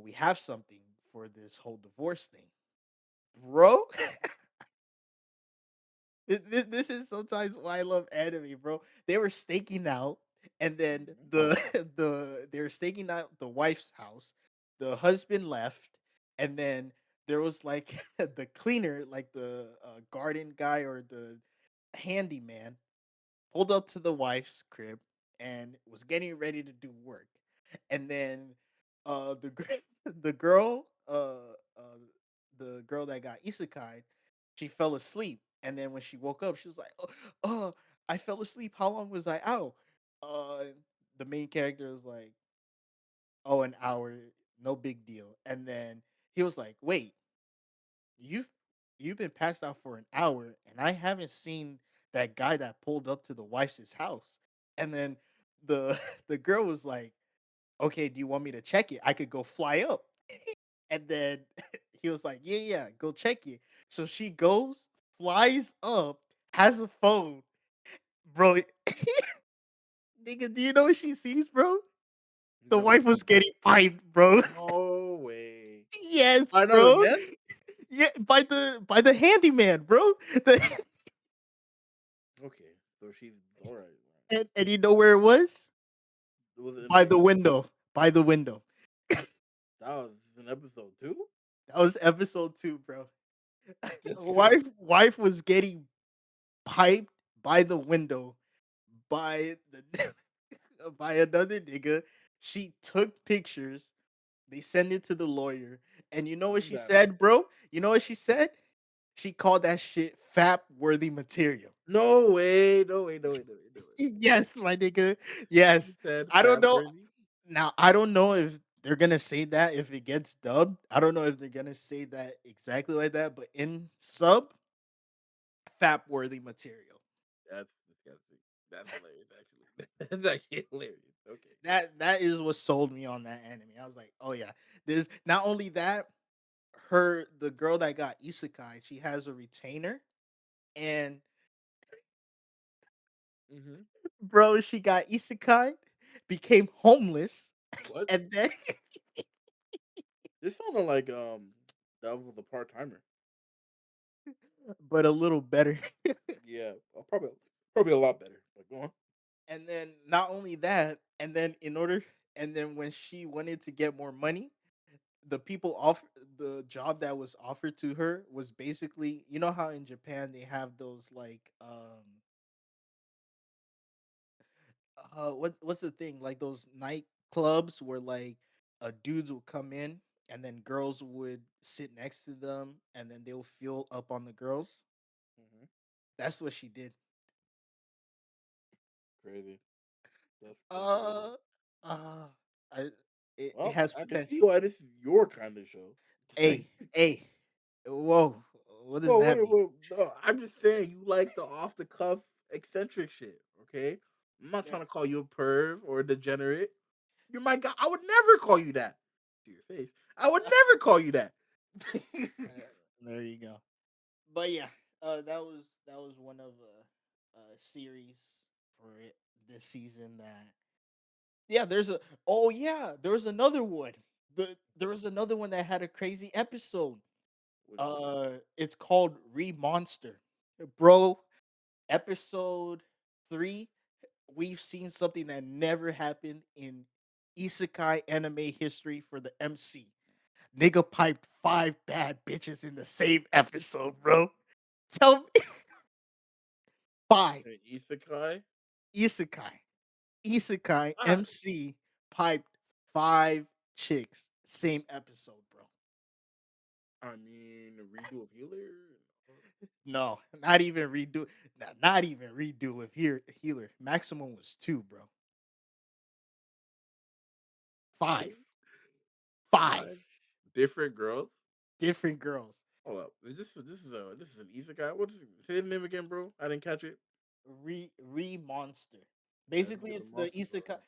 we have something for this whole divorce thing, bro. This is sometimes why I love anime, bro. They were staking out, and then Mhm. they were staking out the wife's house. The husband left, and then there was like the cleaner, like the garden guy or the handyman, pulled up to the wife's crib and was getting ready to do work, and then the the girl the girl that got isekai, she fell asleep, and then when she woke up, she was like, "Oh, I fell asleep. How long was I out?" Uh, the main character was like, "Oh, an hour, no big deal." And then he was like, "Wait, you've you've been passed out for an hour, and I haven't seen that guy that pulled up to the wife's house." And then the the girl was like, "Okay, do you want me to check it? I could go fly up." And then he was like, "Yeah, yeah, go check it." So she goes, flies up, has a phone, bro. Nigga, do you know what she sees, bro? The No. wife was getting piped, bro. No way. Yes, By another bro. man? Yeah, by the handyman, bro. The, Okay. So she's all right. and you know where it was? Was it in By the the window. By the window. that was in episode 2? That was episode 2, bro. That's crazy. Wife was getting piped by the window by the by another nigga. She took pictures. They sent it to the lawyer. And you know what she That said, bro? You know what she said? She called that shit fap worthy material. no way, no way, no way, no way, no way. Yes, my nigga. He Yes. said I don't fab know. worthy. Now, I don't know if they're gonna say that if it gets dubbed. I don't know if they're gonna say that exactly like that, but in sub, fap worthy material. That's disgusting. That's hilarious, actually. That's actually hilarious. Okay. That is what sold me on that anime. I was like, oh yeah, this not only that, the girl that got isekai, she has a retainer, and Hmm. bro, she got isekai, became homeless, What? and then This sounded like that was a part timer. but a little better. Yeah, probably a lot better. But go on. And then not only that, and then when she wanted to get more money, the job that was offered to her was basically, you know how in Japan they have those like what's the thing, like those nightclubs where like dudes will come in and then girls would sit next to them and then they'll feel up on the girls. Hmm. That's what she did. Crazy. That's crazy. Uh, uh, I it Well, has I can see potential. why this is your kind of show. Hey, hey, whoa, what does Well, that wait, mean? wait, no, I'm just saying you like the off the cuff eccentric shit. Okay, I'm not Yeah, trying to call you a perv or a degenerate. You're my guy. I would never call you that to your face. I would never call you that. uh, there you go. But yeah, that was one of series for it this season. That yeah, there was another one. There was another one that had a crazy episode. Which one? It's called Re Monster, bro. Episode 3, we've seen something that never happened in isekai anime history for the MC. Nigga piped 5 bad bitches in the same episode, bro. Tell me, five. An isekai? Isekai. Isekai Ah, MC piped 5 chicks, same episode, bro. I mean, a redo of Healer. No, not even redo. Not even redo with healer. Maximum was two, bro. Five, five Five different girls. different girls. Hold up. This is an isekai? What is it? Say the name again, bro. I didn't catch it. Re monster. Let's Basically, get the it's the monsters isekai. on.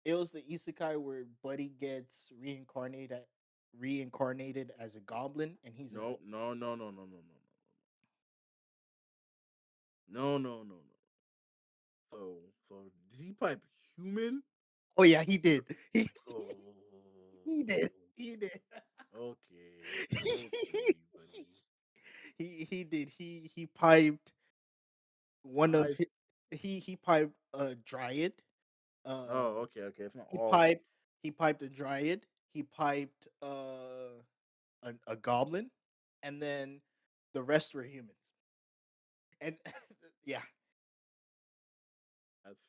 It was the isekai where Buddy gets reincarnated as a goblin, and he's a No, no, no, no, no, no, no, no, no, no, no. So did he pipe human? oh yeah, he did. He Oh, did. He did. okay, okay, buddy. He did. He piped one of Pipe. his, he piped a dryad. Uh, Oh, okay, okay. It's not he all of them. piped he piped a dryad. He piped a goblin, and then the rest were humans. And yeah, That's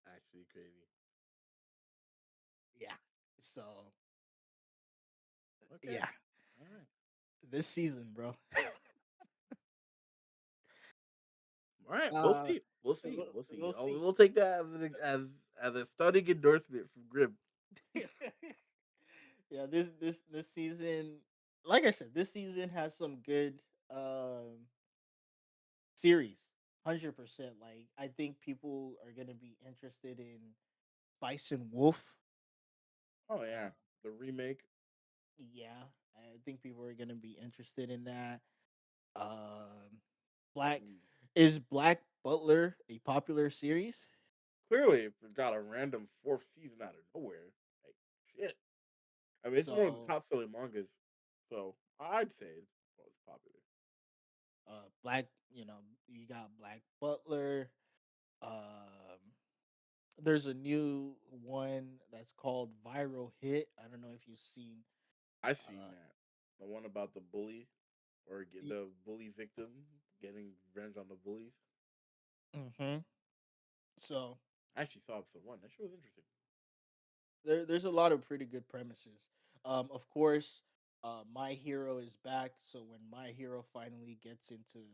actually crazy. yeah. So Okay, yeah, all right, this season, bro. all right. We'll uh, see. We'll see. We'll see. we'll see. We'll take that as a stunning endorsement from Grim. Yeah, this season, like I said, this season has some good um series. 100%. Like I think people are gonna be interested in Vice and Wolf. Oh Uh, yeah, the remake. yeah, I think people are gonna be interested in that. Um, Black Mm. is Black Butler a popular series? Clearly, it got a random fourth season out of nowhere. Like shit. I mean, it's one of the So, top selling mangas, so I'd say it's popular. Black, you got Black Butler. Um, there's a new one that's called Viral Hit. I don't know if you've seen. I seen Uh, that the one about the bully or y- the bully victim getting revenge on the bullies. mhm. So I actually saw episode one. That shit was interesting. there's a lot of pretty good premises. Of course, My Hero is back. So when My Hero finally gets into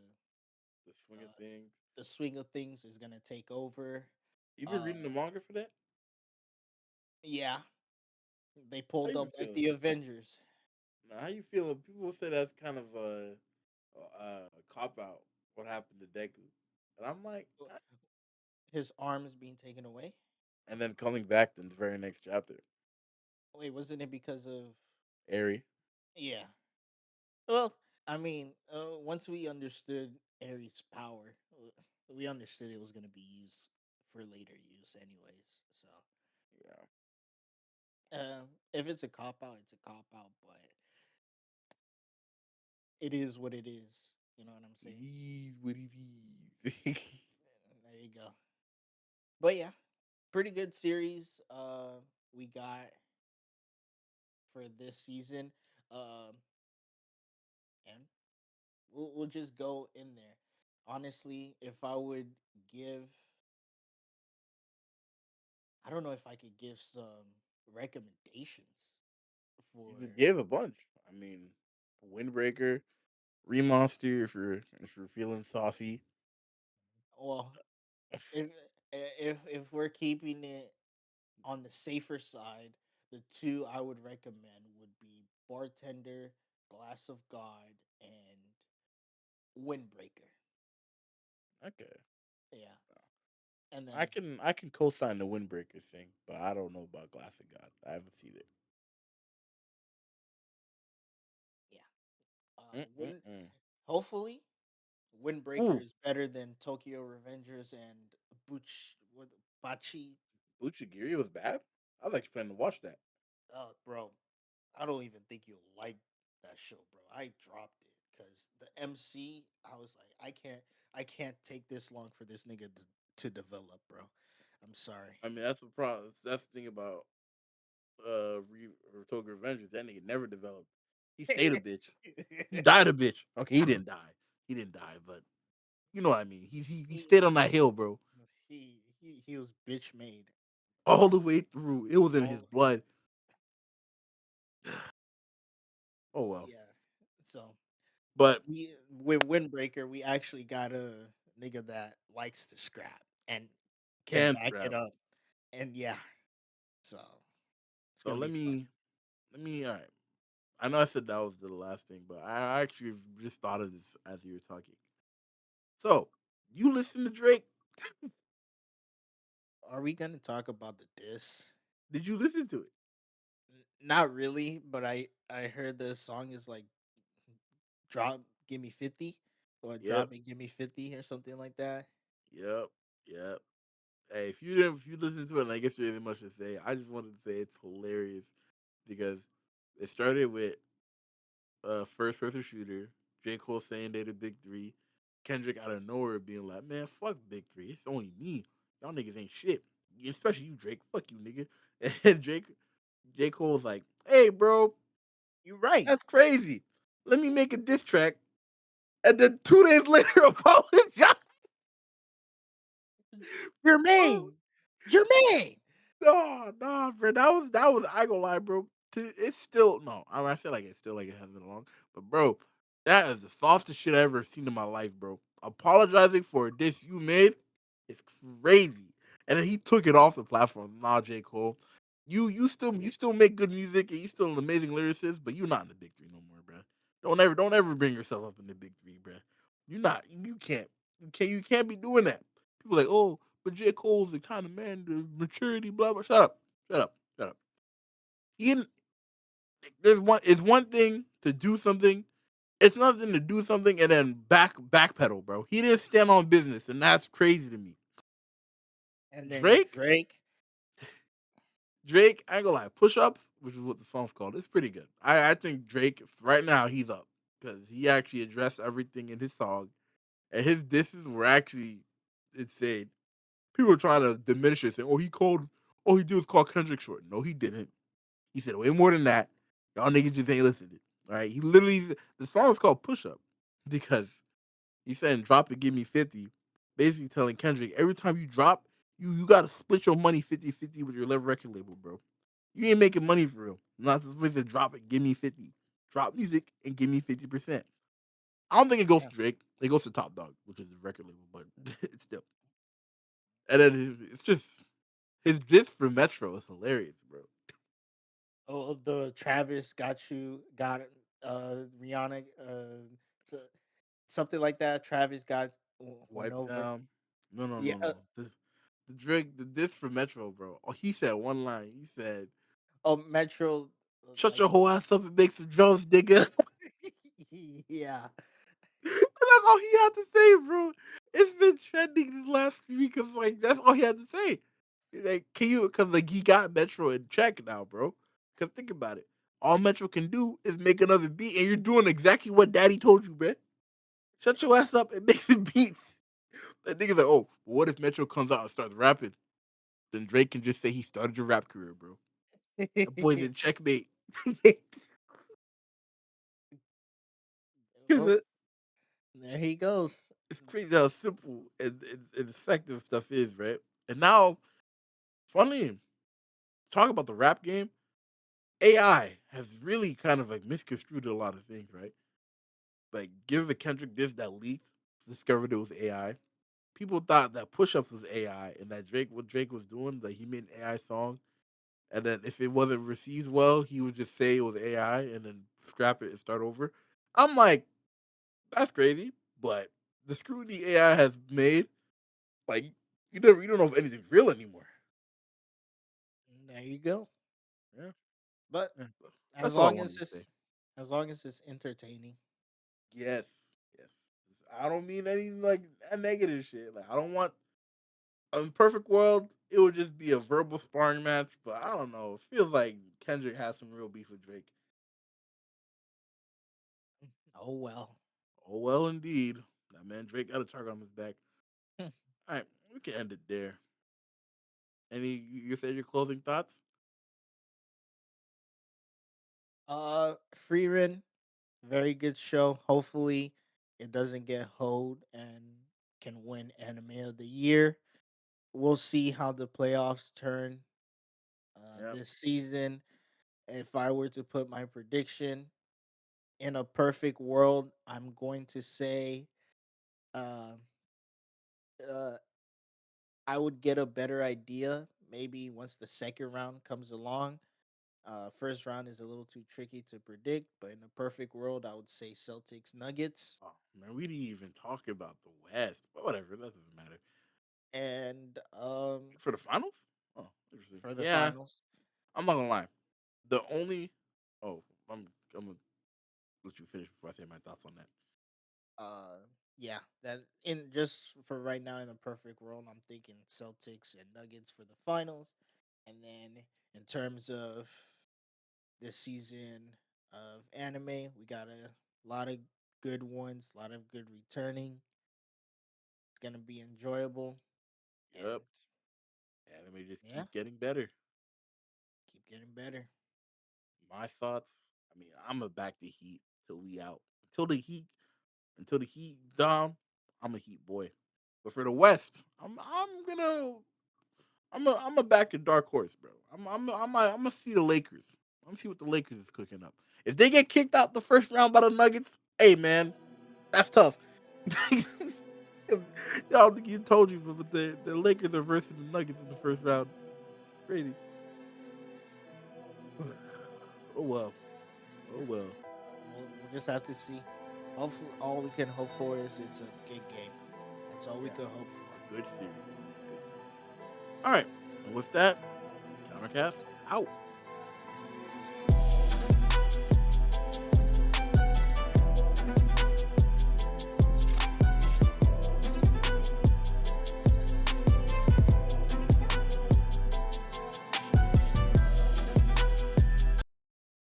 The swing of uh, things. the swing of things, is gonna take over. You been Uh, reading the manga for that? yeah, they How pulled you been up like feeling? the Avengers. Now, how you feeling? People say that's kind of a cop out. What happened to Deku? And I'm like, His arm is being taken away. and then coming back in the very next chapter, Wait, wasn't it because of? Airy. Yeah. Well, I mean, once we understood Ares' power, we understood it was going to be used for later use, anyways. So, Yeah, if it's a cop out, it's a cop out, but it is what it is. You know what I'm it saying? is what it is. There you go. But yeah, pretty good series. We got for this season. Um, and we'll just go in there. Honestly, if I would give, I don't know if I could give some recommendations You for. just gave a bunch. I mean, Windbreaker, Remonster if you're feeling saucy. Well, if if we're keeping it on the safer side, the two I would recommend would be Bartender, Glass of God, and Windbreaker. Okay. Yeah, and I then can I can co-sign the Windbreaker thing, but I don't know about Glass of God. I haven't seen it. yeah, Wind. Mm-mm-mm. Hopefully, Windbreaker Ooh, is better than Tokyo Revengers and what Bachi. Buchigiri was bad. I was actually planning to watch that. Bro, I don't even think you'll like that show, bro. I dropped it because the MC. I was like, I can't take this long for this nigga to develop, bro. I'm sorry. I mean, that's the problem. That's the thing about Tokyo Revengers. That nigga never developed. He stayed a bitch. He died a bitch. Okay, he didn't die. He didn't die, but you know what I mean. He he, stayed on that hill, bro, he was bitch made. all the way through. It was in his All blood. Oh well. yeah. So. But We with Windbreaker, we actually got a nigga that likes to scrap and can can back it scrap. up. And yeah, so it's So gonna be fun. let me. All right. I know I said that was the last thing, but I actually just thought of this as you were talking. So you listen to Drake? Are we gonna talk about the diss? Did you listen to it? Not really, but I heard the song is like drop, give me 50, or Yep. drop and give me 50 or something like that. Yep. Yep. Hey, if you listen to it, and I guess there isn't much to say. I just wanted to say it's hilarious because it started with first person shooter, J. Cole saying they the big three, Kendrick out of nowhere being like, man, fuck big three. It's only me. Y'all niggas ain't shit. Especially you, Drake. Fuck you, nigga. And J. Cole's like, hey, bro, You're right. that's crazy. Let me make a diss track. And then 2 days later, apologize. Bro. Jermaine, Jermaine. No, bro. That was I ain't gonna lie, bro. It's still no. I feel like it's still like it has been long, but bro, that is the softest shit I ever seen in my life, bro. Apologizing for a diss you made is crazy, and then he took it off the platform. Nah, J Cole, you still make good music and you still an amazing lyricist, but you're not in the big three no more, bro. Don't ever bring yourself up in the big three, bro. You not you can't be doing that. People like, oh, but J. Cole's the kind of man, the maturity, blah blah. Shut up, shut up, shut up. He didn't, there's one. It's one thing to do something. It's nothing to do something and then backpedal, bro. He didn't stand on business, and that's crazy to me. And then Drake, Drake. I ain't gonna lie, push ups, which is what the song's called. It's pretty good. I think Drake right now he's up because he actually addressed everything in his song, and his disses were actually insane. People were trying to diminish it, saying, "Oh, all he did was call Kendrick short." No, he didn't. He said way more than that. Y'all niggas just ain't listening. All right, he literally the song is called Push Up because he said drop it, give me 50. Basically telling Kendrick every time you drop, you gotta split your money 50-50 with your left record label, bro. You ain't making money for real. Not supposed to drop it, give me 50. Drop music and give me 50%. I don't think it goes Yeah. to Drake. It goes to Top Dog, which is his record label, but it's still. And then it's just his diss for Metro is hilarious, bro. Oh, the Travis got Rihanna, so- something like that. Travis got went Wipe over. down. No, no, Yeah. no, no. The Drake, the diss for Metro, bro. Oh, he said one line. He said, Oh, Metro. "Shut Like, your whole ass up and make some drums, nigga." yeah. That's all he had to say, bro. It's been trending this last few weeks. 'Cause, like that's all he had to say. Like, can you? Because like he got Metro in check now, bro. Because think about it. All Metro can do is make another beat, and you're doing exactly what Daddy told you, bro. Shut your ass up and make some beats. That nigga's like, oh, what if Metro comes out and starts rapping? Then Drake can just say he started your rap career, bro. That boy's in checkmate. Well, Because there he goes. it's crazy how simple and effective stuff is, right? And now, funny, talk about the rap game. AI has really kind of like misconstrued a lot of things, right? Like, give the Kendrick this that leaked, discovered it was AI. People thought that push ups was AI and that what Drake was doing, like he made an AI song. And then if it wasn't received well, he would just say it was AI and then scrap it and start over. I'm like, that's crazy. But the scrutiny AI has made, like, you don't know if anything's real anymore. There you go. Yeah, But yeah. as That's all I long wanted as to say. it's entertaining. Yes, yes. I don't mean any like that negative shit. Like I don't want a perfect world. It would just be a verbal sparring match. But I don't know. It feels like Kendrick has some real beef with Drake. Oh well. Oh well, indeed. That man Drake got a target on his back. All right, we can end it there. Any you said your closing thoughts? Frieren, very good show. Hopefully, it doesn't get hoed and can win Anime of the Year. We'll see how the playoffs turn Yep. this season. If I were to put my prediction, in a perfect world, I'm going to say, uh, uh, I would get a better idea maybe once the second round comes along. First round is a little too tricky to predict, but in a perfect world, I would say Celtics Nuggets. Oh man, we didn't even talk about the West, but whatever, that doesn't matter. And For the finals? Oh, interesting. for the Yeah, finals, I'm not gonna lie. The only oh, I'm gonna let you finish before I say my thoughts on that. uh, yeah, that in just for right now in a perfect world, I'm thinking Celtics and Nuggets for the finals. And then in terms of this season of anime, we got a lot of good ones, a lot of good returning. It's gonna be enjoyable, and Yep. Anime just yeah, keep getting better. keep getting better. My thoughts. I mean, I'm a back the Heat till we out. Until the Heat Dom, I'm a Heat boy. But for the West, I'm a back a dark horse, bro. I'm gonna see the Lakers. I'm gonna see what the Lakers is cooking up. If they get kicked out the first round by the Nuggets, hey man, that's tough. I don't think you told you, but the Lakers are versus the Nuggets in the first round. Crazy. Oh well. Oh well. We'll just have to see. Hopefully, all we can hope for is it's a good game. That's all we Yeah. can hope for. A good series. A good series. All right. And with that, Countercast out.